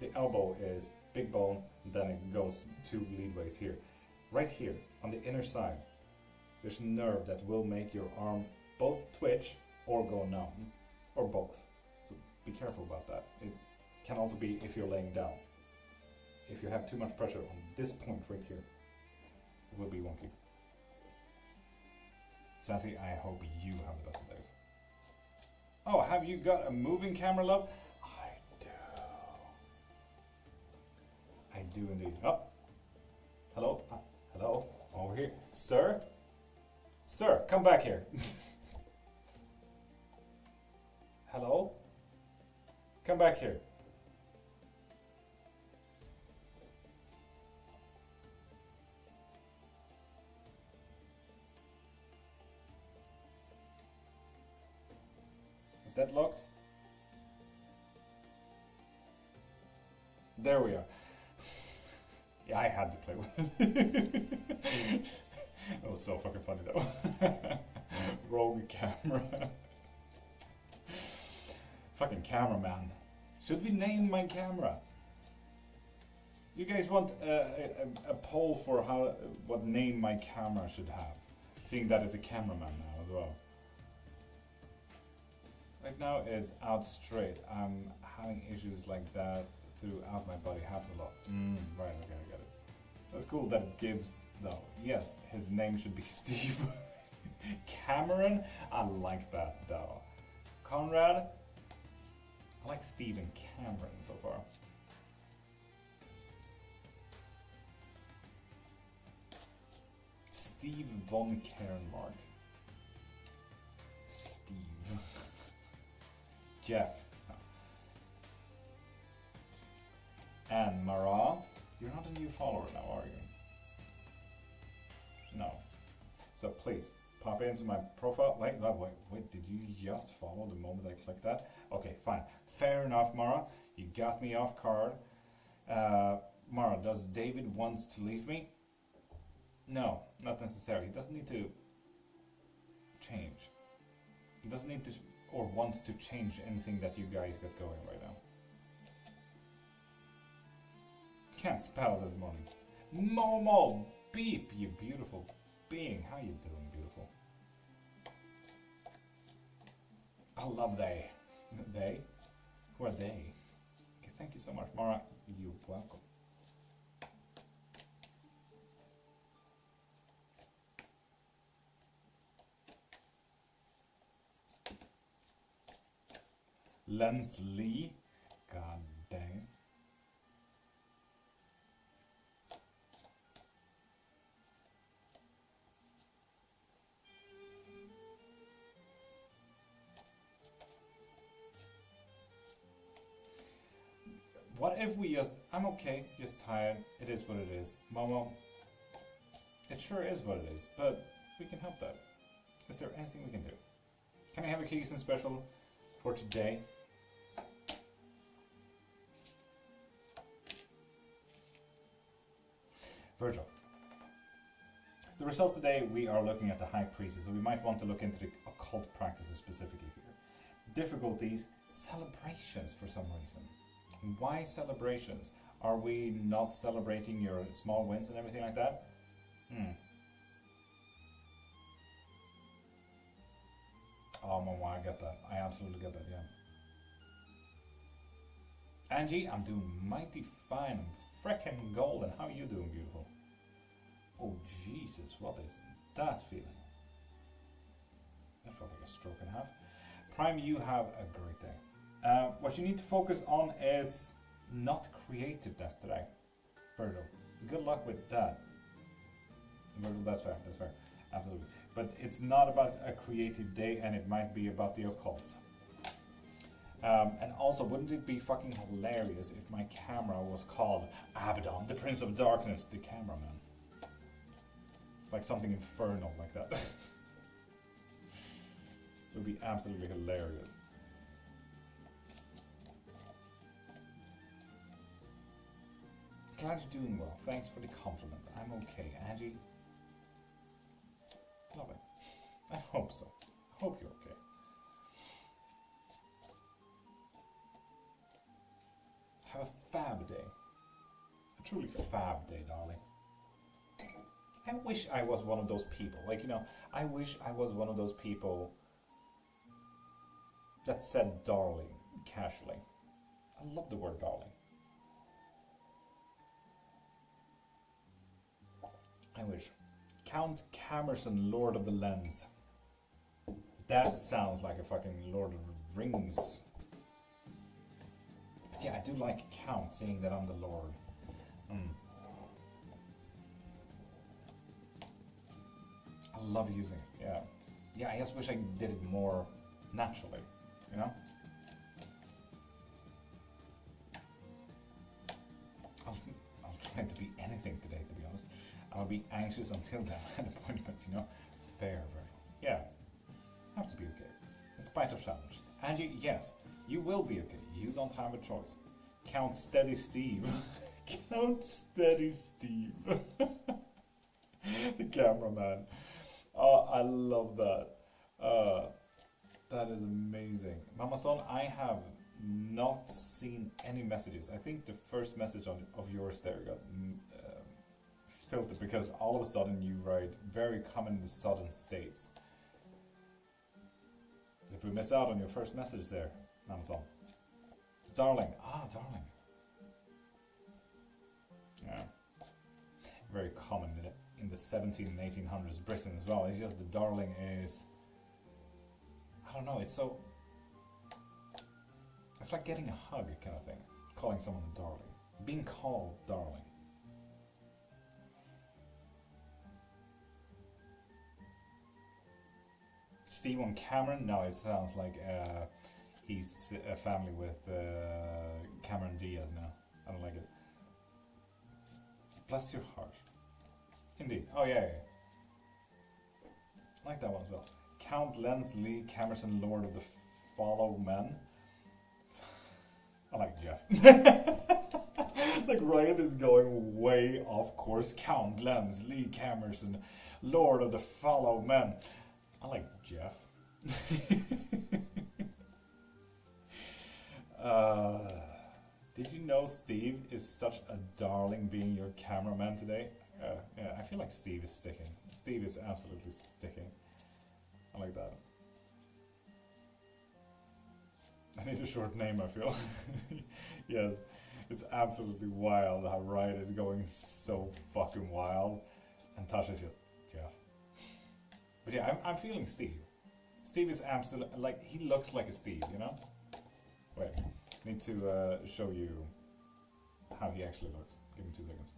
the elbow is big bone, then it goes 2 leadways here. Right here, on the inner side, there's a nerve that will make your arm both twitch or go numb, or both. So be careful about that. It can also be if you're laying down. If you have too much pressure on this point right here, it will be wonky. Sassy, I hope you have the best of days. Oh, have you got a moving camera, love? I do indeed. Oh, hello. Hello, over here. Sir? Sir, come back here. Hello? Come back here. Is that locked? There we are. Yeah, I had to play with it. That was so fucking funny though. Rogue camera. Fucking cameraman. Should we name my camera? You guys want a poll for what name my camera should have? Seeing that it's a cameraman now as well. Right now it's out straight. I'm having issues like that throughout my body. Happens a lot. Right, okay, I get it. That's cool that it gives though. Yes, his name should be Steve. Cameron? I like that though. Conrad? I like Steve and Cameron so far. Steve von Cairnmark. Steve. Jeff. No. And Mara. You're not a new follower now, are you? No. So please, pop into my profile. Wait, did you just follow the moment I clicked that? Okay, fine. Fair enough, Mara. You got me off guard. Mara, does David wants to leave me? No, not necessarily. He doesn't need to change. He doesn't need to or wants to change anything that you guys got going right now. Can't spell this morning. Momo Beep, you beautiful being. How you doing, beautiful? I love they. They? Who are they? Okay, thank you so much, Mara. You're welcome. Lensley. God dang. What if we just, I'm okay, just tired, it is what it is. Momo, it sure is what it is, but we can help that. Is there anything we can do? Can I have a Kyrgyzstan special for today? Virgil. The results today, we are looking at the High Priestess, so we might want to look into the occult practices specifically here. Difficulties, celebrations for some reason. Why celebrations? Are we not celebrating your small wins and everything like that? Oh, Mama, I get that. I absolutely get that, yeah. Angie, I'm doing mighty fine. I'm frickin' golden. How are you doing, beautiful? Oh, Jesus, what is that feeling? That felt like a stroke and a half. Prime, you have a great day. What you need to focus on is not creativeness today, Virgil. Good luck with that. Virgil, that's fair, absolutely. But it's not about a creative day, and it might be about the occults. And also, wouldn't it be fucking hilarious if my camera was called Abaddon, the Prince of Darkness, the cameraman? Like something infernal like that. It would be absolutely hilarious. Glad you're doing well. Thanks for the compliment. I'm okay. Angie? Love it. I hope so. I hope you're okay. Have a fab day. A truly fab day, darling. I wish I was one of those people. Like, you know, I wish I was one of those people that said darling casually. I love the word darling. I wish. Count Camerson, Lord of the Lens. That sounds like a fucking Lord of the Rings. But yeah, I do like Count, saying that I'm the Lord. I love using it, yeah. Yeah, I just wish I did it more naturally, you know? I'll try to be anything today, to be honest. I'll be anxious until the appointment, you know? Fair, very. Yeah, have to be okay, in spite of challenge. Angie, yes, you will be okay. You don't have a choice. Count Steady Steve. Count Steady Steve. The cameraman. Oh, I love that. That is amazing. Mama Son, I have not seen any messages. I think the first message of yours there got filtered because all of a sudden you write very common in the southern states. Did we miss out on your first message there, Mama Son? Darling. Ah, darling. Yeah. Very common in the 17 and 1800s Britain as well. It's just the darling is, I don't know, it's like getting a hug kind of thing. Calling someone a darling. Being called darling. Stephen Cameron? No, it sounds like he's a family with Cameron Diaz now. I don't like it. Bless your heart. Indeed. Oh, yeah. I like that one as well. Count Lensley Camerson, Lord of the Follow Men. I like Jeff. Like Ryan is going way off course. Count Lensley Camerson, Lord of the Follow Men. I like Jeff. Did you know Steve is such a darling being your cameraman today? Yeah, I feel like Steve is sticking. Steve is absolutely sticking. I like that. I need a short name, I feel. Yes, it's absolutely wild how Riot is going so fucking wild. And Tasha's just, Jeff. But yeah, I'm feeling Steve. Steve is absolutely, like, he looks like a Steve, you know? Wait, I need to show you how he actually looks. Give me 2 seconds.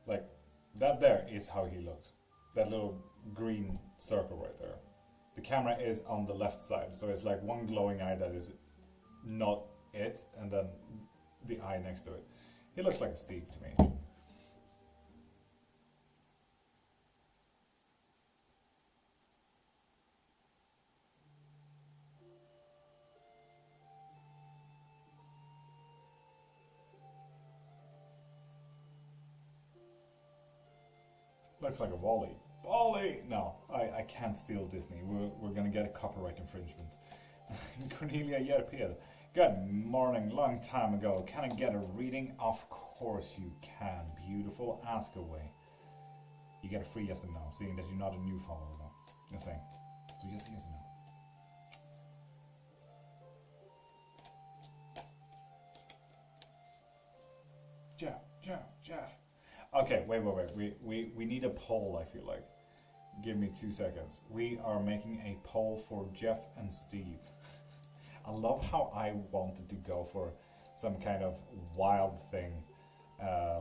Like, that there is how he looks. that little green circle right there. The camera is on the left side, so it's like one glowing eye that is not it, and then the eye next to it. He looks like a Steve to me. Looks like a Wally. Wally! No, I can't steal Disney. We're gonna get a copyright infringement. Cornelia Jerped. Good morning, long time ago. Can I get a reading? Of course you can. Beautiful. Ask away. You get a free yes and no, seeing that you're not a new follower though. Just saying. So yes and no. Jeff. Okay, wait. We need a poll, I feel like. Give me 2 seconds. We are making a poll for Jeff and Steve. I love how I wanted to go for some kind of wild thing,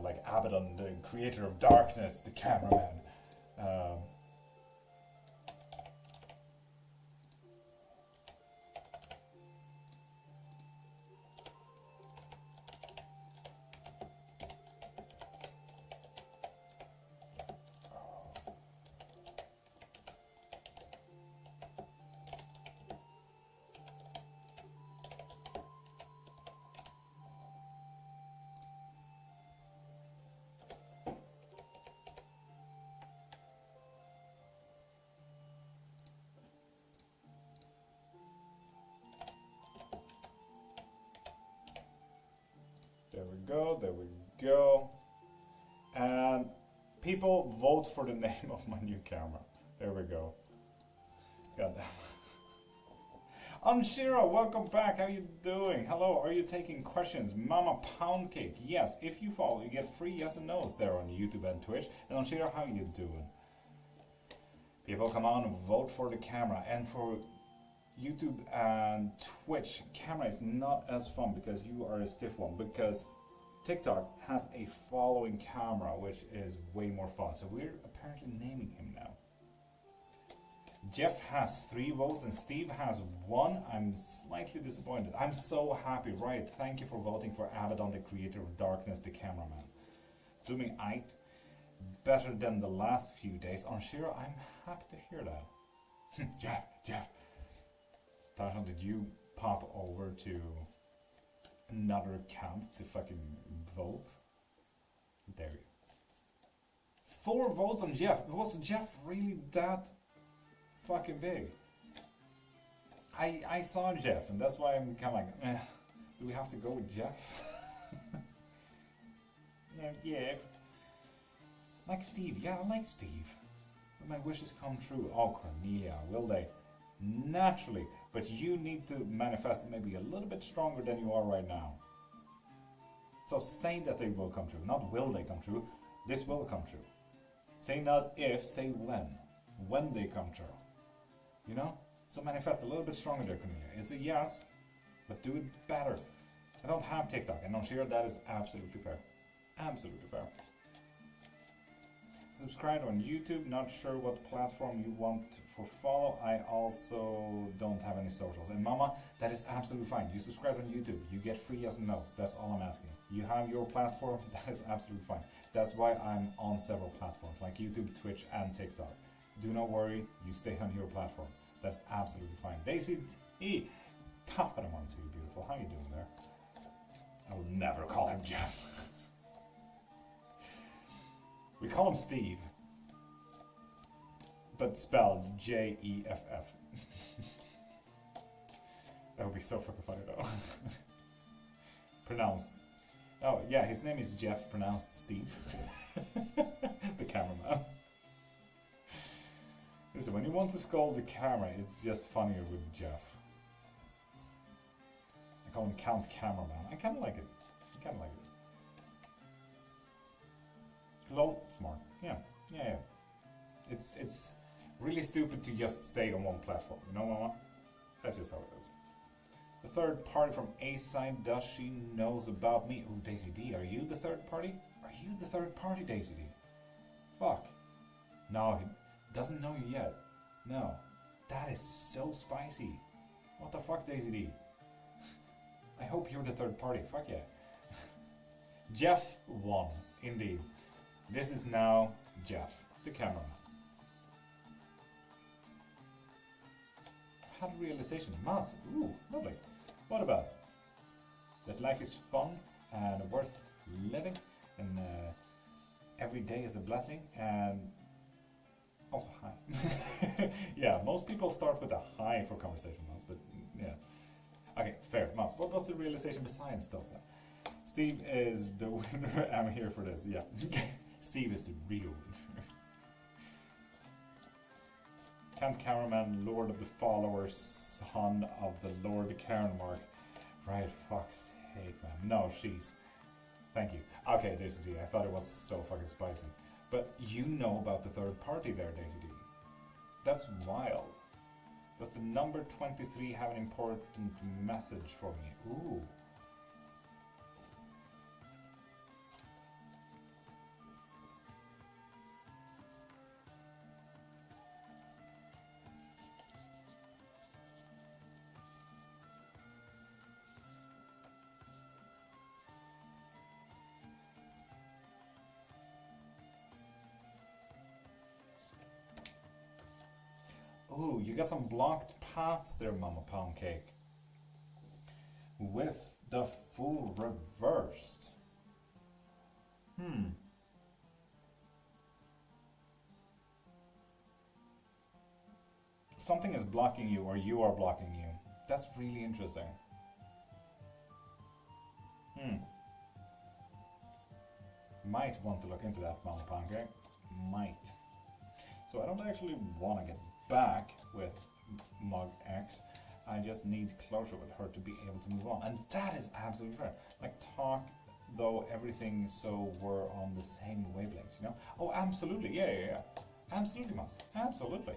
like Abaddon, the creator of darkness, the cameraman. There we go. And people vote for the name of my new camera. There we go. God damn. Anshira, welcome back. How you doing? Hello, are you taking questions? Mama Poundcake. Yes, if you follow, you get free yes and no's there on YouTube and Twitch. And Anshira, how you doing? People come on and vote for the camera. And for YouTube and Twitch, camera is not as fun because you are a stiff one. Because TikTok has a following camera, which is way more fun. So we're apparently naming him now. Jeff has 3 votes and Steve has 1. I'm slightly disappointed. I'm so happy, right? Thank you for voting for Abaddon, the creator of darkness, the cameraman. Doing it better than the last few days. Anshira, I'm happy to hear that. Jeff. Tasha, did you pop over to another account to fucking vote? There you go. 4 votes on Jeff. Was Jeff really that fucking big? I saw Jeff, and that's why I'm kind of like, do we have to go with Jeff? No, Jeff. Like Steve. Yeah, I like Steve. Will my wishes come true? Oh, Cornelia, will they? Naturally. But you need to manifest it maybe a little bit stronger than you are right now. So say that they will come true. Not will they come true. This will come true. Say not if, say when. When they come true. You know? So manifest a little bit stronger there, Cornelia. It's a yes, but do it better. I don't have TikTok, and I'm sure that is absolutely fair. Absolutely fair. Subscribe on YouTube, not sure what platform you want for follow. I also don't have any socials. And Mama, that is absolutely fine. You subscribe on YouTube, you get free yes and no's. That's all I'm asking. You have your platform, that is absolutely fine. That's why I'm on several platforms, like YouTube, Twitch, and TikTok. Do not worry, you stay on your platform. That's absolutely fine. Daisy E, top of the morning to you, beautiful. How you doing there? I will never call him Jeff. We call him Steve, but spelled Jeff. That would be so fucking funny though. Pronounced. Oh yeah, his name is Jeff, pronounced Steve. The cameraman. Listen, when you want to scold the camera, it's just funnier with Jeff. I call him Count Cameraman. I kinda like it. Lol, smart. Yeah. It's really stupid to just stay on one platform. You know, Mama? That's just how it is. The third party from A-side, does she knows about me? Ooh, Daisy D, are you the third party? Are you the third party, Daisy D? Fuck. No, Doesn't know you yet. No. That is so spicy. What the fuck, Daisy D? I hope you're the third party. Fuck yeah. Jeff won, indeed. This is now Jeff, the cameraman. Had a realization. Mass. Ooh, lovely. What about it? That life is fun and worth living, and every day is a blessing, and also high. Yeah, most people start with a high for conversation, Mans, but yeah. Okay, fair. Mans, what was the realization besides those then? Steve is the winner. I'm here for this, yeah. Steve is the real winner. Can't cameraman, Lord of the Followers, son of the Lord.Cairnmark. Right, fuck's sake, man. No, she's. Thank you. Okay, Daisy D, I thought it was so fucking spicy. But you know about the third party there, Daisy D. That's wild. Does the number 23 have an important message for me? Ooh. Ooh, you got some blocked paths there, Mama Pound Cake. With the Fool reversed. Something is blocking you, or you are blocking you. That's really interesting. Might want to look into that, Mama Pound Cake. Might. So I don't actually want to get back with Mug X. I just need closure with her to be able to move on. And that is absolutely fair. Like, talk though everything so we're on the same wavelengths, you know? Oh, absolutely. Yeah. Absolutely, Mas. Absolutely.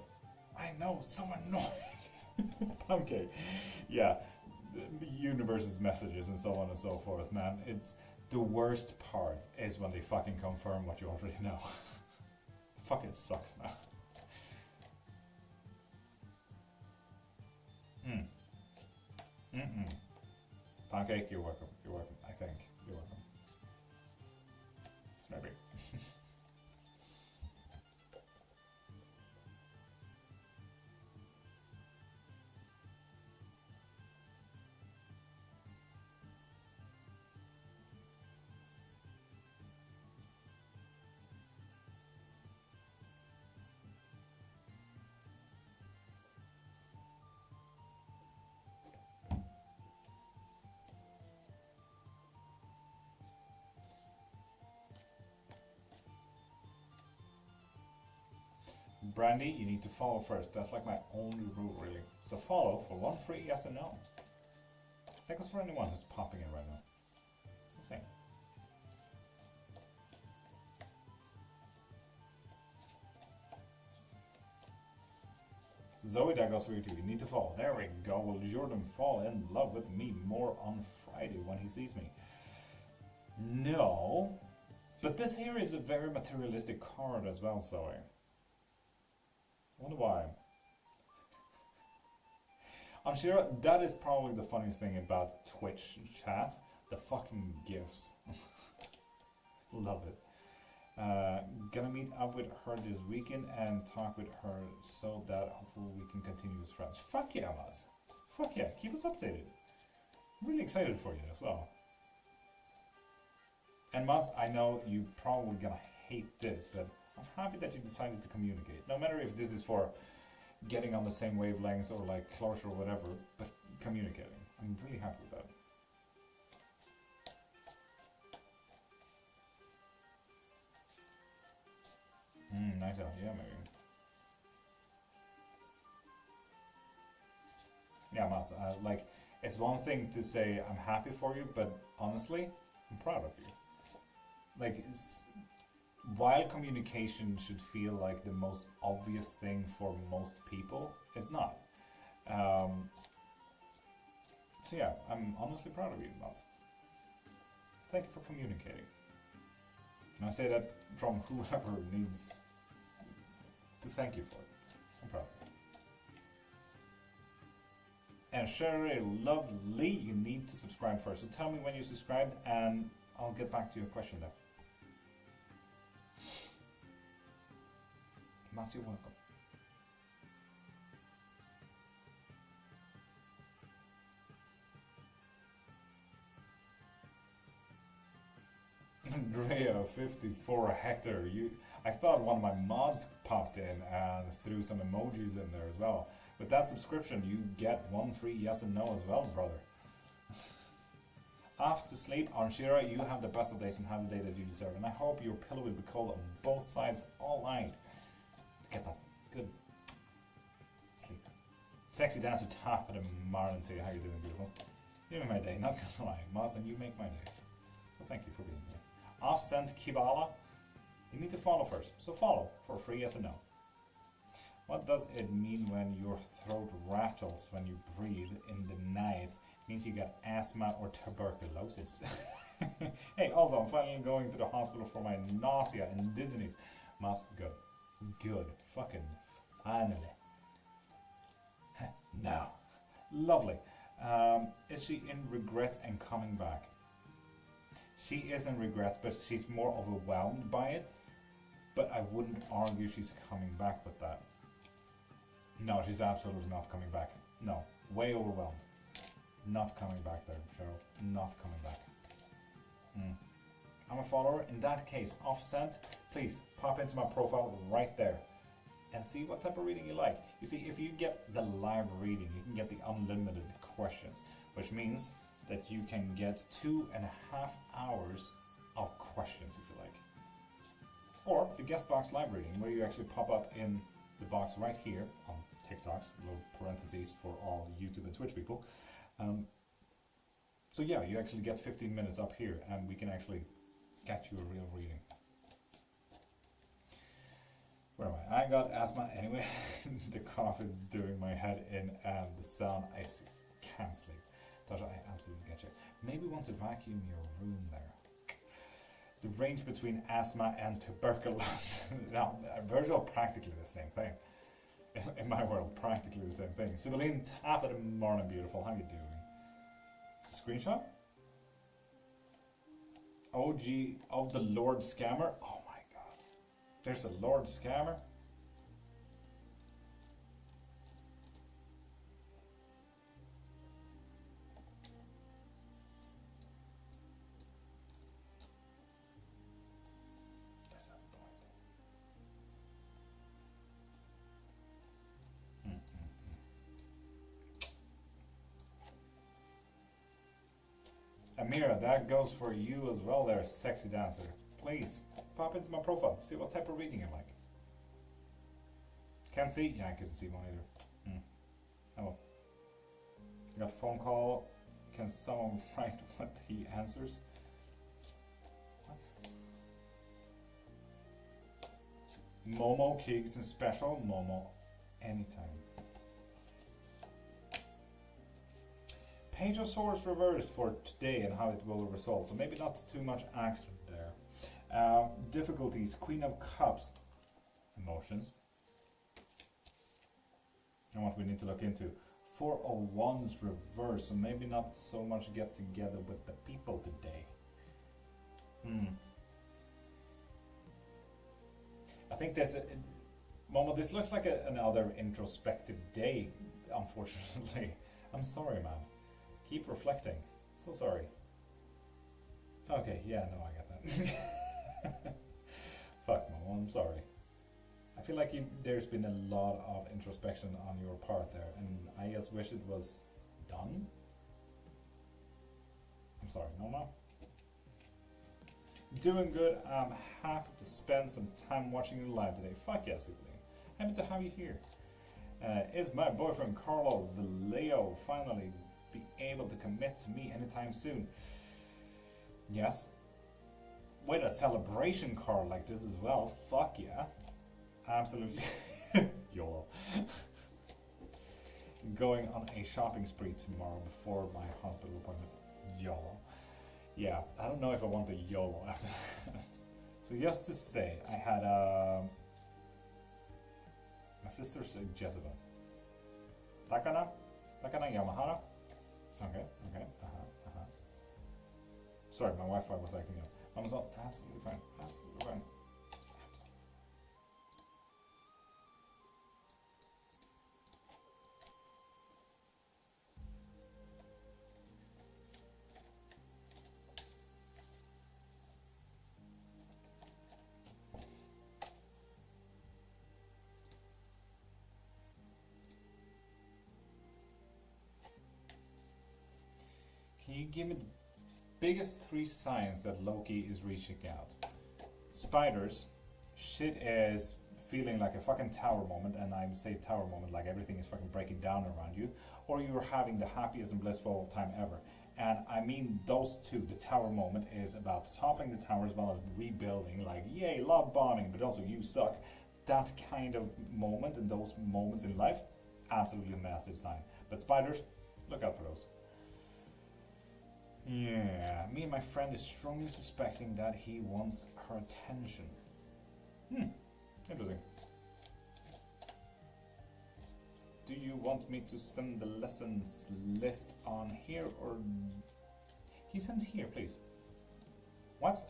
I know, so annoying. Okay. Yeah. The universe's messages and so on and so forth, man. It's the worst part is when they fucking confirm what you already know. Fucking sucks, man. Pancake, you're welcome. You're welcome. I think you're welcome. Maybe. Brandy, you need to follow first. That's like my only rule, really. So follow for one free yes and no. That goes for anyone who's popping in right now. It's the same. Zoe, that goes for you too. You need to follow. There we go. Will Jordan fall in love with me more on Friday when he sees me? No. But this here is a very materialistic card as well, Zoe. I wonder why. I'm sure that is probably the funniest thing about Twitch chat. The fucking gifs. Love it. Gonna meet up with her this weekend and talk with her so that hopefully we can continue as friends. Fuck yeah, Maz. Fuck yeah, keep us updated. I'm really excited for you as well. And Maz, I know you probably gonna hate this, but I'm happy that you decided to communicate. No matter if this is for getting on the same wavelengths or like closure or whatever, but communicating. I'm really happy with that. Night out, yeah, maybe. Yeah, Mats, like, it's one thing to say I'm happy for you, but honestly, I'm proud of you. Like, while communication should feel like the most obvious thing for most people, it's not. So yeah, I'm honestly proud of you, Mats. Thank you for communicating. And I say that from whoever needs to thank you for it. I'm proud. And Sherry, lovely, you need to subscribe first. So tell me when you subscribed and I'll get back to your question there. Mats, you're welcome. Andrea 54 Hector, I thought one of my mods popped in and threw some emojis in there as well. With that subscription you get one free yes and no as well, brother. Off to sleep, Arshira, you have the best of days and have the day that you deserve, and I hope your pillow will be cold on both sides all night to get that good sleep. Sexy dancer top of the morning to you. How you doing, beautiful? You make my day, not gonna lie, Moz, and you make my day. So thank you for being here. Off-sent Kibala, you need to follow first, so follow for free yes and no. What does it mean when your throat rattles when you breathe in the night? It means you got asthma or tuberculosis. Hey, also I'm finally going to the hospital for my nausea and dizziness. Must good. Good. Fucking finally. No. Lovely. Is she in regret and coming back? She is in regret, but she's more overwhelmed by it. But I wouldn't argue she's coming back with that. No, she's absolutely not coming back. No, way overwhelmed. Not coming back there, Cheryl. Not coming back. I'm a follower. In that case, off-sent, please pop into my profile right there and see what type of reading you like. You see, if you get the live reading, you can get the unlimited questions, which means that you can get 2.5 hours of questions if you like. Or the guest box live reading, where you actually pop up in the box right here on TikToks, little parentheses for all YouTube and Twitch people. So yeah, you actually get 15 minutes up here and we can actually get you a real reading. Where am I? I got asthma anyway. The cough is doing my head in and the sound, I can't sleep. Tasha, I absolutely get you. Maybe want to vacuum your room there. The range between asthma and tuberculosis. Now, Virgil, practically the same thing. In my world, practically the same thing. Sibylline, top of the morning, beautiful. How you doing? Screenshot? OG of the Lord Scammer. Oh my god. There's a Lord Scammer. Amira, that goes for you as well there, sexy dancer. Please, pop into my profile, see what type of reading I like. Can't see? Yeah, I couldn't see one either. Oh well. I got a phone call. Can someone write what he answers? What? Momo, Kigs and Special. Momo, anytime. Page of Swords reversed for today and how it will result, so maybe not too much action there. Difficulties, Queen of Cups, emotions, and what we need to look into. 4 of Wands reverse, so maybe not so much get together with the people today. I think there's a... Momo, this looks like another introspective day, unfortunately. I'm sorry, man. Keep reflecting. So sorry. Okay, yeah, no, I get that. Fuck, Momo, I'm sorry. I feel like there's been a lot of introspection on your part there, and I just wish it was done. I'm sorry, Momo. Doing good. I'm happy to spend some time watching you live today. Fuck yes, Sibylline. Happy to have you here. Is my boyfriend Carlos, the Leo, finally be able to commit to me anytime soon? Yes. With a celebration card like this as well. Fuck yeah. Absolutely. YOLO. Going on a shopping spree tomorrow before my hospital appointment. YOLO. Yeah, I don't know if I want a YOLO after that. So just to say, I had sister's Jezebel. Takana? Takana Yamahara? Okay, okay, Sorry, my Wi-Fi was acting up. Amazon, absolutely fine, absolutely fine. Can you give me the biggest 3 signs that Loki is reaching out? Spiders, shit is feeling like a fucking tower moment, and I say tower moment like everything is fucking breaking down around you, or you're having the happiest and blissful time ever. And I mean those two. The tower moment is about toppling the tower as well as rebuilding, like yay, love bombing, but also you suck. That kind of moment and those moments in life, absolutely a massive sign. But spiders, look out for those. Yeah, me and my friend is strongly suspecting that he wants her attention. Interesting. Do you want me to send the lessons list on here or... Can you send here, please? What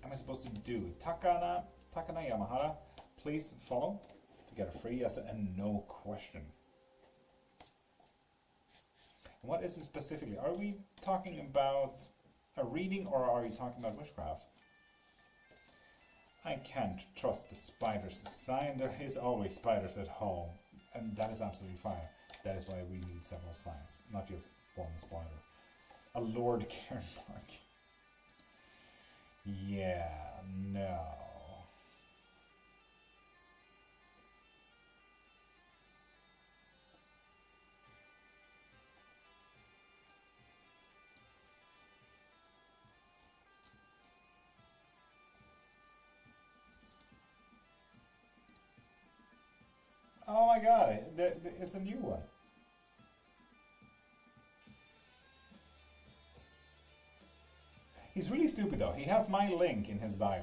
am I supposed to do? Takana Yamahara, please follow to get a free yes and no question. What is it specifically? Are we talking about a reading or are we talking about witchcraft? I can't trust the spiders sign. There is always spiders at home. And that is absolutely fine. That is why we need several signs, not just one spider. A Lord.Cairnmark. Yeah, no. Oh my god, it's a new one. He's really stupid though. He has my link in his bio.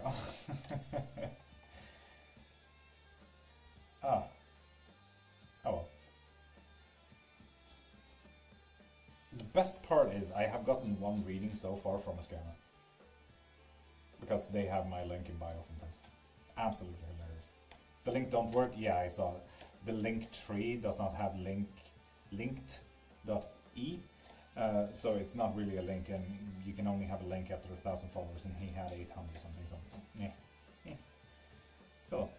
Ah. Oh well. The best part is I have gotten one reading so far from a scammer. Because they have my link in bio sometimes. Absolutely hilarious. The link don't work? Yeah, I saw it. The link tree does not have linked.e, so it's not really a link, and you can only have a link after 1,000 followers, and he had 800 something. Yeah. Still,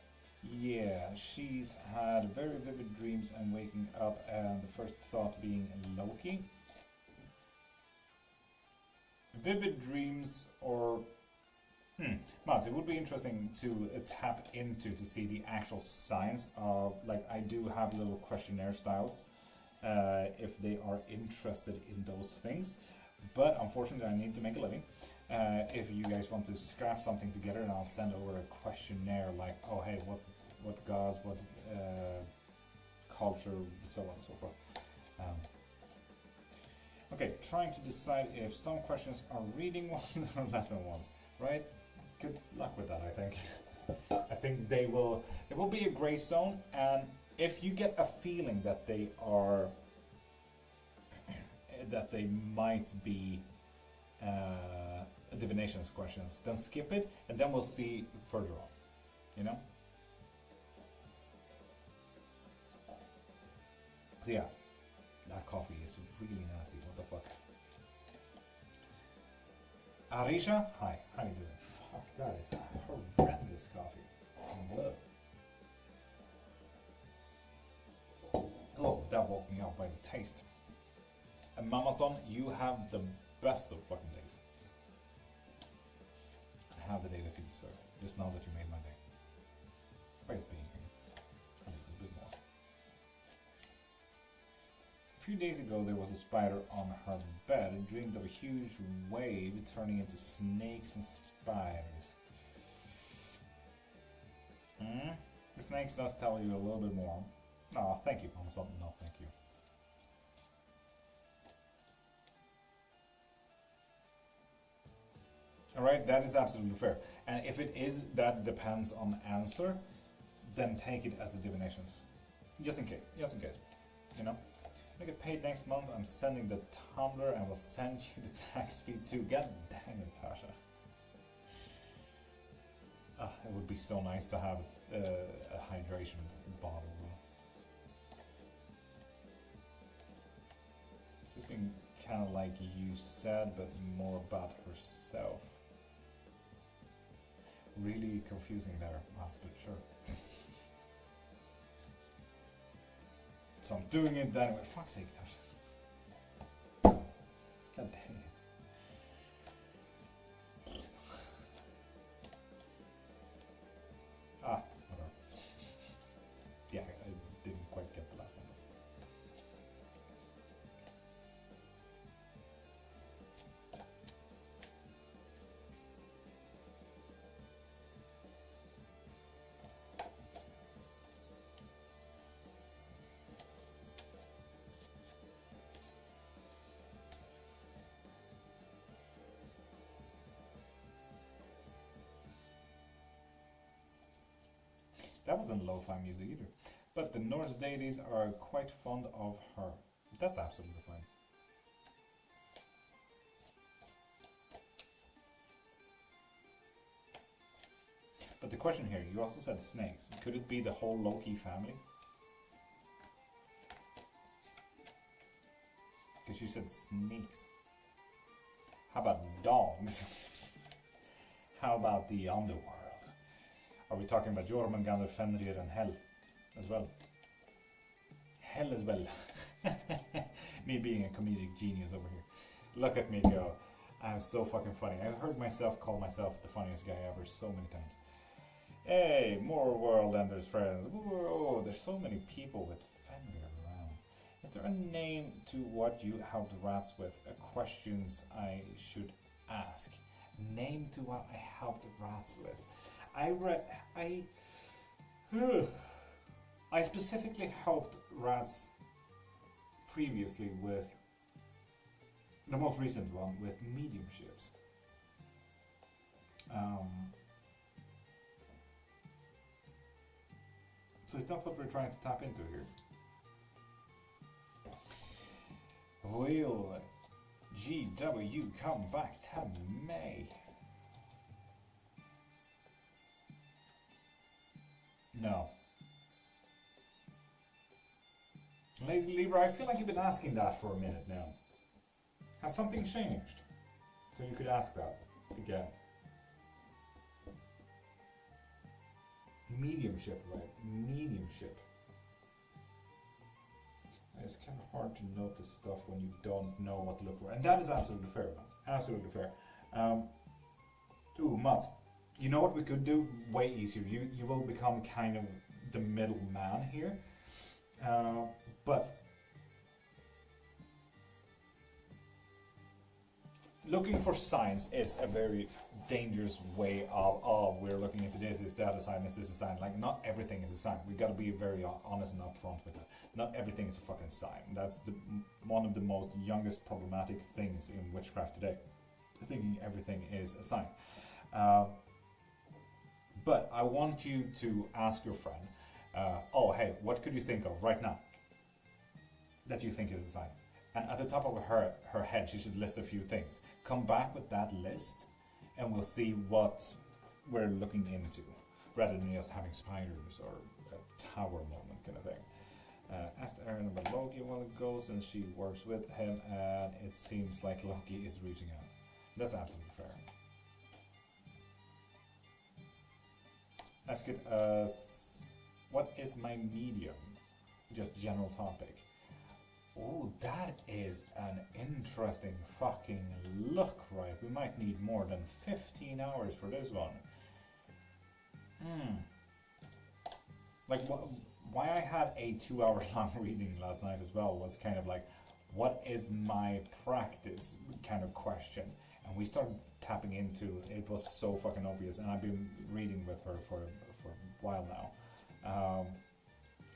yeah, she's had very vivid dreams and waking up, and the first thought being Loki. Vivid dreams or... Mats, it would be interesting to tap into to see the actual science of, like, I do have little questionnaire styles if they are interested in those things, but unfortunately I need to make a living. If you guys want to scrap something together, and I'll send over a questionnaire like, oh hey, what gods, what culture, so on and so forth. Okay, trying to decide if some questions are reading ones or lesson ones, right? Good luck with that, I think. I think there will be a gray zone, and if you get a feeling that they are that they might be divinations questions, then skip it, and then we'll see further on. You know? So yeah, that coffee is really nasty. What the fuck? Arisha, hi, how you doing? Fuck, that is horrendous coffee. Oh, that woke me up by the taste. And Mamason, you have the best of fucking days. Have the day that you deserve. Just know that you made my day. By just being here. A little bit more. A few days ago there was a spider on her bed and dreamed of a huge wave turning into snakes and spiders. The snakes does tell you a little bit more. Oh, thank you, Mamason. No, thank you. Alright, that is absolutely fair. And if it is that depends on answer, then take it as a divinations. Just in case, you know. When I get paid next month, I'm sending the tumbler and will send you the tax fee too. God dang it, Tasha. It would be so nice to have a hydration bottle. Just being kind of like you said, but more about herself. Really confusing there, Mas, but sure. So I'm doing it then. For fuck's sake, Tasha. God dang it. Whatever. Yeah, I didn't quite get the last one. That wasn't lo-fi music either. But the Norse deities are quite fond of her. That's absolutely fine. But the question here, you also said snakes. Could it be the whole Loki family? Because you said snakes. How about dogs? How about the underworld? Are we talking about Jormungandr, Fenrir and Hell as well? Hell as well. Me being a comedic genius over here. Look at me go. I'm so fucking funny. I've heard myself call myself the funniest guy ever so many times. Hey, more world enders friends. Whoa, there's so many people with Fenrir around. Is there a name to what you helped rats with? Questions I should ask. Name to what I helped rats with. I specifically helped rats previously with the most recent one with mediumships. So it's not what we're trying to tap into here. Will GW come back to May? No. Lady Libra, I feel like you've been asking that for a minute now. Has something changed? So you could ask that again. Mediumship, right? Mediumship. It's kind of hard to notice stuff when you don't know what to look for. And that is absolutely fair, Matt. Absolutely fair. Matt. You know what we could do? Way easier. You will become kind of the middle man here. But looking for signs is a very dangerous way of we're looking into this, is that a sign, is this a sign? Like, not everything is a sign. We gotta be very honest and upfront with that. Not everything is a fucking sign. That's one of the most youngest problematic things in witchcraft today. Thinking everything is a sign. But I want you to ask your friend, oh hey, what could you think of right now that you think is a sign? And at the top of her head, she should list a few things. Come back with that list, and we'll see what we're looking into, rather than just having spiders or a tower moment kind of thing. Asked Aaron about Loki a while ago, since she works with him, and it seems like Loki is reaching out. That's absolutely fair. Ask it as, what is my medium? Just general topic. Oh, that is an interesting fucking look, right? We might need more than 15 hours for this one. Like, why I had a 2-hour long reading last night as well was kind of like, what is my practice kind of question? And we started tapping into, it was so fucking obvious, and I've been reading with her for a while now.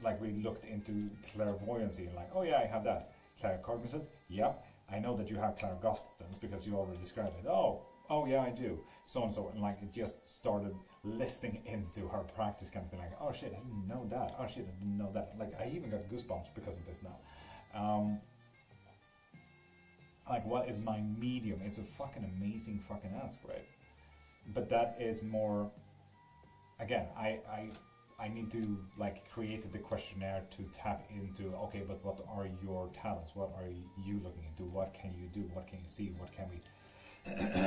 Like, we looked into clairvoyancy and like, oh yeah, I have that. Claircognizant? Yep. I know that you have clairgustance because you already described it. Oh, oh yeah, I do, so and so, and like it just started listing into her practice kind of thing, like, oh shit, I didn't know that, oh shit, I didn't know that, like I even got goosebumps because of this now. Like, what is my medium? It's a fucking amazing fucking ask, right? But that is more, again, I need to like create the questionnaire to tap into, okay, but what are your talents? What are you looking into? What can you do? What can you see? What can we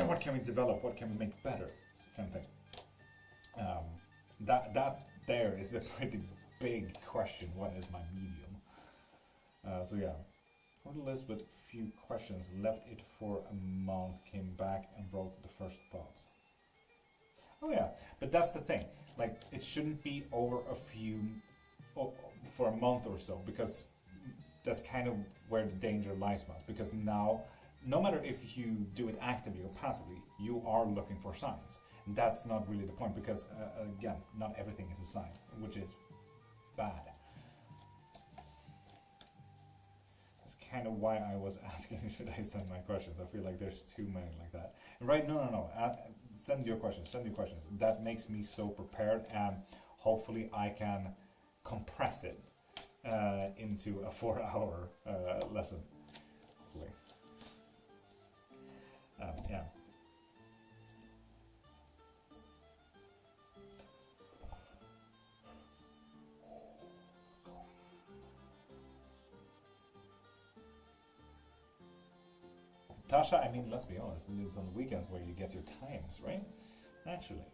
what can we develop? What can we make better? Kind of thing. That there is a pretty big question. What is my medium? So yeah, wrote a list with few questions, left it for a month, came back and wrote the first thoughts. Oh yeah, but that's the thing. Like, it shouldn't be over for a month or so, because that's kind of where the danger lies, Mats. Because now, no matter if you do it actively or passively, you are looking for signs. And that's not really the point, because again, not everything is a sign, which is bad. That's kind of why I was asking, should I send my questions? I feel like there's too many like that. And right, no. Send your questions, That makes me so prepared, and hopefully I can compress it into a 4-hour lesson. Hopefully. Yeah. Tasha, I mean, let's be honest, it's on the weekends where you get your times, right? Naturally.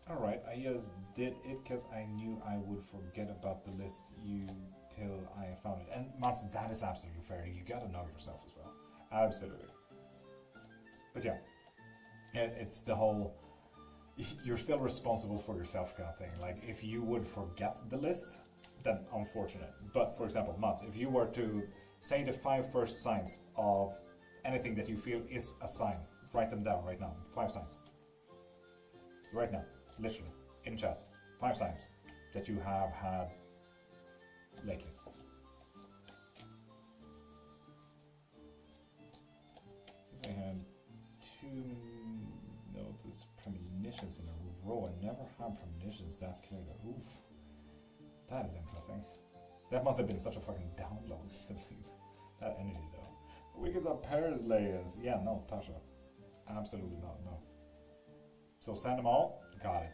Alright, I just did it because I knew I would forget about the list till I found it. And Mats, that is absolutely fair. You gotta know yourself as well. Absolutely. But yeah, it's the whole, you're still responsible for yourself kind of thing. Like, if you would forget the list, then unfortunate. But for example, Mats, if you were to say the 5 first signs of anything that you feel is a sign, write them down right now. 5 signs. Right now, literally, in chat. 5 signs that you have had lately. I had 2 notice premonitions in a row. I never had premonitions that clearly. Oof. That is interesting. That must have been such a fucking download. That energy though. Wickets are Paris layers. Yeah, no, Tasha. Absolutely not, no. So send them all. Got it.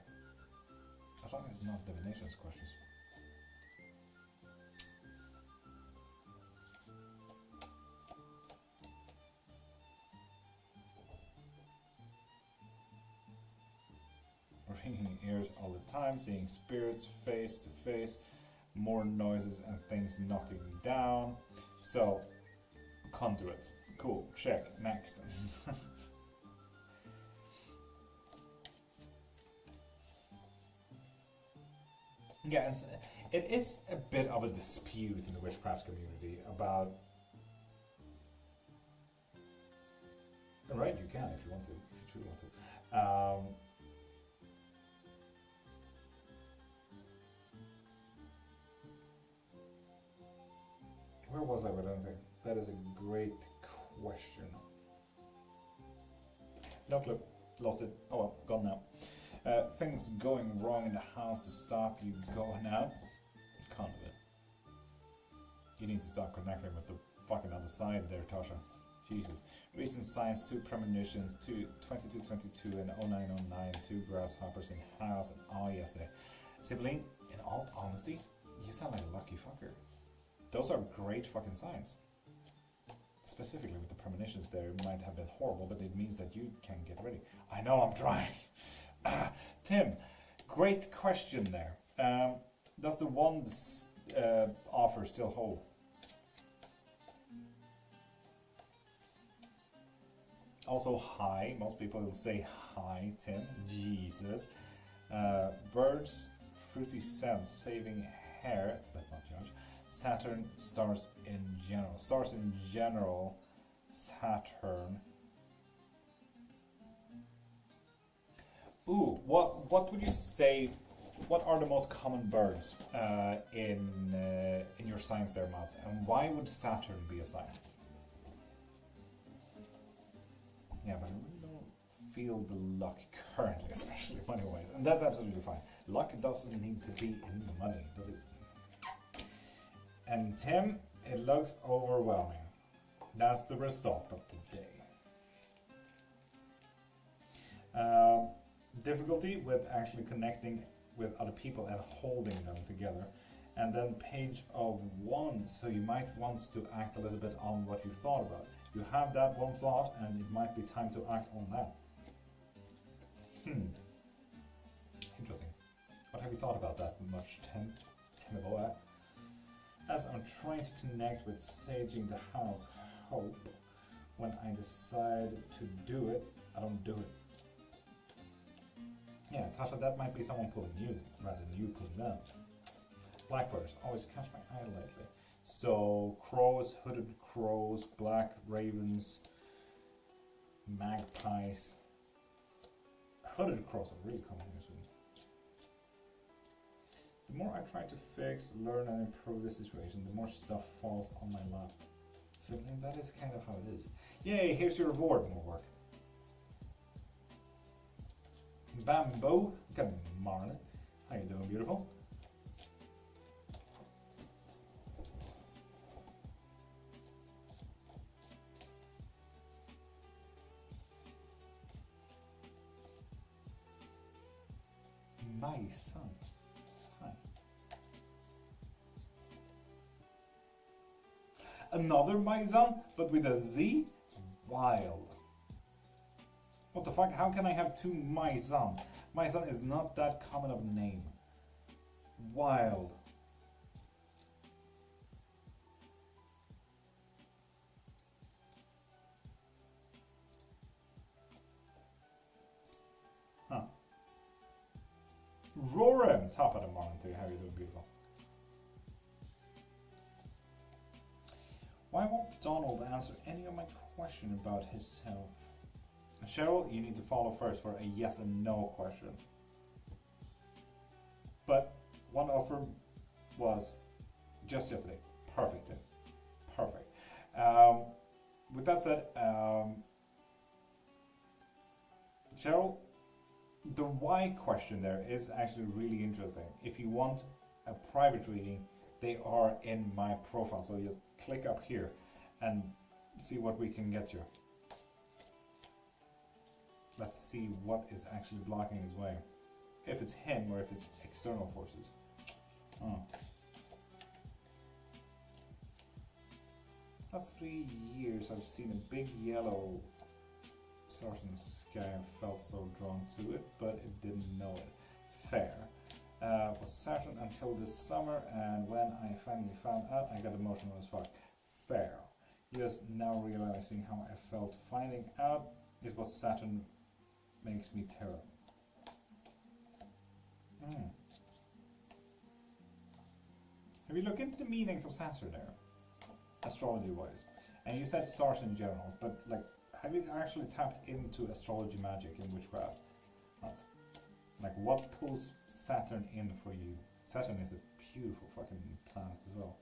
As long as it's not divinations questions. Ringing ears all the time, seeing spirits face to face, more noises and things knocking me down. So, conduit. Cool, check, next. Yeah, it is a bit of a dispute in the witchcraft community about... Right, you can if you want to, if you truly want to. Where was I with anything? That is a great question. No clue. Lost it. Oh well, gone now. Things going wrong in the house to stop you going out. Conduit. You need to start connecting with the fucking other side there, Tasha. Jesus. Recent signs, 2 premonitions, 2222 and 0909, 2 grasshoppers in house, and oh yes, there. Sibling, in all honesty, you sound like a lucky fucker. Those are great fucking signs. Specifically with the premonitions there, it might have been horrible, but it means that you can get ready. I know I'm trying. Tim, great question there. Does the wand offer still hold? Also, hi. Most people will say hi, Tim. Jesus. Birds, fruity scents, saving hair. Let's not judge. Saturn, stars in general. Stars in general, Saturn. Ooh, what would you say? What are the most common birds in your signs there, Mats? And why would Saturn be a sign? Yeah, but I really feel the luck currently, especially money-wise, and that's absolutely fine. Luck doesn't need to be in the money, does it? And Tim, it looks overwhelming. That's the result of the day. Difficulty with actually connecting with other people and holding them together. And then page of 1, so you might want to act a little bit on what you thought about. You have that one thought and it might be time to act on that. Interesting. What have you thought about that much, Tim? Boy? As I'm trying to connect with saging the house, hope when I decide to do it, I don't do it. Yeah, Tasha, that might be someone pulling you rather than you pulling them. Blackbirds always catch my eye lately. So crows, hooded crows, black ravens, magpies. Hooded crows are really common here soon. The more I try to fix, learn and improve the situation, the more stuff falls on my lap. So that is kind of how it is. Yay, here's your reward, more work. Bamboo, good morning. How you doing, beautiful? My son. Hi. Another my son, but with a Z? Wild. What the fuck? How can I have two my son? My son is not that common of a name. Wild. Huh. Roram, top of the morning to you. How are you doing, beautiful? Why won't Donald answer any of my question about himself? Cheryl, you need to follow first for a yes and no question. But one offer was just yesterday. Perfect, Tim. Perfect. With that said, Cheryl, the why question there is actually really interesting. If you want a private reading, they are in my profile. So you click up here and see what we can get you. Let's see what is actually blocking his way. If it's him or if it's external forces. Oh. Last 3 years I've seen a big yellow stars in the sky and felt so drawn to it, but it didn't know it. Fair. Was certain until this summer, and when I finally found out, I got emotional as fuck. Fair. Just now realizing how I felt finding out it was Saturn makes me terror. Have you looked into the meanings of Saturn there, astrology-wise? And you said stars in general, but like, have you actually tapped into astrology magic in witchcraft? That's like, what pulls Saturn in for you? Saturn is a beautiful fucking planet as well.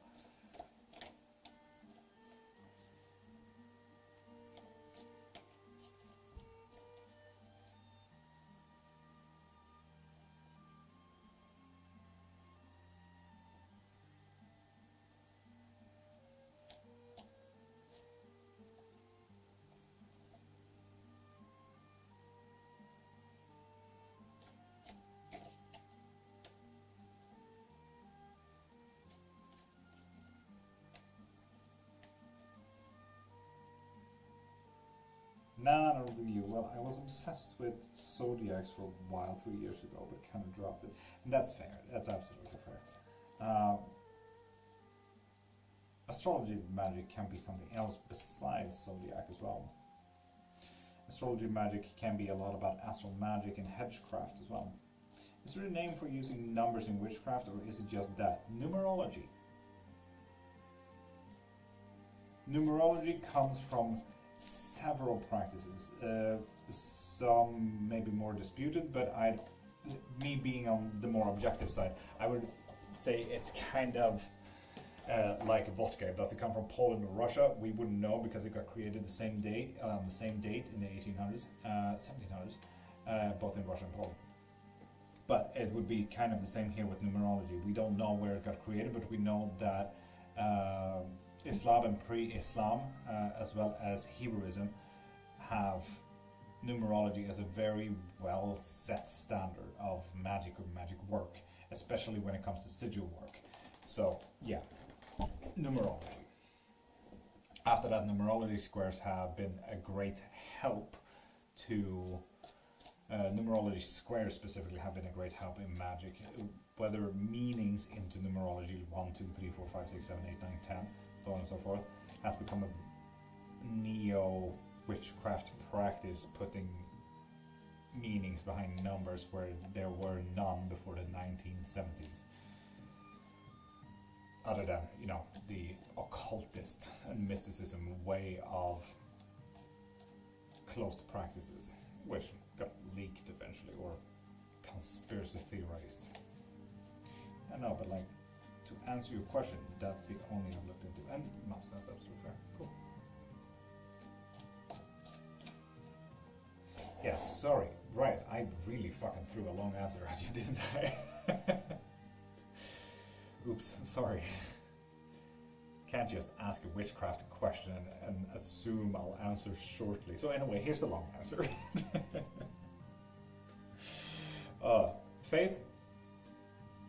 Nah, not really. Well, I was obsessed with zodiacs for a while, 3 years ago, but kind of dropped it. And that's fair. That's absolutely fair. Astrology magic can be something else besides zodiac as well. Astrology magic can be a lot about astral magic and hedgecraft as well. Is there a name for using numbers in witchcraft, or is it just that? Numerology. Numerology comes from several practices, some maybe more disputed, but me being on the more objective side, I would say it's kind of like vodka. Does it come from Poland or Russia? We wouldn't know because it got created the same day, on the same date in the 1800s, 1700s, both in Russia and Poland. But it would be kind of the same here with numerology. We don't know where it got created, but we know that Islam and pre-Islam, as well as Hebrewism, have numerology as a very well set standard of magic or magic work, especially when it comes to sigil work. So yeah, numerology. After that, numerology squares have been a great help to numerology squares specifically have been a great help in magic, whether meanings into numerology 1, 2, 3, 4, 5, 6, 7, 8, 9, 10, so on and so forth, has become a neo witchcraft practice, putting meanings behind numbers where there were none before the 1970s. Other than, you know, the occultist and mysticism way of closed practices, which got leaked eventually or conspiracy theorized. I know, but like, to answer your question, that's the only I've looked into. And that's absolutely fair. Cool. Yes, sorry. Right, I really fucking threw a long answer at you, didn't I? Oops, sorry. Can't just ask a witchcraft question and assume I'll answer shortly. So anyway, here's the long answer. Faith,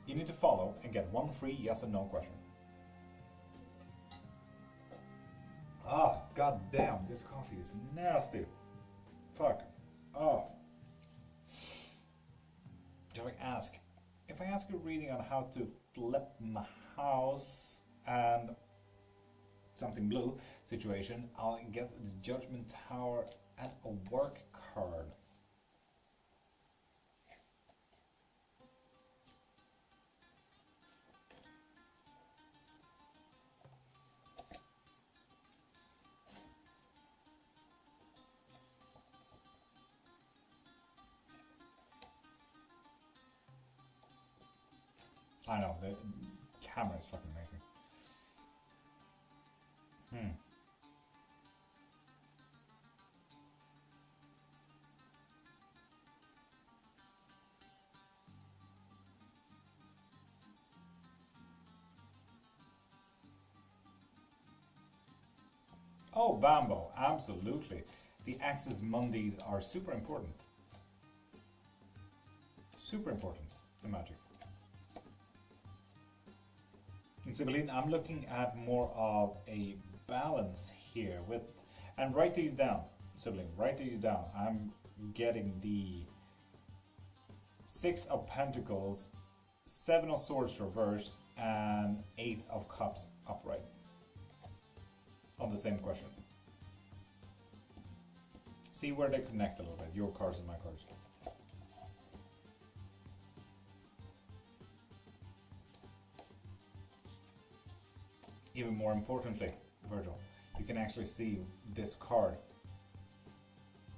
you need to follow and get one free yes and no question. Ah, god damn, this coffee is nasty. Fuck. Oh. Do I ask? If I ask a reading on how to flip my house and something blue situation, I'll get the Judgment Tower and a work card. I know, the camera is fucking amazing. Oh, Bambo, absolutely. The Axis Mundis are super important. Super important in magic. In Sibylline, I'm looking at more of a balance here with, and write these down, Sibylline, write these down. I'm getting the 6 of Pentacles, 7 of Swords reversed, and 8 of Cups upright on the same question. See where they connect a little bit, your cards and my cards. Even more importantly, Virgil, you can actually see this card.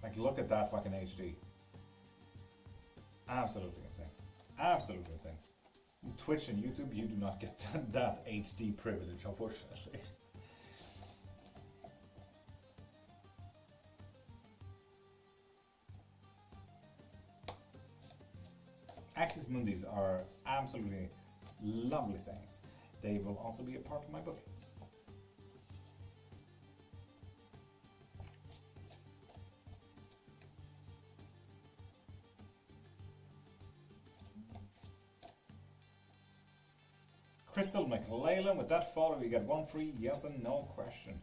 Like, look at that fucking HD. Absolutely insane. Absolutely insane. Twitch and YouTube, you do not get that HD privilege, unfortunately. Axis Mundis are absolutely lovely things. They will also be a part of my book. Crystal McLellan, with that follow, you get one free yes and no question.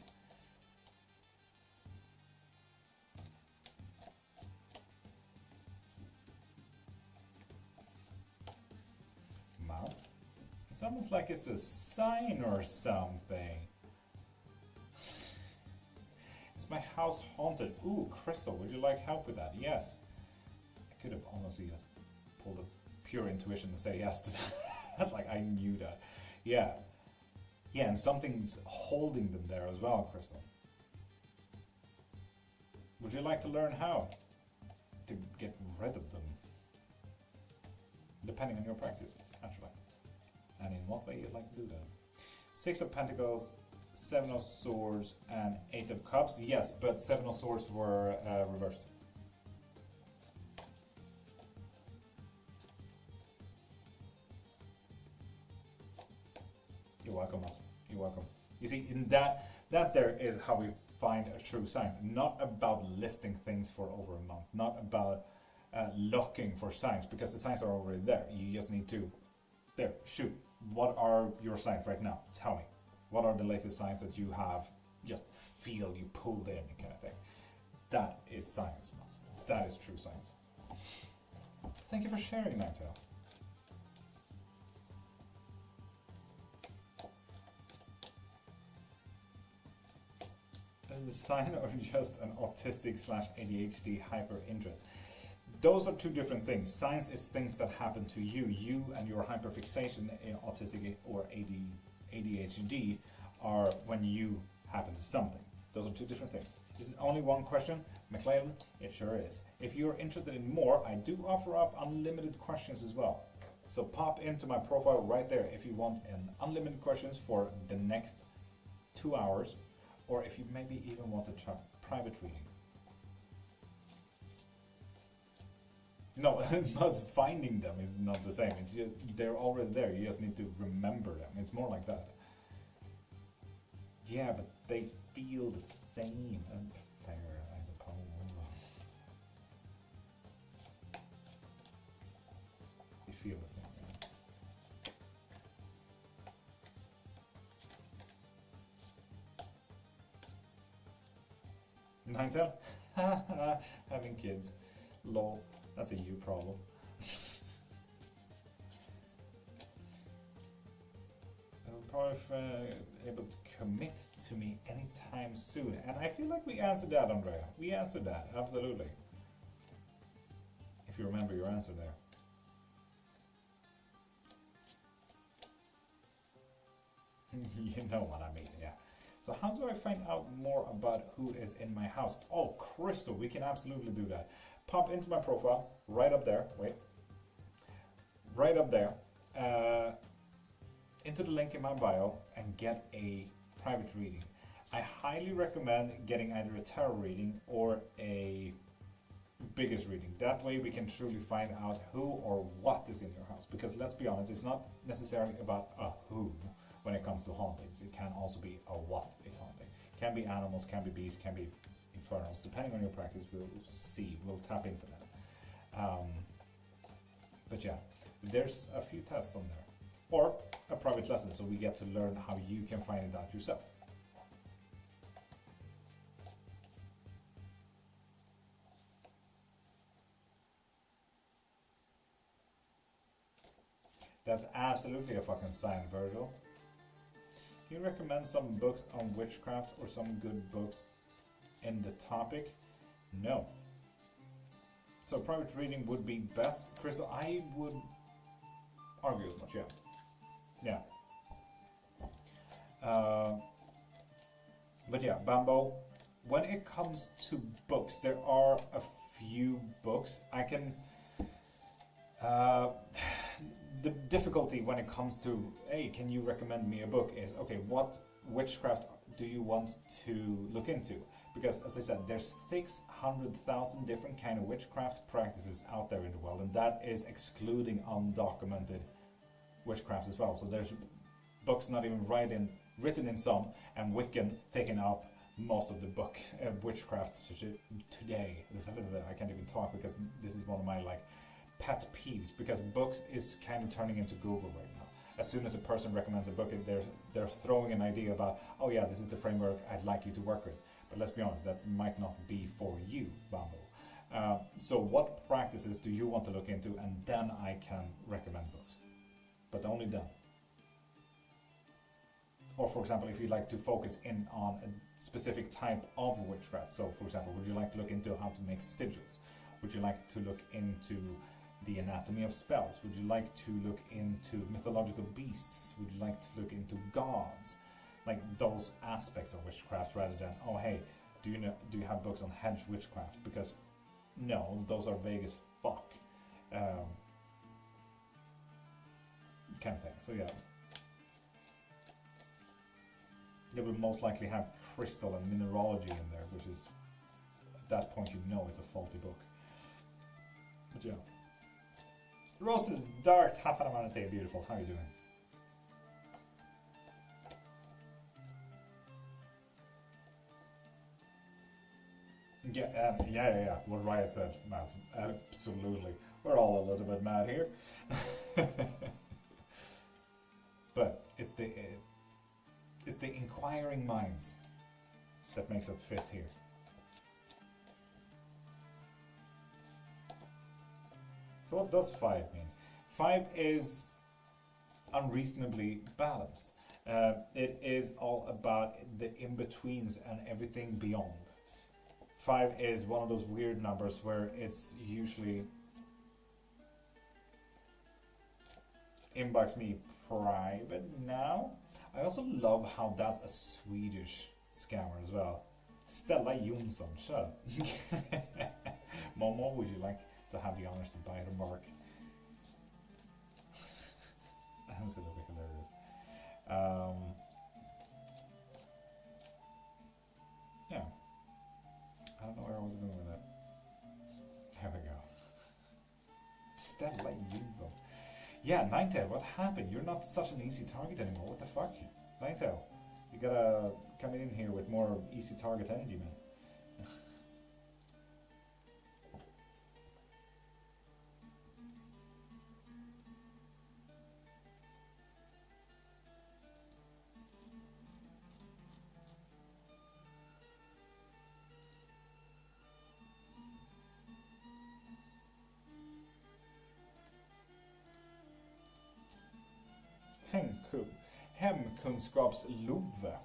Mouth. It's almost like it's a sign or something. Is my house haunted? Ooh, Crystal, would you like help with that? Yes. I could have honestly just pulled a pure intuition to say yes to that. That's like, I knew that. Yeah. Yeah, and something's holding them there as well, Crystal. Would you like to learn how to get rid of them? Depending on your practice, naturally. And in what way you'd like to do that. Six of Pentacles, Seven of Swords, and Eight of Cups. Yes, but Seven of Swords were reversed. You're welcome, Mats. You're welcome. You see, in that there is how we find a true sign. Not about listing things for over a month. Not about looking for signs, because the signs are already there. You just need to, there, shoot. What are your signs right now? Tell me. What are the latest signs that you have just feel you pulled in, kind of thing? That is science, Mats. That is true science. Thank you for sharing, Nightail. Is it a sign or just an autistic / ADHD hyper interest? Those are two different things. Signs is things that happen to you. You and your hyperfixation, autistic or ADHD, are when you happen to something. Those are two different things. Is it only one question? McLean, it sure is. If you're interested in more, I do offer up unlimited questions as well. So pop into my profile right there if you want an unlimited questions for the next 2 hours, or if you maybe even want to try private reading. No, not finding them is not the same. It's just, they're already there. You just need to remember them. It's more like that. Yeah, but they feel the same. Fair, I suppose. They feel the same. Yeah. Ninetale? Having kids. Lol. That's a you problem. I'm probably able to commit to me anytime soon. And I feel like we answered that, Andrea. We answered that, absolutely. If you remember your answer there. You know what I mean, yeah. So how do I find out more about who is in my house? Oh, Crystal, we can absolutely do that. Pop into my profile, right up there, wait. Right up there, into the link in my bio, and get a private reading. I highly recommend getting either a tarot reading or a biggest reading. That way we can truly find out who or what is in your house. Because let's be honest, it's not necessarily about a who when it comes to hauntings. It can also be a what is haunting. Can be animals, can be beasts, can be infernals. Depending on your practice, we'll see. We'll tap into that. But yeah, there's a few tests on there. Or a private lesson, so we get to learn how you can find it out yourself. That's absolutely a fucking sign, Virgil. Can you recommend some books on witchcraft or some good books in the topic? No. So private reading would be best. Crystal, I would argue as much, yeah. Yeah. But yeah, Bambo, when it comes to books, there are a few books. I can... the difficulty when it comes to, hey, can you recommend me a book, is, okay, what witchcraft do you want to look into? Because, as I said, there's 600,000 different kind of witchcraft practices out there in the world, and that is excluding undocumented witchcraft as well. So there's books not even written in some, and Wiccan taking up most of the book witchcraft today. I can't even talk because this is one of my pet peeves, because books is kind of turning into Google right now. As soon as a person recommends a book, they're throwing an idea about, oh yeah, this is the framework I'd like you to work with. But let's be honest, that might not be for you, Bambo. So what practices do you want to look into, and then I can recommend books. But only then. Or for example, if you'd like to focus in on a specific type of witchcraft. So for example, would you like to look into how to make sigils? Would you like to look into the anatomy of spells? Would you like to look into mythological beasts? Would you like to look into gods? Like those aspects of witchcraft, rather than, oh hey, do you have books on hedge witchcraft? Because no, those are vague as fuck. Kind of thing. So yeah. It will most likely have crystal and mineralogy in there, which is, at that point you know it's a faulty book. But yeah. Rose's dark Tapanamanate, beautiful. How are you doing? Yeah. What Riot said, Matt. Absolutely. We're all a little bit mad here. But it's the inquiring minds that makes it fit here. So what does 5 mean? 5 is unreasonably balanced. It is all about the in-betweens and everything beyond. 5 is one of those weird numbers where it's usually inbox me private now. I also love how that's a Swedish scammer as well. Stella Jonsson, shut up. Momo, would you like to have the honors to buy the mark? Absolutely hilarious. Yeah. I don't know where I was going with that. There we go. Stella Jonsson. Yeah, Ninetail, what happened? You're not such an easy target anymore. What the fuck? Ninetail, you gotta come in here with more easy target energy, man. Hemkunskapslove.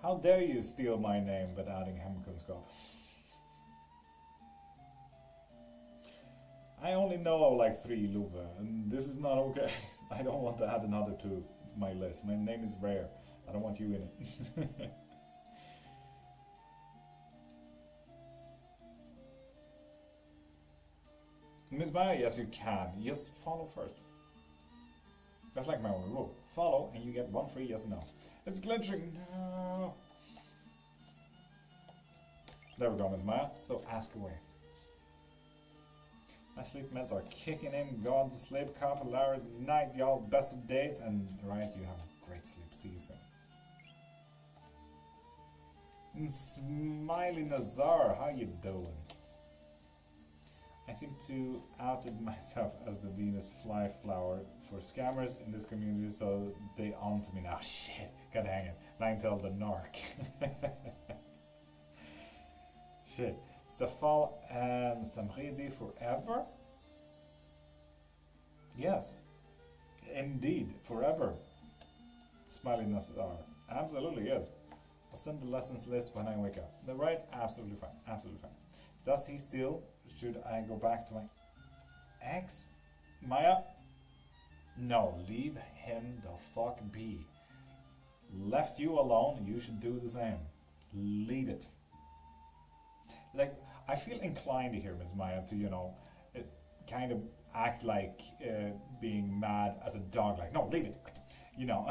How dare you steal my name but adding hemkunskap? I only know like 3 Love, and this is not okay. I don't want to add another to my list. My name is rare. I don't want you in it. Miss Maya, yes you can. Just follow first. That's like my only rule. Follow and you get 1 free yes or no. It's glitching. No. There we go, Miss Maya. So ask away. My sleep meds are kicking in. Go to sleep. Popular night, y'all. Best of days. And right, you have a great sleep. See you soon. And Smiley Nazar, how you doing? I seem to outed myself as the Venus flyflower for scammers in this community, so they onto me now. Shit, gotta hang it. Ninetail the narc. Shit. Safal and Samridi forever? Yes. Indeed, forever. Smiley Nazar. Absolutely, yes. I'll send the lessons list when I wake up. The right? Absolutely fine. Absolutely fine. Does he still? Should I go back to my ex? Maya? No, leave him the fuck be. Left you alone, you should do the same. Leave it. Like, I feel inclined here, Miss Maya, to, you know, kind of act like being mad as a dog. Like, no, leave it. You know.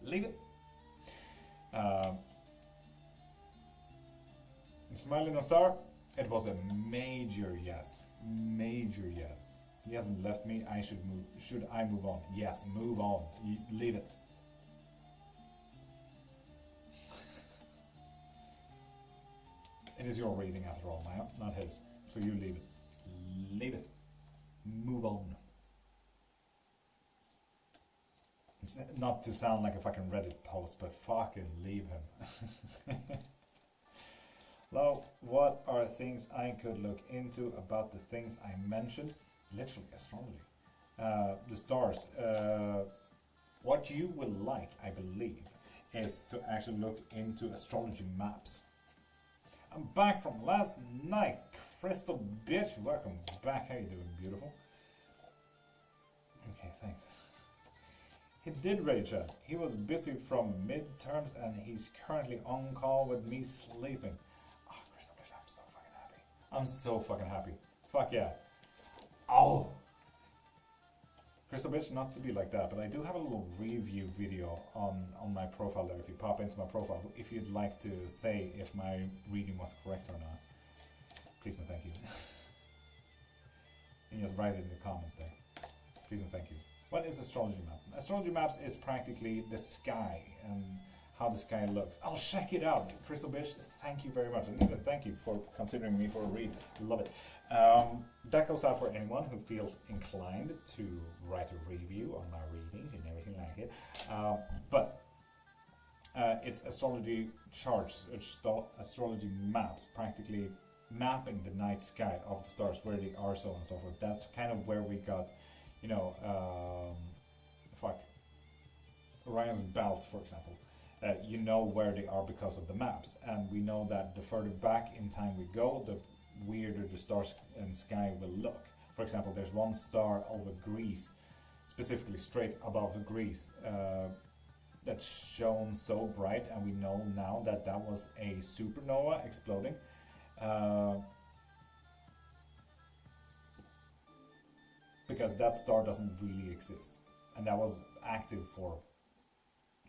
Leave it. Smiling Nasar, it was a major yes. Major yes. He hasn't left me. I should move. Should I move on? Yes, move on. Leave it. It is your reading after all, Maya, not his. So you leave it. Leave it. Move on. It's not to sound like a fucking Reddit post, but fucking leave him. Now, what are things I could look into about the things I mentioned? Literally, astrology. The stars. What you will like, I believe, is to actually look into astrology maps. I'm back from last night. Crystal bitch, welcome back. How you doing, beautiful? Okay, thanks. He did rage chat. He was busy from midterms and he's currently on call with me sleeping. Oh, Crystal bitch, I'm so fucking happy. I'm so fucking happy. Fuck yeah. Oh! Crystal Bitch, not to be like that, but I do have a little review video on my profile there. If you pop into my profile, if you'd like to say if my reading was correct or not, please and thank you. And just write it in the comment there. Please and thank you. What is astrology map? Astrology maps is practically the sky and how the sky looks. I'll check it out. Crystal Bitch, thank you very much. And thank you for considering me for a read. Love it. That goes out for anyone who feels inclined to write a review on my readings and everything like it. But it's astrology charts, astrology maps, practically mapping the night sky of the stars, where they are, so on and so forth. That's kind of where we got, you know, Orion's belt, for example. You know where they are because of the maps, and we know that the further back in time we go, the weirder the stars and sky will look. For example, there's one star over Greece, specifically straight above Greece, that shone so bright, and we know now that that was a supernova exploding. Because that star doesn't really exist, and that was active for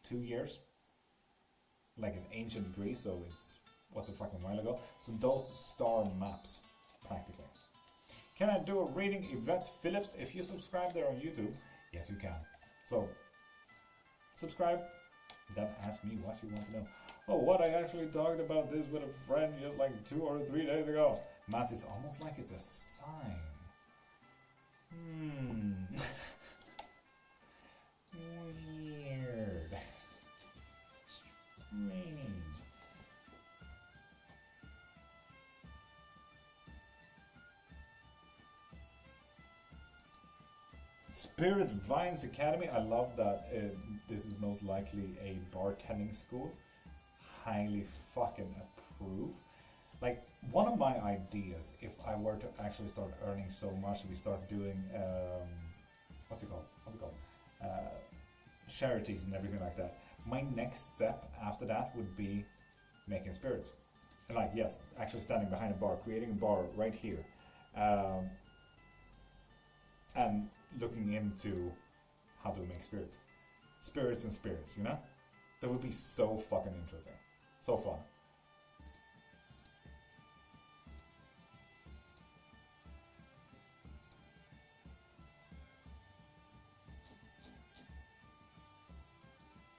2 years, like in ancient Greece, so it was a fucking while ago. So those star maps, practically. Can I do a reading, Yvette Phillips? If you subscribe there on YouTube, yes you can. So, subscribe, then ask me what you want to know. Oh, what, I actually talked about this with a friend just like 2 or 3 days ago. Mats, it's almost like it's a sign. Weird. Strange. Spirit Vines Academy. I love that this is most likely a bartending school. Highly fucking approve. Like, one of my ideas, if I were to actually start earning so much, we start doing what's it called? Charities and everything like that. My next step after that would be making spirits. And like, yes, actually standing behind a bar, creating a bar right here, and looking into how to make spirits. Spirits and spirits, you know? That would be so fucking interesting. So fun.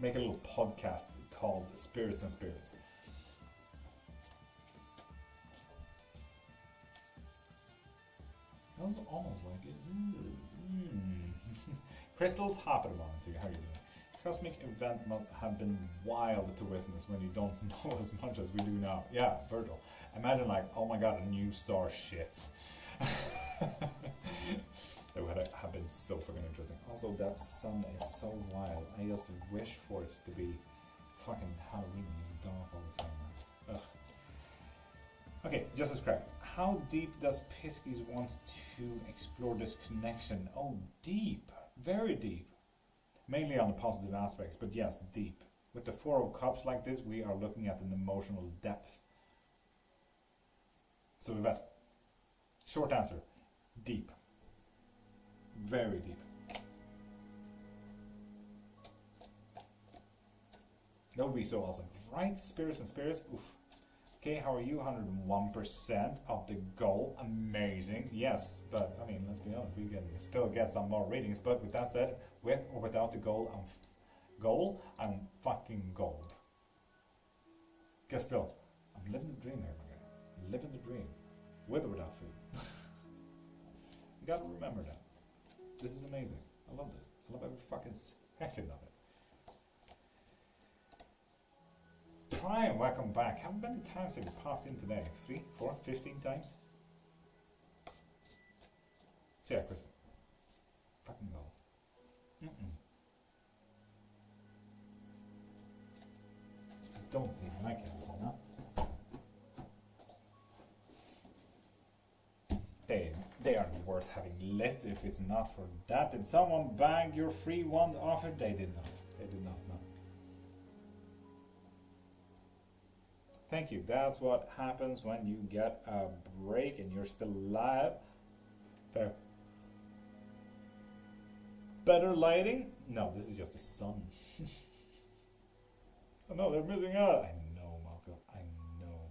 Make a little podcast called Spirits and Spirits. That was almost like it is. Crystal, top of the morning to you. How are you doing? Cosmic event must have been wild to witness when you don't know as much as we do now. Yeah, Virgil. Imagine like, oh my god, a new star shit. That would have been so fucking interesting. Also, that sun is so wild. I just wish for it to be fucking Halloween. It's dark all the time, man. Ugh. Okay, just subscribe. How deep does Piskies want to explore this connection? Oh, deep. Very deep. Mainly on the positive aspects, but yes, deep. With the Four of Cups like this, we are looking at an emotional depth. So Yvette, short answer, deep. Very deep. That would be so awesome. Right, Spirits and Spirits? Oof. Okay, how are you? 101% of the goal. Amazing. Yes, but I mean, let's be honest, we can still get some more ratings. But with that said, with or without the goal, I'm fucking gold. Guess still, I'm living the dream here, my guy. I'm living the dream. With or without food. You gotta remember that. This is amazing. I love this. I love every fucking second of it. Prime, welcome back. How many times have you popped in today? 3, 4, 15 times? So yeah, Kristen. Fucking go. I don't need my candles on that. They aren't worth having lit if it's not for that. Did someone bag your free wand offer? They did not. They did not, no. Thank you. That's what happens when you get a break and you're still alive. Fair. Better lighting? No, this is just the sun. Oh no, they're missing out. I know, Malcolm. I know.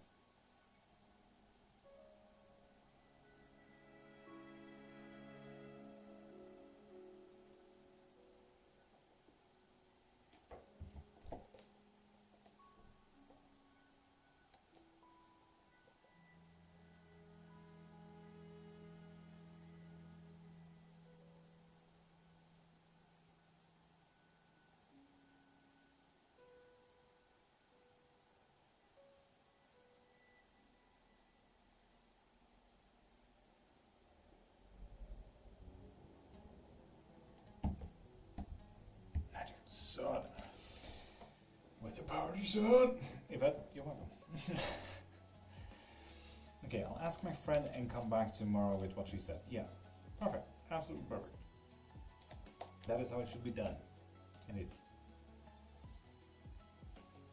Magical sun. With the power of the sun. Yvette, you're welcome. Okay, I'll ask my friend and come back tomorrow with what she said. Yes. Perfect. Absolutely perfect. That is how it should be done. Indeed.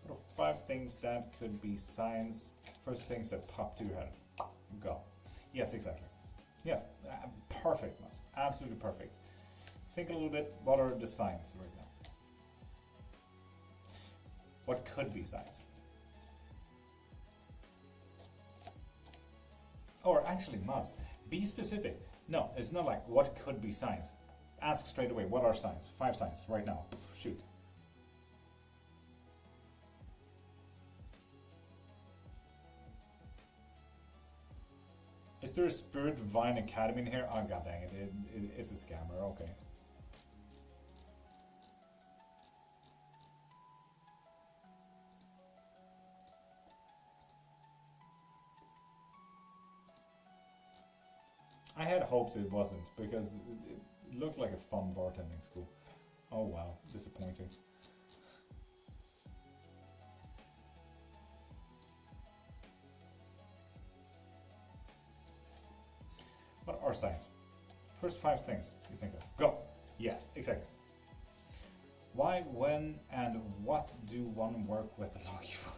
What are 5 things that could be signs? First things that pop to your head. Go. Yes, exactly. Yes. Perfect, Mas. Absolutely perfect. Think a little bit, what are the signs right now? What could be signs? Or actually, Mas, be specific. No, it's not like what could be signs. Ask straight away, what are signs? 5 signs right now. Shoot. Is there a Spirit Divine Academy in here? Oh, god dang it. It's a scammer. Okay. I had hopes it wasn't, because it looked like a fun bartending school. Oh wow, disappointing. What are signs? First 5 things you think of. Go! Yes, exactly. Why, when, and what do one work with Loki for?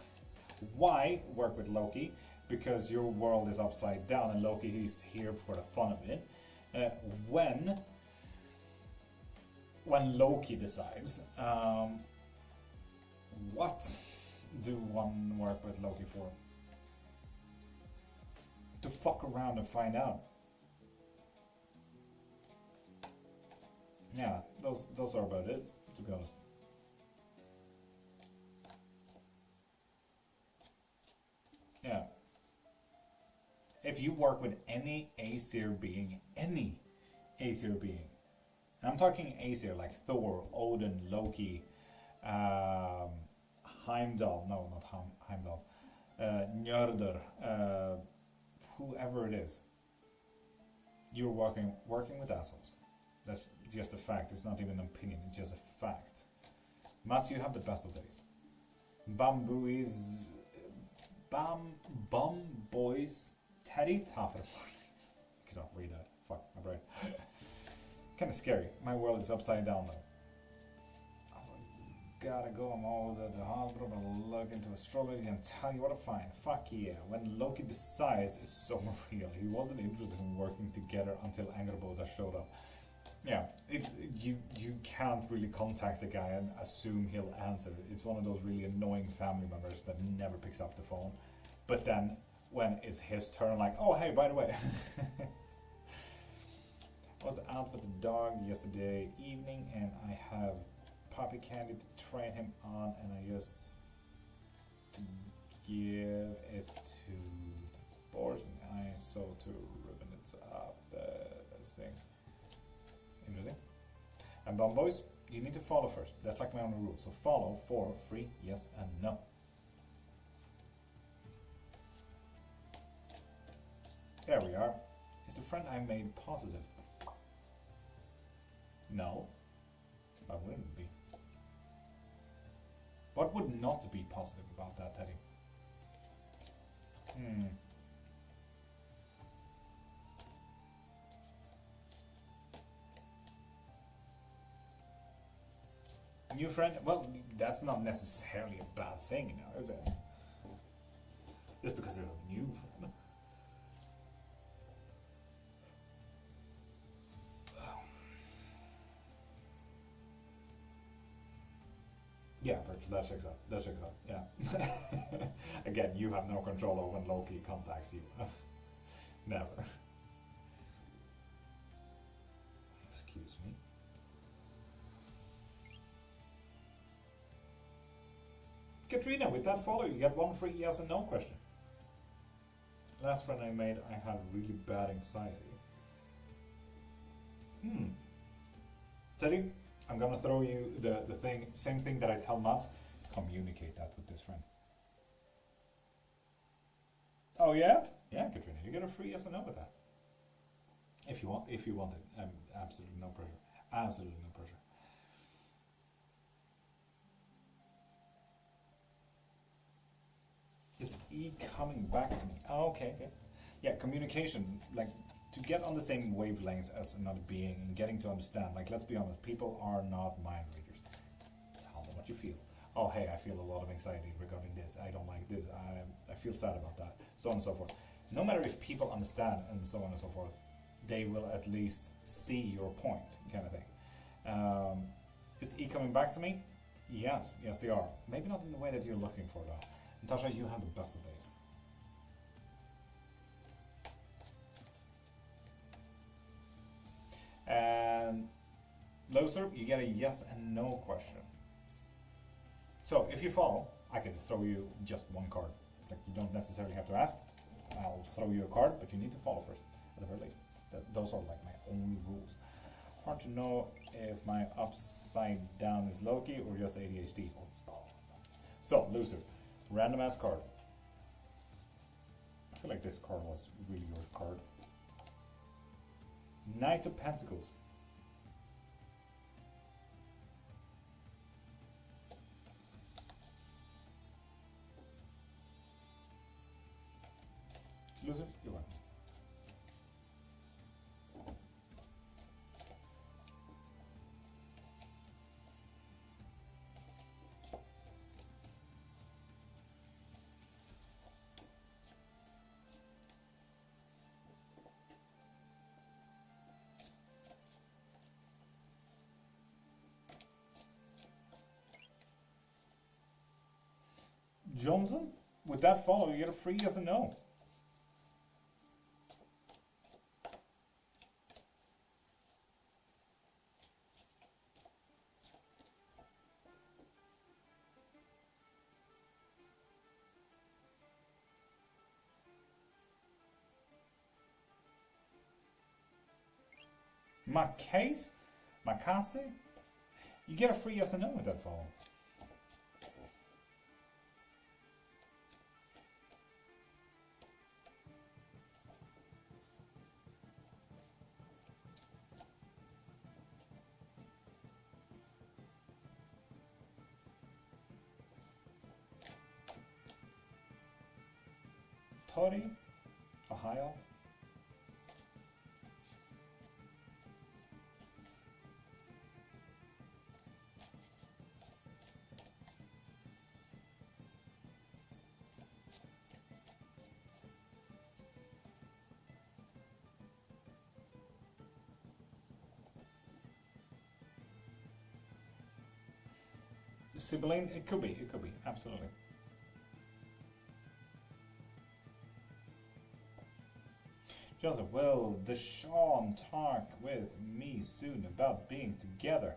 Why work with Loki? Because your world is upside down and Loki is here for the fun of it. When Loki decides, what do one work with Loki for? To fuck around and find out. Yeah, those are about it, to be honest. Yeah. If you work with any Aesir being, and I'm talking Aesir like Thor, Odin, Loki, Heimdall, no, not Heimdall, Njörður, whoever it is, you're working with assholes. That's just a fact. It's not even an opinion. It's just a fact. Mats, you have the best of days. Bamboo is Bum Boys Teddy Top of the morning. I cannot read that. Fuck my brain. Kind of scary. My world is upside down though. Also, gotta go. I'm always at the hospital, but I'll look into astrology and tell you what to find. Fuck yeah. When Loki decides is so real. He wasn't interested in working together until Angerboda showed up. Yeah, it's you can't really contact the guy and assume he'll answer. It's one of those really annoying family members that never picks up the phone. But then when it's his turn, like, oh hey, by the way. I was out with the dog yesterday evening and I have puppy candy to train him on, and I just to give it to the boars and I sew to ribbon it up the thing. Interesting. And Bum Boys, you need to follow first. That's like my only rule. So follow for free, yes and no. There we are. Is the friend I made positive? No. Why wouldn't it be? What would not be positive about that, Teddy? New friend? Well, that's not necessarily a bad thing now, is it? Just because it's a new friend. Yeah, Virgil, that checks out. That checks out. Yeah. Again, you have no control over when Loki contacts you. Never. Excuse me. Katrina, with that follow, you get one free yes and no question. Last friend I made, I had really bad anxiety. Teddy, I'm gonna throw you the same thing that I tell Mats. Communicate that with this friend. Oh yeah? Yeah, Katrina, you get a free yes and no with that. If you want it. Absolutely no pressure. Absolutely no pressure. Is E coming back to me? Oh, okay. Yeah, communication, like to get on the same wavelengths as another being and getting to understand. Like, let's be honest, people are not mind readers. Tell them what you feel. Oh, hey, I feel a lot of anxiety regarding this. I don't like this. I feel sad about that. So on and so forth. No matter if people understand and so on and so forth, they will at least see your point, kind of thing. Is E coming back to me? Yes, they are. Maybe not in the way that you're looking for, though. Natasha, you have the best of days. And Loser, you get a yes and no question. So if you follow, I can throw you just one card. Like, you don't necessarily have to ask. I'll throw you a card, but you need to follow first, at the very least. Those are like my only rules. Hard to know if my upside down is Loki or just ADHD or both. So, Loser, random ass card. I feel like this card was really your card. Knight of Pentacles. Loser, you're welcome. Johnson, with that follow, you get a free yes and no. Makase, you get a free yes and no with that follow. Tori, Ohio. Sibylline, it could be, absolutely. Joseph, will Deshaun talk with me soon about being together?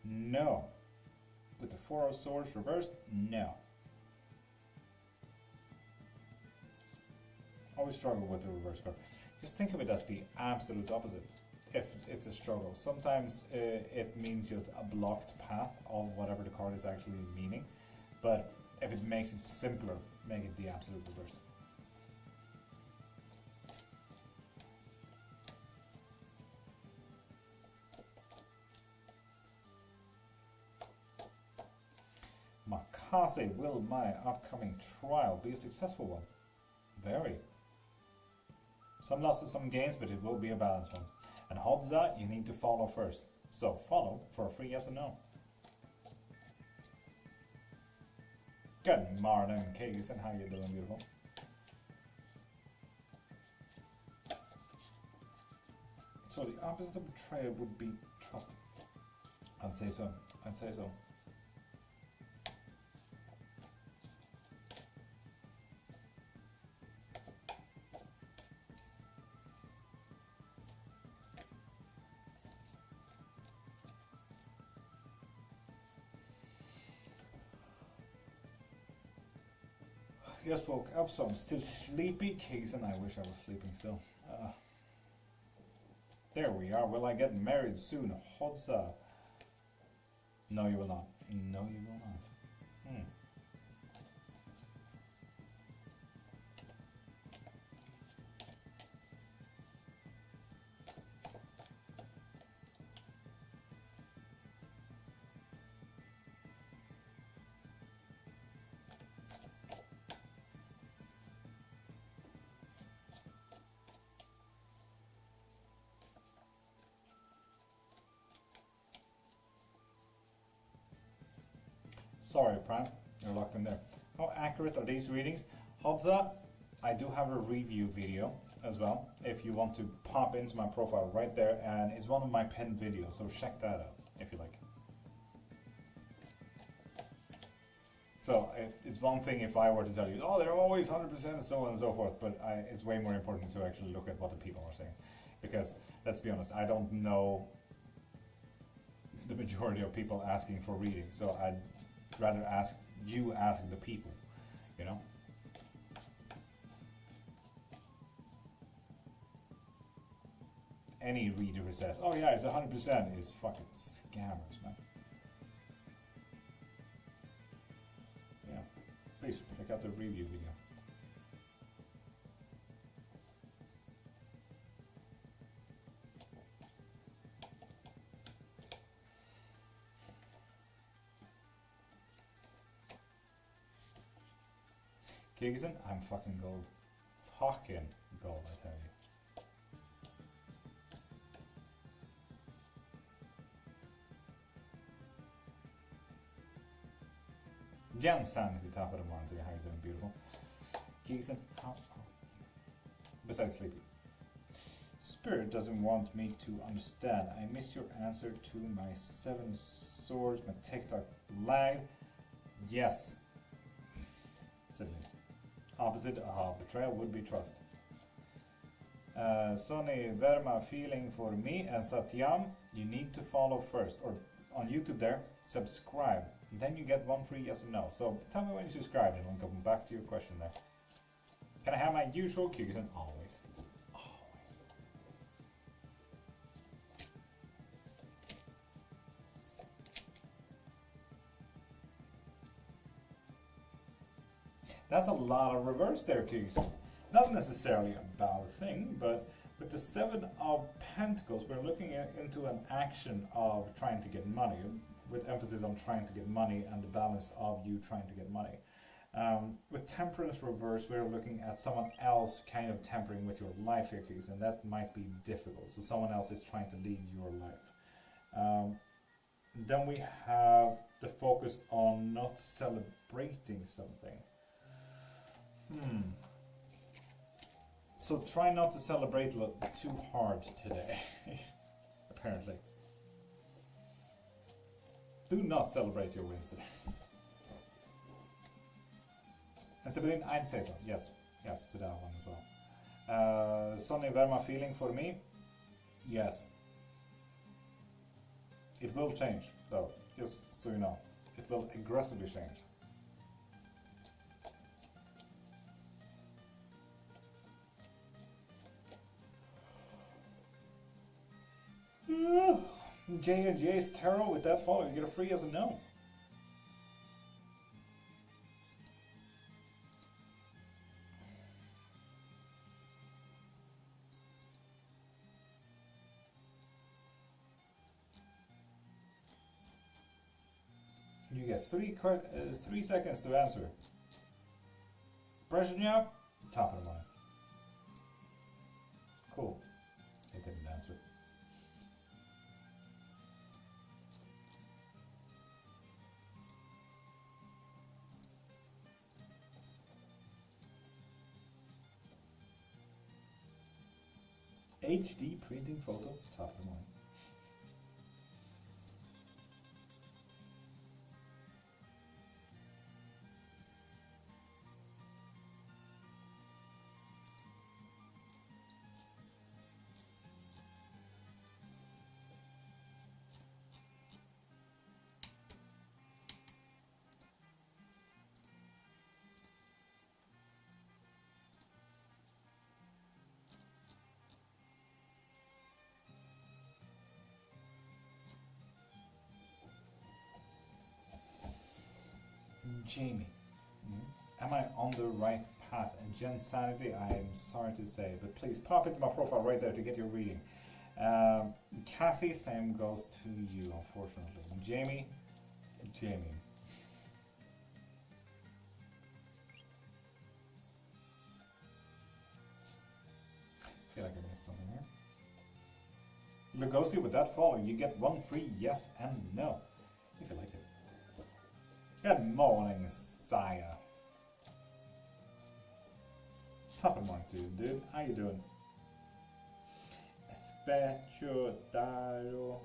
No. With the Four of Swords reversed? No. Always struggle with the reverse card. Just think of it as the absolute opposite. If it's a struggle, sometimes it means just a blocked path of whatever the card is actually meaning. But if it makes it simpler, make it the absolute reverse. Makase, will my upcoming trial be a successful one? Very. Some losses, some gains, but it will be a balanced one. And Hodza, you need to follow first. So follow for a free yes and no. Good morning, Kagan. How you doing, beautiful? So the opposite of betrayal would be trust. I'd say so. Just woke up, so I'm still sleepy. Keys, and I wish I was sleeping still. There we are. Will I get married soon? Hodza. No, you will not. No, you will not. Sorry, Prime, you're locked in there. How accurate are these readings? Hodza, I do have a review video as well, if you want to pop into my profile right there, and it's one of my pinned videos, so check that out if you like. So it's one thing if I were to tell you, oh, they're always 100% and so on and so forth, but it's way more important to actually look at what the people are saying. Because, let's be honest, I don't know the majority of people asking for readings, so I'd rather ask the people, you know? Any reader who says, oh yeah, it's 100% is fucking scammers, man. Yeah, please check out the review video. Kigson, I'm fucking gold. Fucking gold, I tell you. Jen Sanity, top of the morning to you. How you doing, beautiful? Kigson, how? Besides sleepy. Spirit doesn't want me to understand. I missed your answer to my 7 swords, my TikTok lag. Yes. Sydney. Opposite of betrayal would be trust. Sonny Verma feeling for me and Satyam, you need to follow first. Or on YouTube there, subscribe. And then you get 1 free yes or no. So tell me when you subscribe and we'll come back to your question there. Can I have my usual cues? And always. Always. That's a lot of reverse there, Keys. Not necessarily a bad thing, but with the 7 of Pentacles, we're looking into an action of trying to get money, with emphasis on trying to get money and the balance of you trying to get money. With Temperance reverse, we're looking at someone else kind of tampering with your life here, Keys, and that might be difficult. So someone else is trying to lead your life. Then we have the focus on not celebrating something. So try not to celebrate too hard today, apparently. Do not celebrate your wins today. And Sabine, I'd say so, yes. Yes, to that one as well. Sonny Verma feeling for me? Yes. It will change, though, just so you know. It will aggressively change. J&J's Tarot with that follow, you get a free as a no. You get 3 seconds to answer. Brezhnev, top of the line. Cool. It didn't answer. HD printing photo, top of the line. Jamie, am I on the right path? And Gen Sanity, I am sorry to say, but please pop into my profile right there to get your reading. Kathy, same goes to you, unfortunately. Jamie. I feel like I missed something here. Lugosi, with that follow, you get one free yes and no, if you like it. Good morning, Messiah. Top of the morning to you, dude. How you doing? Especho Daro.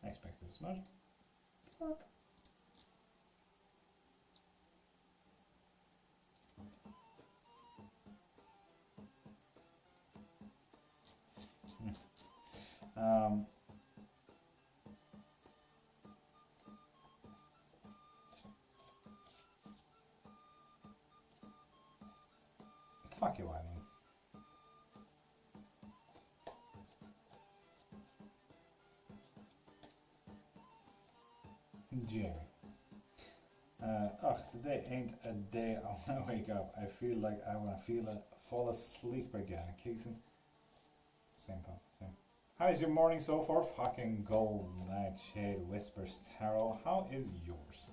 I expected as much. Fuck you, I mean. Jerry. Today ain't a day I wanna wake up. I feel like I wanna fall asleep again. Casey. Same. How is your morning so far? Fucking gold nightshade whispers tarot. How is yours?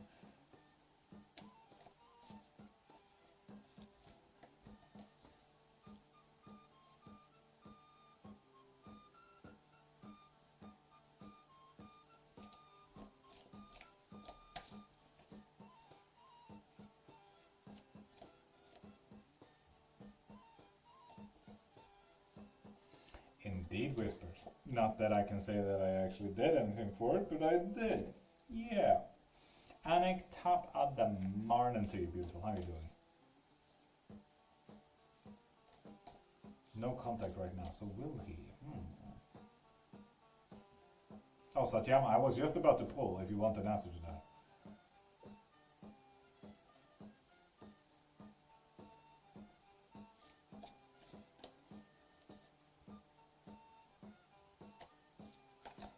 Indeed whispers. Not that I can say that I actually did anything for it, but I did. Yeah. Anik, top of the morning to you, beautiful. How are you doing? No contact right now, so will he? Oh, Satyam, I was just about to pull if you want an answer to that.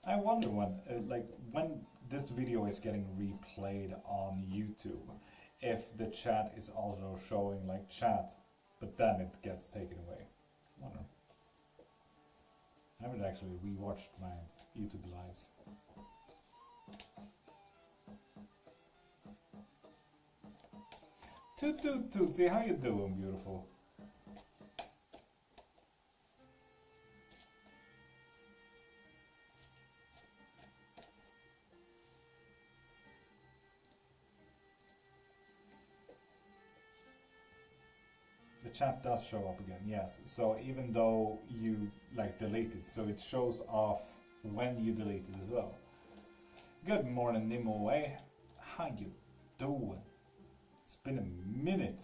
I wonder when this video is getting replayed on YouTube, if the chat is also showing like chat, but then it gets taken away. I wonder. I haven't actually rewatched my YouTube lives. Tootsie, how you doing, beautiful? The chat does show up again, yes. So even though you like delete it, so it shows off when you delete it as well. Good morning, Nemo. How you doing? It's been a minute.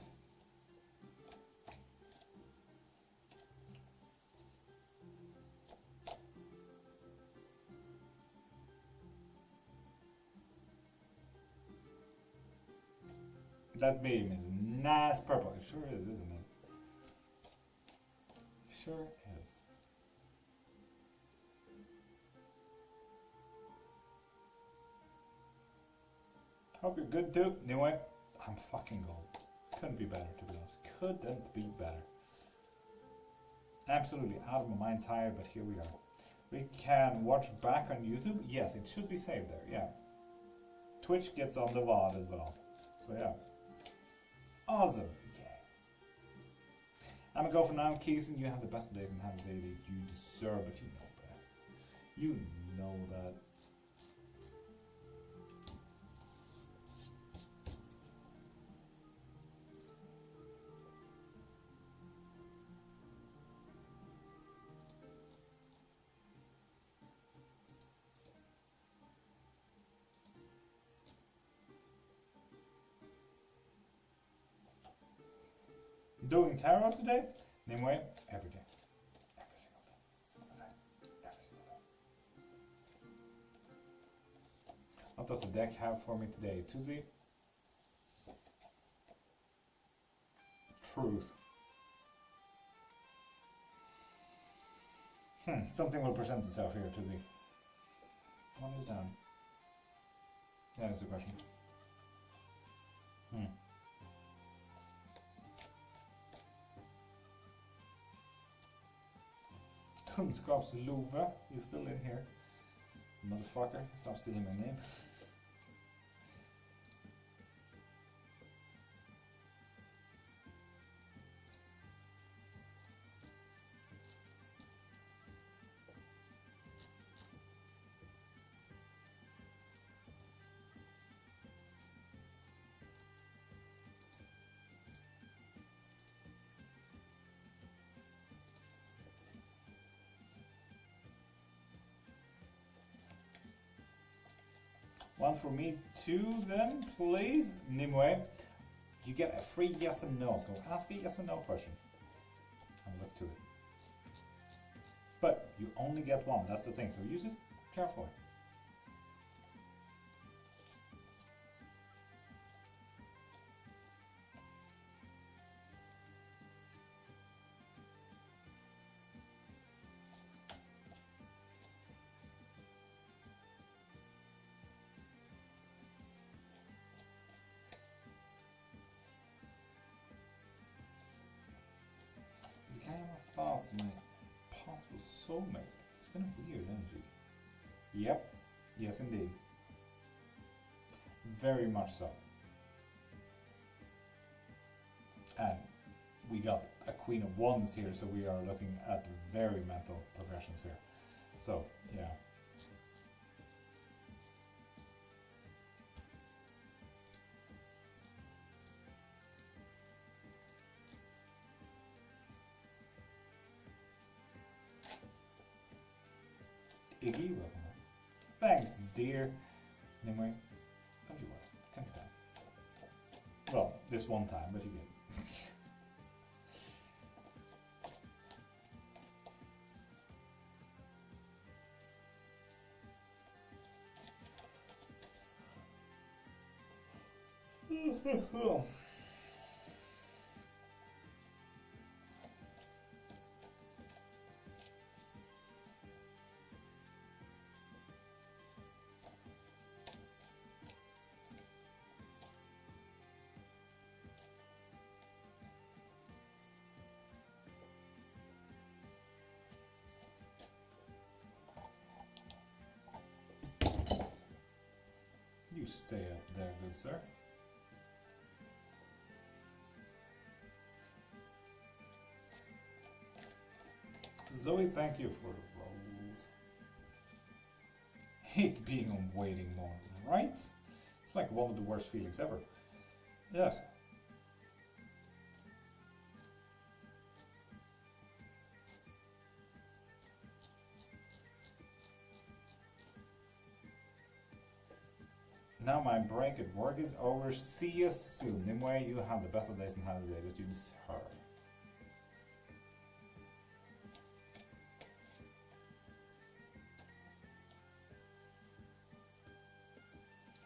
That meme is nice purple. It sure is, isn't it? Sure is. Hope you're good too. Anyway, I'm fucking gold. Couldn't be better, to be honest. Couldn't be better. Absolutely out of my mind tired, but here we are. We can watch back on YouTube. Yes, it should be saved there, yeah. Twitch gets on the VOD as well. So yeah. Awesome. Yeah. I'm gonna go for now, Keys, and you have the best days and have the day that you deserve, but you know that. You know that. Doing tarot today? Anyway, every day. Every single day. Okay. Every single day. What does the deck have for me today? Tuesday? truth. Something will present itself here to the... What is down? That is the question. Kunskapslove, you still in here? Motherfucker, stop stealing my name. One for me too then, please. Nimue, you get a free yes and no, so ask a yes and no question. And look to it. But you only get one, that's the thing, so use it carefully. Thoughts, my possible soulmate. It's been a weird energy. Yep. Yes, indeed. Very much so. And we got a Queen of Wands here, so we are looking at very mental progressions here. So, yeah. Iggy, welcome back. Thanks, dear. Anyway, don't you worry. Anytime. Well, this one time, but you get. You stay up there, good sir. Zoe, thank you for the rose. Hate being on waiting mode, right? It's like one of the worst feelings ever. Yeah. Now my break at work is over. See you soon. Nimue, you have the best of days and have the day that you deserve.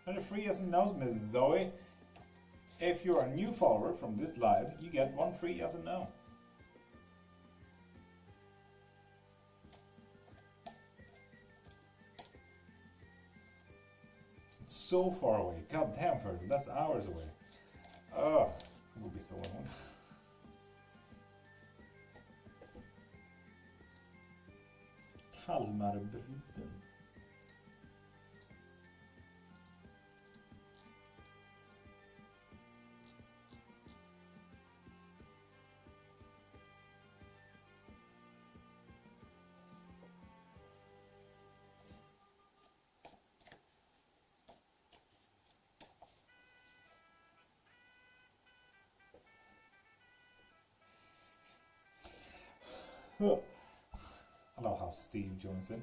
And the free yes and no's, Miss Zoe. If you're a new follower from this live, you get one free yes and no. So far away. God damn, Fergal, that's hours away. Ugh, it would be so annoying. Kalmarbruden. I love how Steve joins in.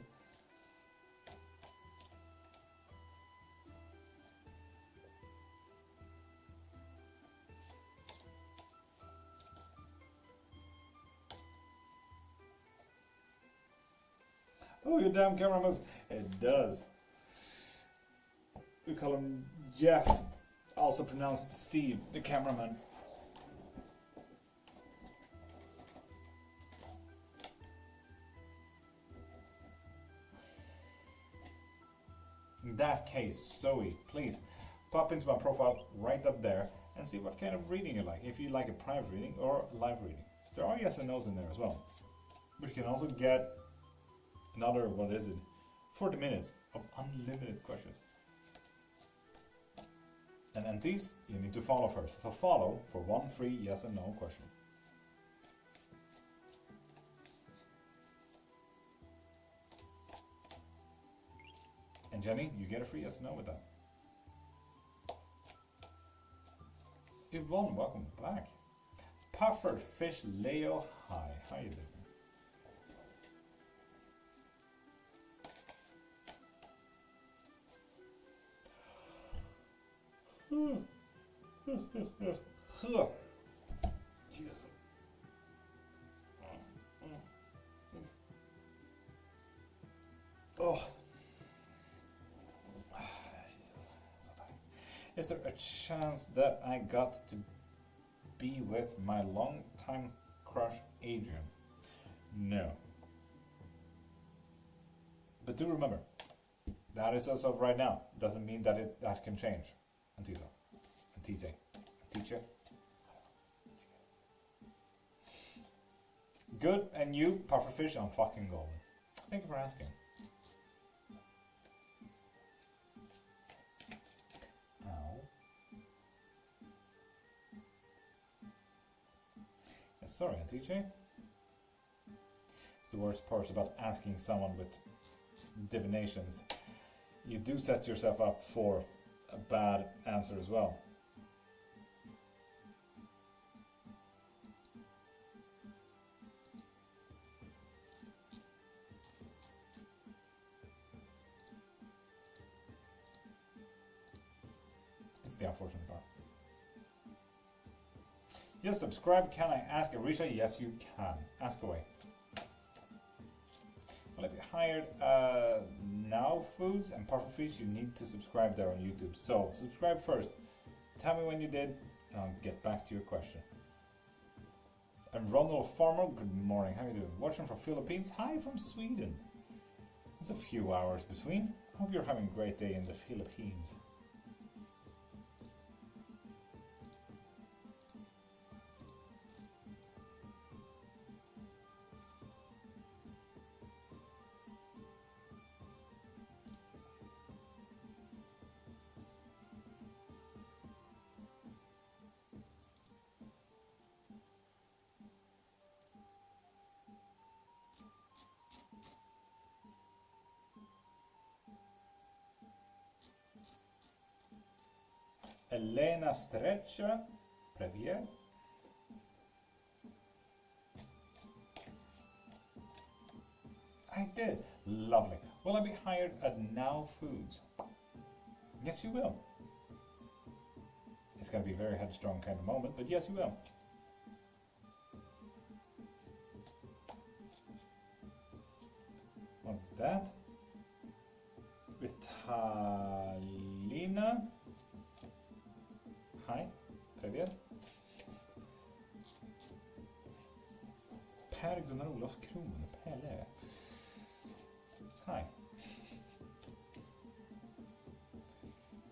Oh, your damn camera moves. It does. We call him Jeff, also pronounced Steve, the cameraman. In that case, Zoe, please pop into my profile right up there and see what kind of reading you like. If you like a private reading or a live reading. There are yes and no's in there as well. But you can also get another, 40 minutes of unlimited questions. And these you need to follow first. So follow for one free yes and no question. And Jenny, you get a free yes and no with that. Yvonne, welcome back. Puffer Fish Leo, hi. How you doing? Jesus. Oh. Jesus. So bad. Is there a chance that I got to be with my long-time crush Adrian? No. But do remember, that is as of right now. Doesn't mean that that can change. Antisa. Antise. Antiche. Good, and you, pufferfish, I'm fucking golden. Thank you for asking. Sorry, TJ. It's the worst part about asking someone with divinations. You do set yourself up for a bad answer as well. It's the unfortunate part. Yes, subscribe. Can I ask Arisha? Yes, you can. Ask away. Well, if you hired Now Foods and Pufferfish, you need to subscribe there on YouTube. So, subscribe first. Tell me when you did, and I'll get back to your question. And Ronald Farmer, good morning. How are you doing? Watching from Philippines. Hi from Sweden. It's a few hours between. Hope you're having a great day in the Philippines. Elena Streccia, Previer. I did. Lovely. Will I be hired at Now Foods? Yes, you will. It's going to be a very headstrong kind of moment, but yes, you will. What's that? Vitalina. Hi, привет. Per Gunnar Olof Kron, Pelle. Hi.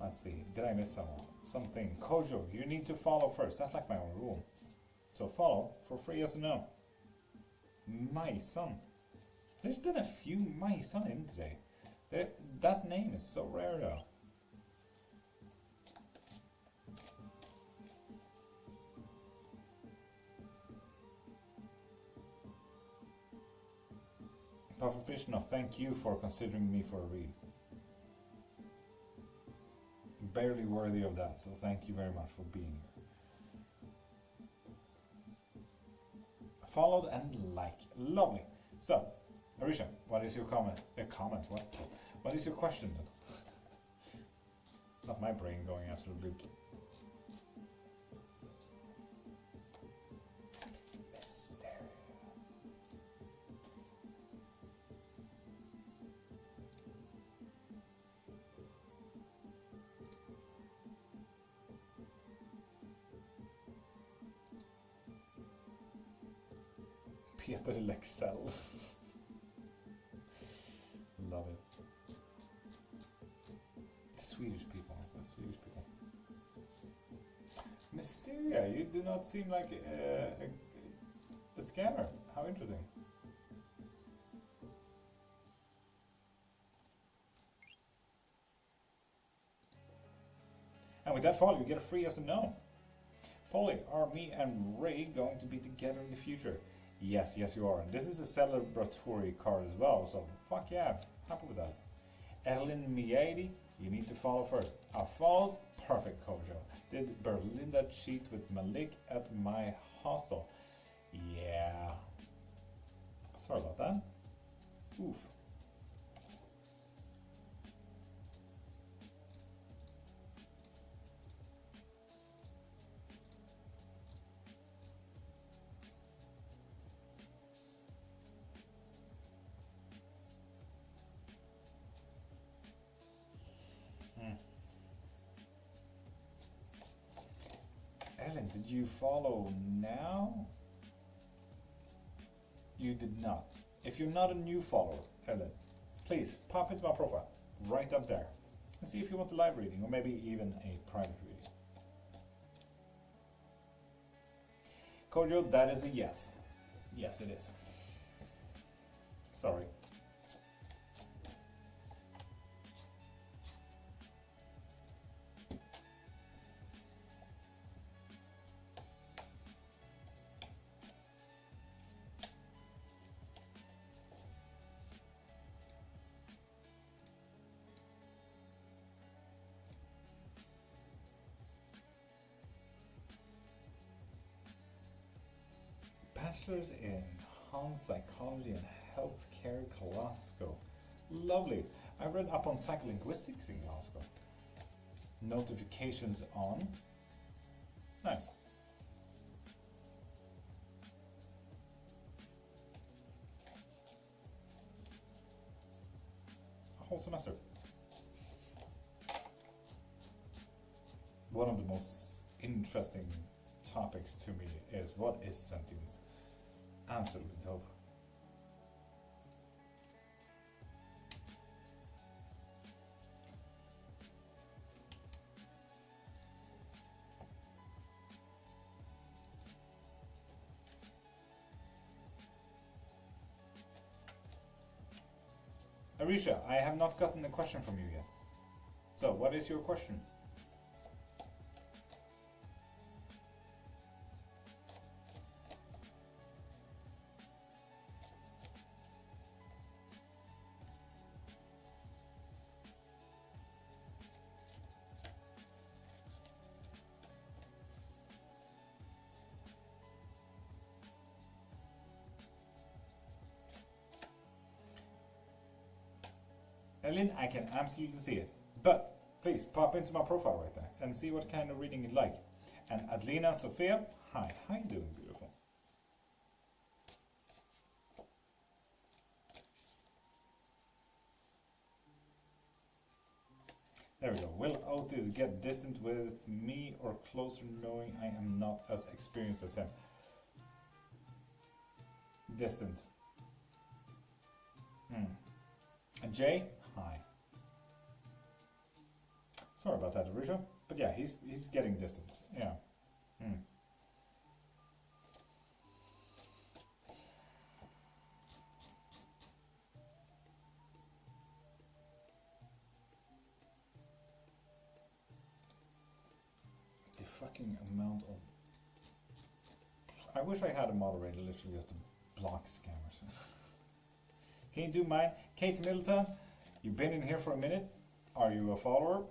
Let's see, did I miss someone? Something. Kojo, you need to follow first. That's like my own rule. So follow for free yes or no. My son. There's been a few my son in today. That name is so rare though. Pufferfish, no, thank you for considering me for a read. Barely worthy of that, so thank you very much for being here. Followed and like. Lovely. So, Arisha, what is your comment? Comment, what? What is your question then? Not my brain going absolutely. Peter Lexell. Love it. Swedish people. The Swedish people. Mysteria, you do not seem like a scammer. How interesting. And with that follow, you get a free yes and no. Polly, are me and Ray going to be together in the future? Yes, yes you are. And this is a celebratory card as well, so fuck yeah, happy with that. Ellen Miadi, you need to follow first. I followed, perfect Kojo. Did Berlinda cheat with Malik at my hostel? Yeah. Sorry about that. Oof. Ellen, did you follow now? You did not. If you're not a new follower, Ellen, please pop into my profile right up there and see if you want a live reading or maybe even a private reading. Kojo, that is a yes. Yes, it is. Sorry. Bachelor's in Hans Psychology and Healthcare, Glasgow. Lovely. I read up on psycholinguistics in Glasgow. Notifications on. Nice. A whole semester. One of the most interesting topics to me is what is sentience? Absolutely dope. Arisha, I have not gotten a question from you yet. So, what is your question? Ellen, I can absolutely see it. But please pop into my profile right there and see what kind of reading you'd like. And Adlina Sophia, hi. How you doing, beautiful? There we go. Will Otis get distant with me or closer knowing I am not as experienced as him? Distant. And Jay? Hi. Sorry about that, Arisha. But yeah, he's getting distance. Yeah. The fucking amount of... I wish I had a moderator literally just to block scammers. Can you do mine? Kate Middleton, you've been in here for a minute. Are you a follower?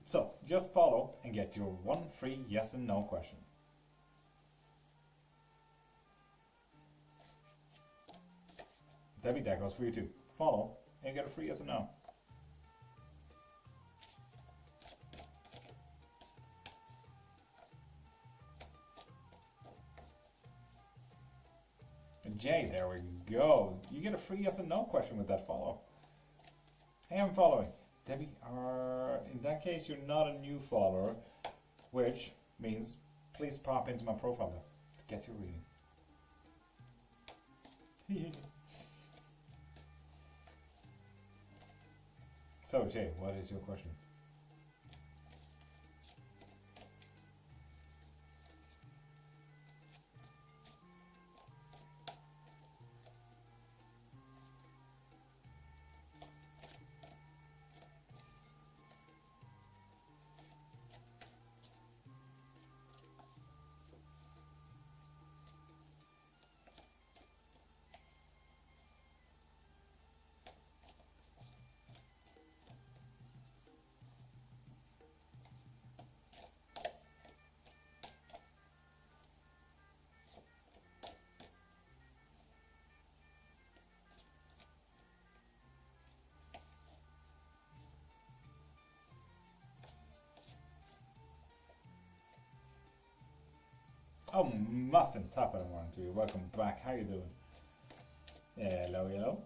So, just follow and get your one free yes and no question. Debbie, that goes for you too. Follow and get a free yes and no. Jay, there we go. You get a free yes and no question with that follow. Hey, I'm following. Debbie, in that case, you're not a new follower, which means please pop into my profile there to get your reading. So, Jay, what is your question? Oh, Muffin, top of the morning to you. Welcome back. How you doing? Hello, hello.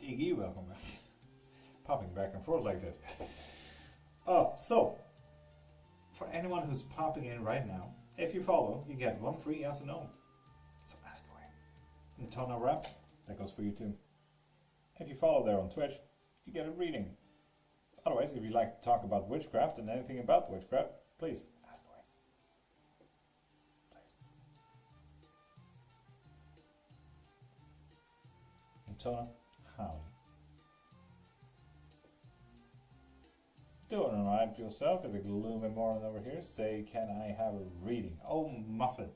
Iggy, welcome back. Popping back and forth like this. Oh, so, for anyone who's popping in right now, if you follow, you get one free yes or no. So ask away. And the Tona rap, that goes for you too. If you follow there on Twitch, you get a reading. Otherwise, if you'd like to talk about witchcraft and anything about witchcraft, please ask away. Please. And Tona, howdy. Doing alright yourself? Is it gloomy morning over here? Say, can I have a reading? Oh, Muffin.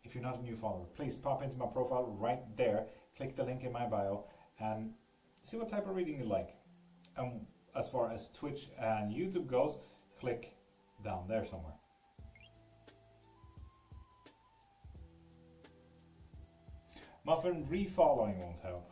If you're not a new follower, please pop into my profile right there, click the link in my bio, and see what type of reading you like. And as far as Twitch and YouTube goes, click down there somewhere. Muffin, re-following won't help.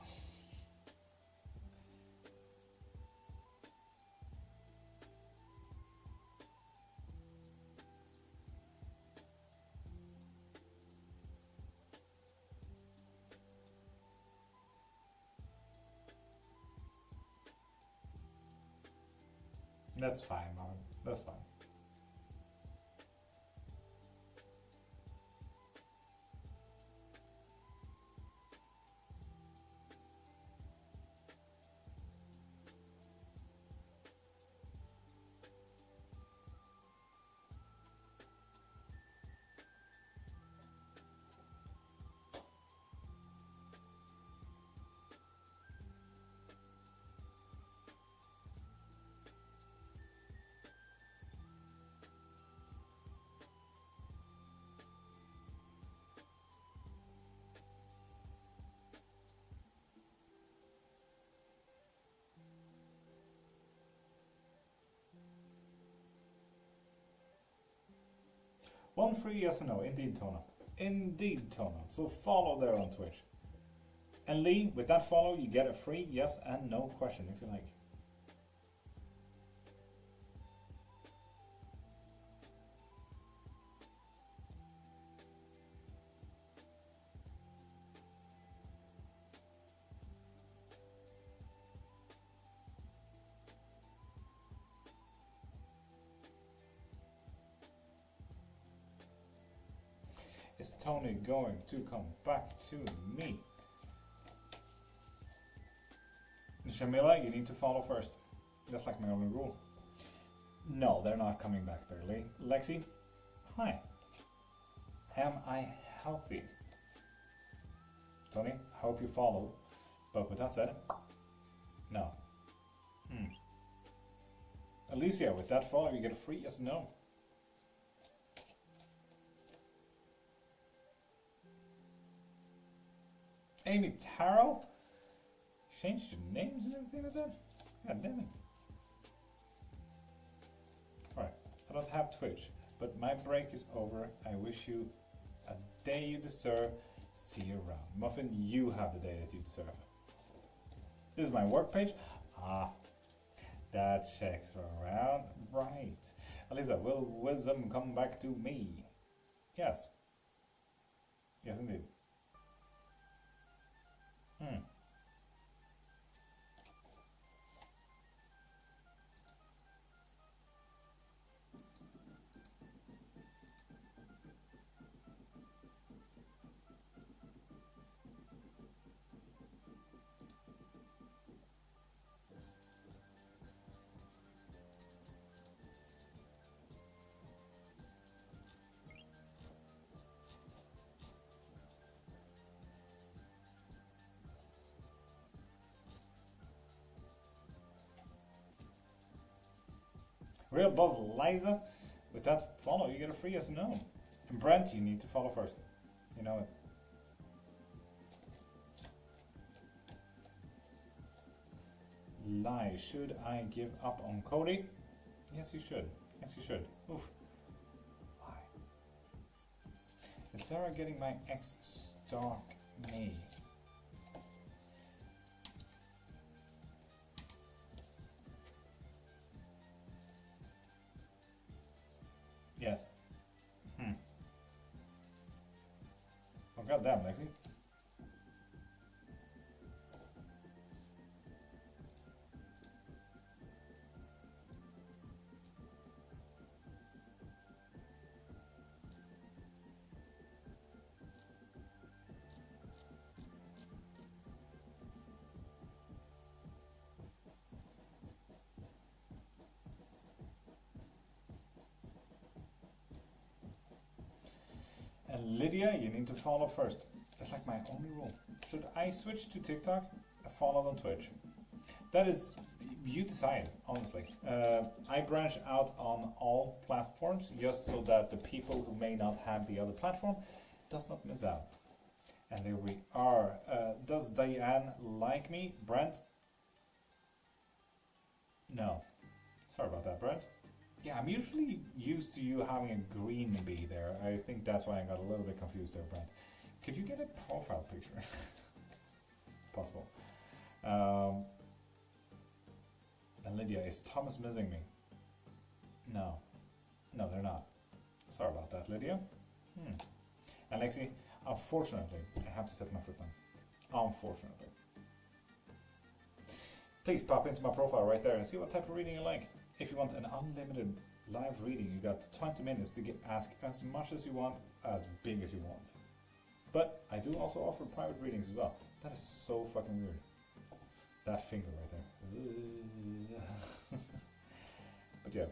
That's fine, Muffin. That's fine. One free yes or no, indeed, Tona. Indeed, Tona. So follow there on Twitch. And Lee, with that follow, you get a free yes and no question if you like. Is Tony going to come back to me? Shamila, you need to follow first. That's like my only rule. No, they're not coming back there, Lee. Lexi, hi. Am I healthy? Tony, I hope you followed. But with that said, no. Alicia, with that follow, you get a free yes or no. Amy Tarot? Changed your names and everything like that? God damn it. Alright, I don't have Twitch, but my break is over. I wish you a day you deserve. See you around. Muffin, you have the day that you deserve. This is my work page. That checks around. Right. Alisa, will wisdom come back to me? Yes. Yes, indeed. Hmm. Real boss Liza. With that follow, you get a free yes or no. And Brent, you need to follow first. You know it. Lie. Should I give up on Cody? Yes, you should. Yes, you should. Oof. Lie. Is Sarah getting my ex stalk me? Yes. Oh god damn, Lexi. And Lydia, you need to follow first. That's like my only rule. Should I switch to TikTok? Follow on Twitch. That is, you decide, honestly. I branch out on all platforms just so that the people who may not have the other platform does not miss out. And there we are. Does Diane like me? Brent? No. Sorry about that, Brent. Yeah, I'm usually used to you having a green bee there. I think that's why I got a little bit confused there, Brent. Could you get a profile picture? Possible. And Lydia, is Thomas missing me? No. No, they're not. Sorry about that, Lydia. And Lexi, unfortunately, I have to set my foot down. Unfortunately. Please pop into my profile right there and see what type of reading you like. If you want an unlimited live reading, you got 20 minutes to ask as much as you want, as big as you want. But I do also offer private readings as well. That is so fucking weird. That finger right there. But yeah.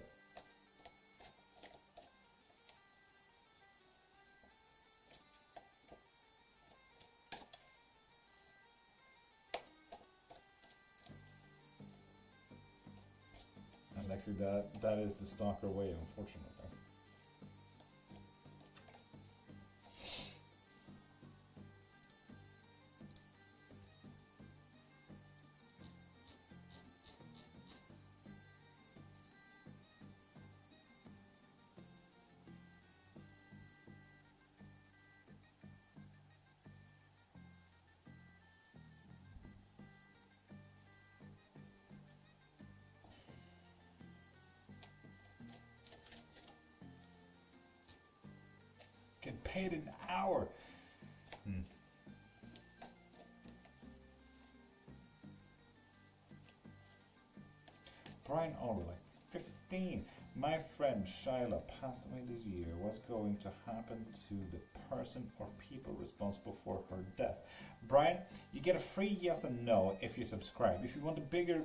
And Lexi, that is the stalker way, unfortunately. Get paid an hour. Brian Orwell, 15. My friend Shyla passed away this year. What's going to happen to the person or people responsible for her death? Brian, you get a free yes and no if you subscribe. If you want a bigger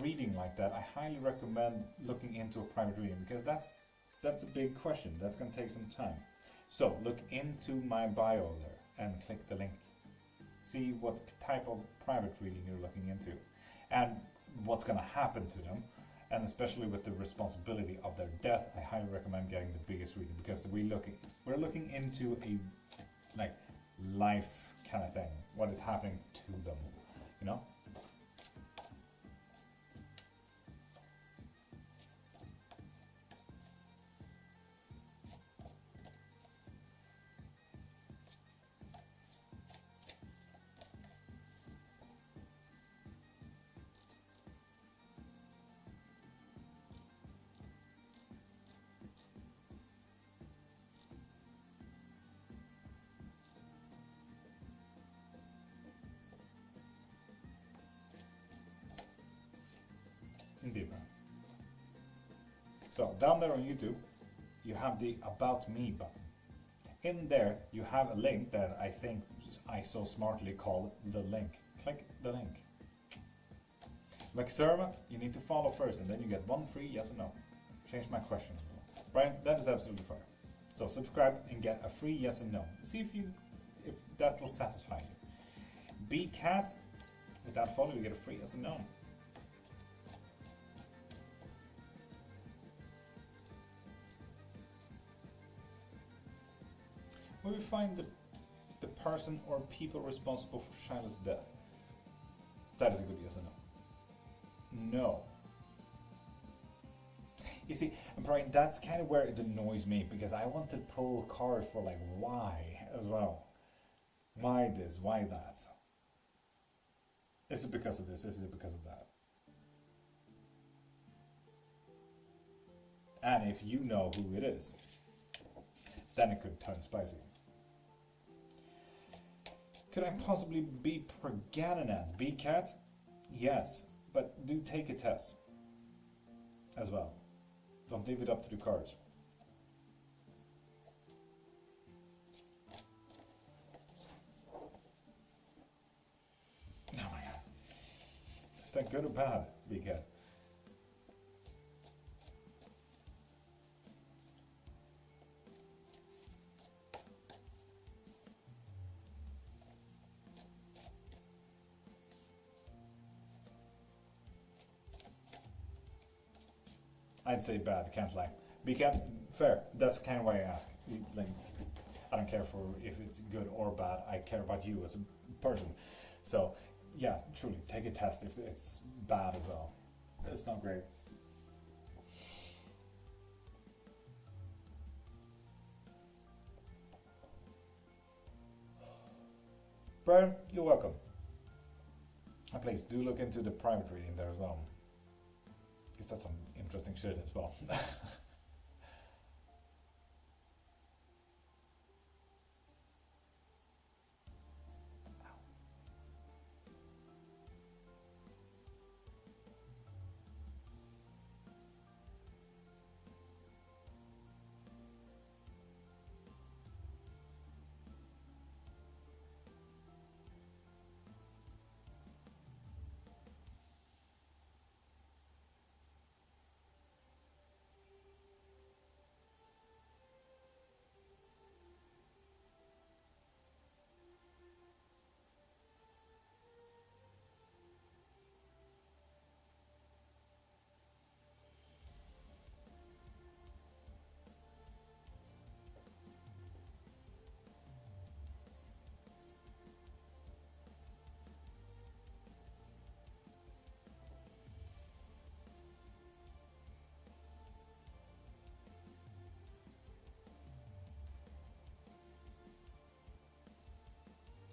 reading like that, I highly recommend looking into a private reading, because that's a big question. That's going to take some time. So look into my bio there and click the link. See what type of private reading you're looking into and what's going to happen to them. And especially with the responsibility of their death, I highly recommend getting the biggest reading, because we're looking into a like life kind of thing. What is happening to them, you know? So down there on YouTube, you have the About Me button. In there, you have a link that I think I so smartly call the link. Click the link. Maxerma, you need to follow first, and then you get one free yes or no. Change my question as well. Brian, that is absolutely fair. So subscribe and get a free yes and no. See if that will satisfy you. BCat, with that follow, you get a free yes and no. Will we find the person or people responsible for Shiloh's death? That is a good yes or no. No. You see, Brian, that's kind of where it annoys me, because I want to pull cards for like why as well. Why this? Why that? Is it because of this? Is it because of that? And if you know who it is, then it could turn spicy. Could I possibly be Pergananan? BCat? Yes, but do take a test as well. Don't leave it up to the cards. Oh my god. Is that good or bad, BCat? I'd say bad, can't lie. BCat, fair. That's kind of why I ask. Like, I don't care for if it's good or bad. I care about you as a person. So, yeah, truly, take a test if it's bad as well. It's not great. Brian, you're welcome. And please do look into the private reading there as well. Because that's some interesting shit as well.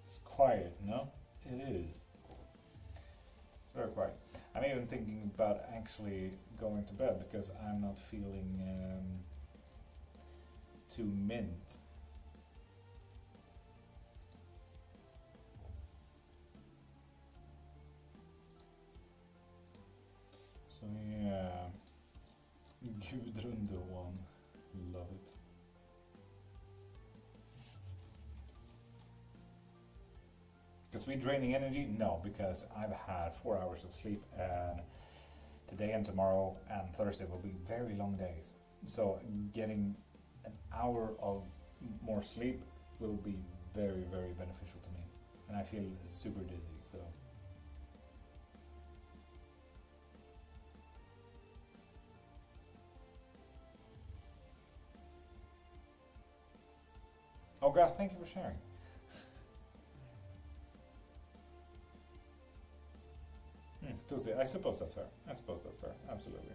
It's quiet, no? It is. It's very quiet. I'm even thinking about actually going to bed because I'm not feeling too mint. So yeah, Gudrun the one, love it. Because we're draining energy? No, because I've had 4 hours of sleep, and today and tomorrow and Thursday will be very long days. So getting an hour of more sleep will be very, very beneficial to me. And I feel super dizzy, so. Oh God, thank you for sharing. Tuesday, I suppose that's fair. I suppose that's fair, absolutely.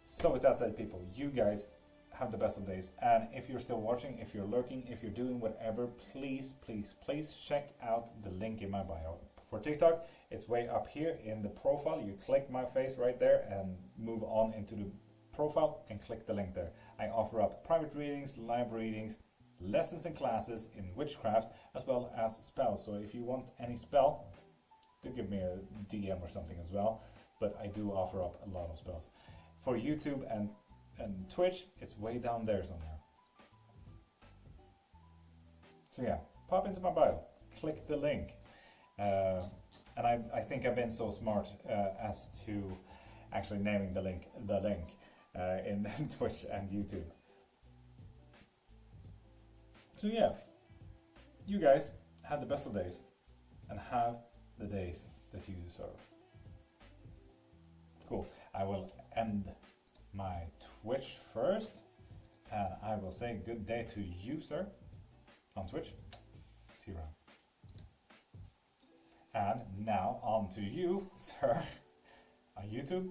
So with that said, people, you guys have the best of days. And if you're still watching, if you're lurking, if you're doing whatever, please, please, please check out the link in my bio. For TikTok, it's way up here in the profile. You click my face right there and move on into the profile and click the link there. I offer up private readings, live readings, lessons and classes in witchcraft, as well as spells. So if you want any spell, do give me a DM or something as well. But I do offer up a lot of spells. For YouTube and Twitch, it's way down there somewhere. So yeah, pop into my bio, click the link. And I think I've been so smart as to actually naming the link in Twitch and YouTube. So yeah, you guys have the best of days and have the days that you deserve. Cool. I will end my Twitch first, and I will say good day to you, sir, on Twitch. See you around. And now on to you, sir, on YouTube.